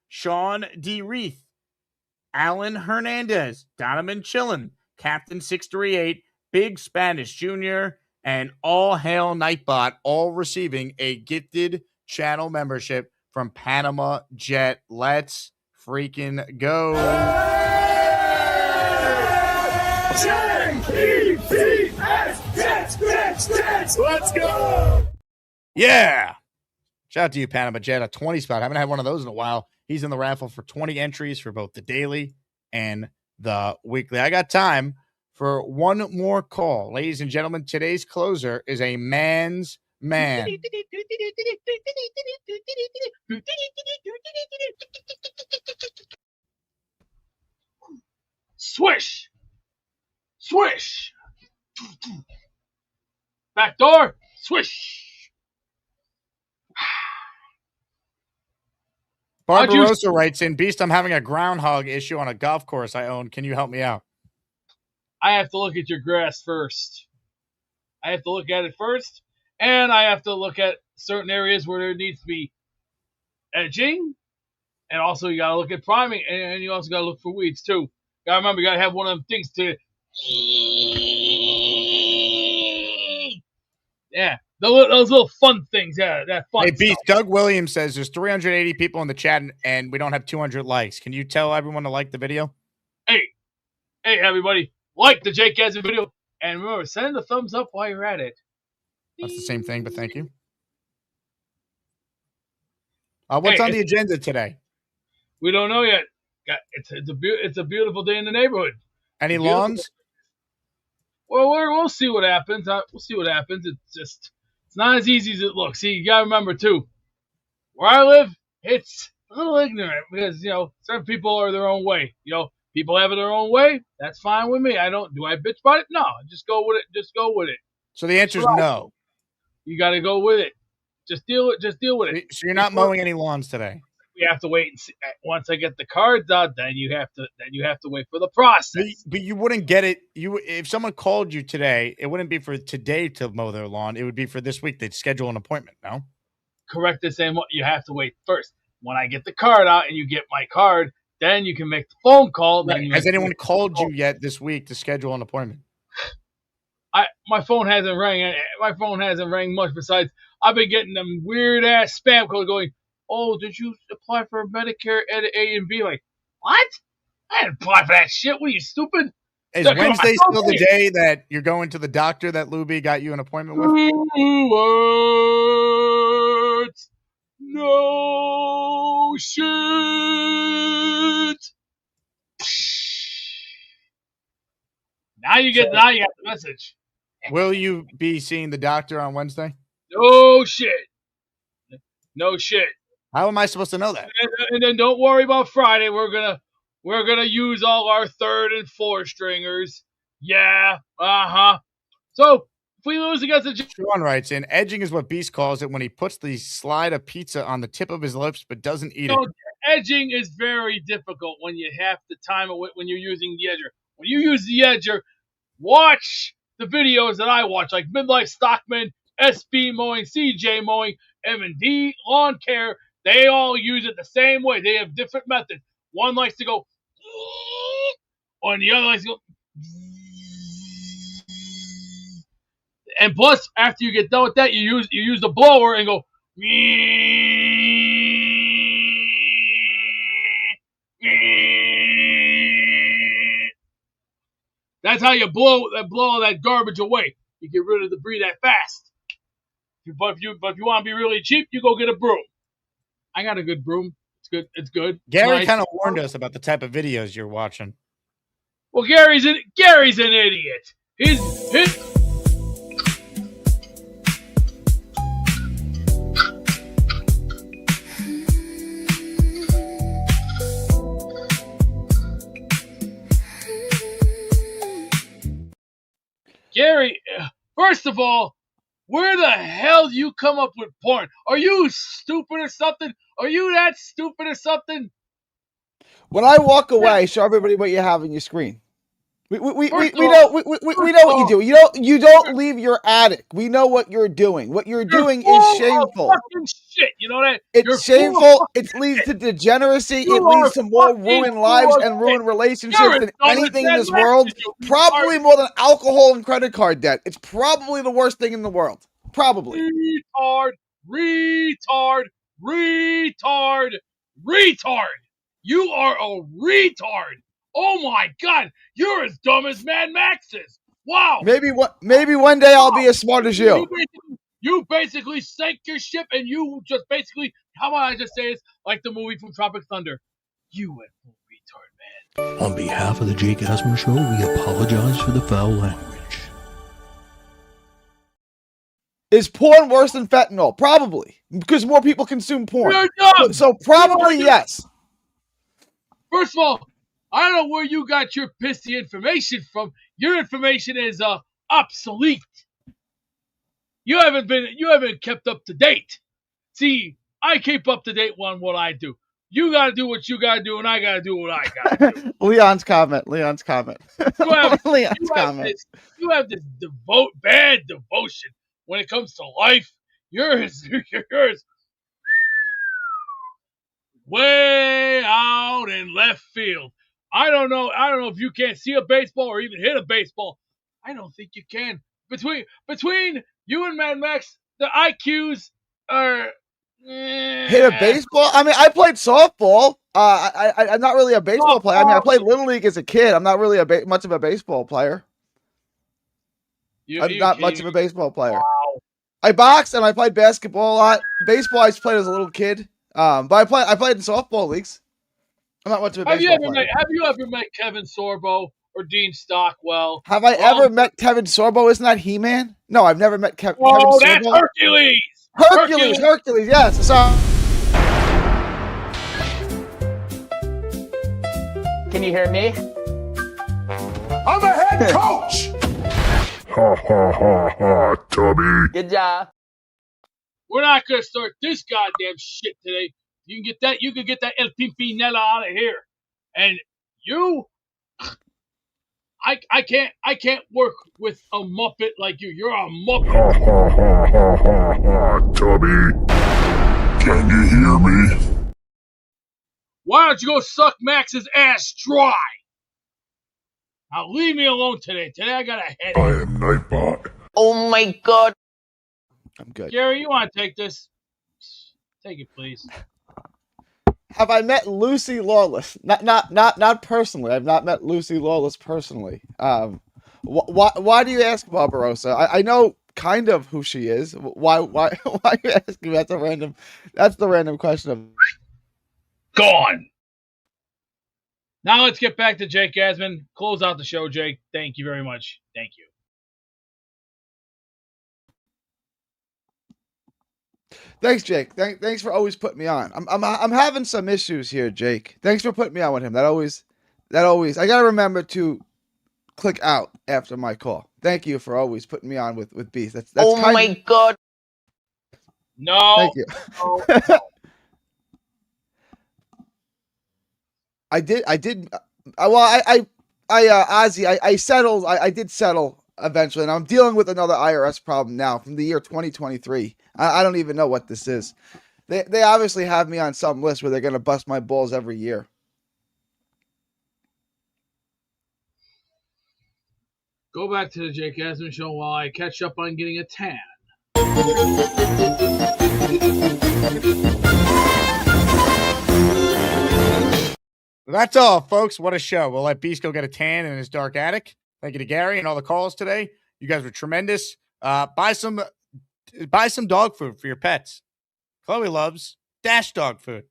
Sean D. Reith, Alan Hernandez, Donovan Chillin, Captain 638, Big Spanish Jr., and All Hail Nightbot, all receiving a gifted channel membership from Panama Jet. Let's freaking go. Jets, let's go. Yeah. Shout out to you, Panama Jet. A 20 spot. I haven't had one of those in a while. He's in the raffle for 20 entries for both the daily and the weekly. I got time for one more call. Ladies and gentlemen, today's closer is a man's man. Swish! Swish! Back door! Swish! Barbarossa writes in, Beast, I'm having a groundhog issue on a golf course I own. Can you help me out? I have to look at your grass first. I have to look at it first, and I have to look at certain areas where there needs to be edging, and also you gotta look at priming, and you also gotta look for weeds too. Gotta remember, you gotta have one of them things to. Yeah, those little fun things. Yeah, that fun. Hey, Beast, stuff. Doug Williams says there's 380 people in the chat, and we don't have 200 likes. Can you tell everyone to like the video? Hey, everybody, like the Jake Gasman video, and remember, send the thumbs up while you're at it. That's the same thing, but thank you. What's on the agenda today? We don't know yet. It's a beautiful day in the neighborhood. Any lawns? Well, we'll see what happens. We'll see what happens. It's not as easy as it looks. See, you gotta remember too, where I live, it's a little ignorant because certain people are their own way. People have it their own way. That's fine with me. Do I bitch about it? No, just go with it. Just go with it. So the answer is no. You got to go with it. Just deal with it. So you're not mowing any lawns today. We have to wait and see. Once I get the cards out, then you have to wait for the process. But you wouldn't get it. If someone called you today, it wouldn't be for today to mow their lawn. It would be for this week. They'd schedule an appointment. No. Correct the same. You have to wait first. When I get the card out and you get my card, then you can make the phone call. Then Has anyone called you yet this week to schedule an appointment? My phone hasn't rang. My phone hasn't rang much. Besides, I've been getting them weird ass spam calls going, "Oh, did you apply for Medicare at A and B?" Like, what? I didn't apply for that shit. What are you, stupid? Is Wednesday still the day that you're going to the doctor that Luby got you an appointment with? Words, no shit. Now you got the message. Will you be seeing the doctor on Wednesday? No shit. No shit. How am I supposed to know that? And then don't worry about Friday. We're gonna use all our third and fourth stringers. Yeah. So if we lose against the Sean writes in, edging is what Beast calls it when he puts the slide of pizza on the tip of his lips but doesn't eat it. Edging is very difficult when you have to time it when you're using the edger. When you use the edger, watch the videos that I watch, like Midlife Stockman, SB Mowing, CJ Mowing, M&D Lawn Care. They all use it the same way. They have different methods. One likes to go, and the other likes to go. And plus, after you get done with that, you use the blower and go. That's how you blow all that garbage away. You get rid of the debris that fast. But if you want to be really cheap, you go get a broom. I got a good broom. It's good. Gary kind of warned us about the type of videos you're watching. Well, Gary's an idiot. His Gary, first of all, where the hell do you come up with porn? Are you stupid or something? Are you that stupid or something? When I walk away, show everybody what you have on your screen. We know what you do. You don't leave your attic. We know what you're doing. What you're doing is shameful. Fucking shit, you know that? It's shameful. It leads to degeneracy. It leads to more ruined lives and ruined relationships than anything in this world. Probably more than alcohol and credit card debt. It's probably the worst thing in the world. Probably. Retard. You are a retard. Oh my God, you're as dumb as Mad Max is. Wow. Maybe one day I'll be as smart as you. You basically sank your ship, and you just basically, how about I just say it's like the movie from Tropic Thunder. You went full retard, man. On behalf of the Jake Asman Show, we apologize for the foul language. Is porn worse than fentanyl? Probably, because more people consume porn. You're dumb. So probably yes. First of all, I don't know where you got your pissy information from. Your information is obsolete. You haven't kept up to date. See, I keep up to date on what I do. You gotta do what you gotta do, and I gotta do what I gotta do. Leon's comment. You have this bad devotion when it comes to life. Yours way out in left field. I don't know if you can't see a baseball or even hit a baseball. I don't think you can. Between you and Mad Max, the IQs are hit a baseball. I mean, I played softball. I'm not really a baseball player. I mean, I played Little League as a kid. I'm not really much of a baseball player. I'm not much of a baseball player. Wow. I boxed and I played basketball a lot. Baseball I played as a little kid. But I played in softball leagues. I'm not much of a baseball player. Have you ever met Kevin Sorbo or Dean Stockwell? Have I ever met Kevin Sorbo? Isn't that He-Man? No, I've never met Kevin Sorbo. Oh, that's Hercules! Hercules, yes. So, can you hear me? I'm the head coach! Ha ha ha ha, Tubby. Good job. We're not gonna start this goddamn shit today. You can get that El Pimpinella out of here. And you, I can't work with a Muppet like you. You're a Muppet. Ha ha ha ha ha ha, Tubby. Can you hear me? Why don't you go suck Max's ass dry? Now leave me alone today. Today I got a headache. I am Nightbot. Oh my God. I'm good. Gary, you want to take this? Take it, please. Have I met Lucy Lawless? Not personally. I've not met Lucy Lawless personally. Why do you ask, Barbarossa? I know kind of who she is. Why are you asking? That's the random question of Gone. Now let's get back to Jake Asman. Close out the show, Jake. Thank you very much. Thank you. Thanks, Jake. Thanks for always putting me on. I'm having some issues here, Jake. Thanks for putting me on with him. That always. I gotta remember to click out after my call. Thank you for always putting me on with Beast. That's oh my God. No. Thank you. No. I did. Ozzy, I settled. I did settle eventually, and I'm dealing with another IRS problem now from the year 2023. I don't even know what this is. They obviously have me on some list where they're going to bust my balls every year. Go back to the Jake Asman show while I catch up on getting a tan. That's all, folks. What a show. We'll let Beast go get a tan in his dark attic. Thank you to Gary and all the calls today. You guys were tremendous. Buy some dog food for your pets. Chloe loves Dash dog food.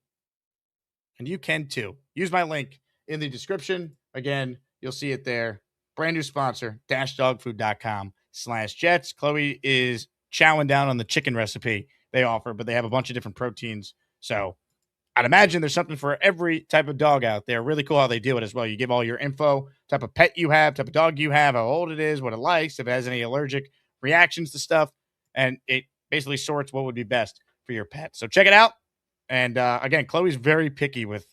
And you can too. Use my link in the description. Again, you'll see it there. Brand new sponsor, dashdogfood.com/Jets. Chloe is chowing down on the chicken recipe they offer, but they have a bunch of different proteins. So I'd imagine there's something for every type of dog out there. Really cool how they do it as well. You give all your info, type of pet you have, type of dog you have, how old it is, what it likes, if it has any allergic reactions to stuff, and it basically sorts what would be best for your pet. So check it out. And again, Chloe's very picky with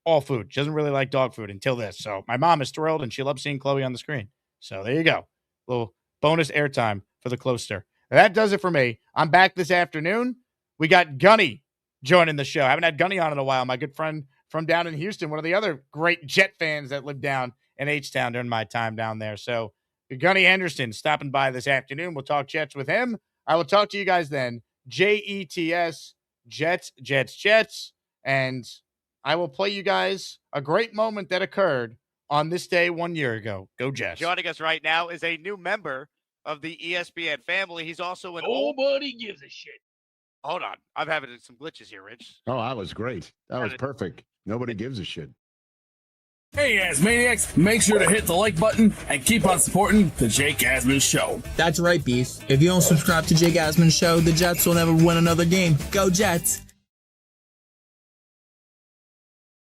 all food. She doesn't really like dog food until this. So my mom is thrilled, and she loves seeing Chloe on the screen. So there you go. Little bonus airtime for the Closter. That does it for me. I'm back this afternoon. We got Gunny joining the show. I haven't had Gunny on in a while. My good friend from down in Houston, one of the other great Jet fans that lived down in H-Town during my time down there. So Gunny Henderson stopping by this afternoon. We'll talk Jets with him. I will talk to you guys then. JETS, Jets, Jets, Jets. And I will play you guys a great moment that occurred on this day 1 year ago. Go Jets. Joining us right now is a new member of the ESPN family. He's also an Nobody gives a shit. Hold on. I'm having some glitches here, Rich. Oh, that was great. That was perfect. Nobody gives a shit. Hey, Asmaniacs, make sure to hit the like button and keep on supporting the Jake Asman Show. That's right, Beast. If you don't subscribe to Jake Asman Show, the Jets will never win another game. Go Jets!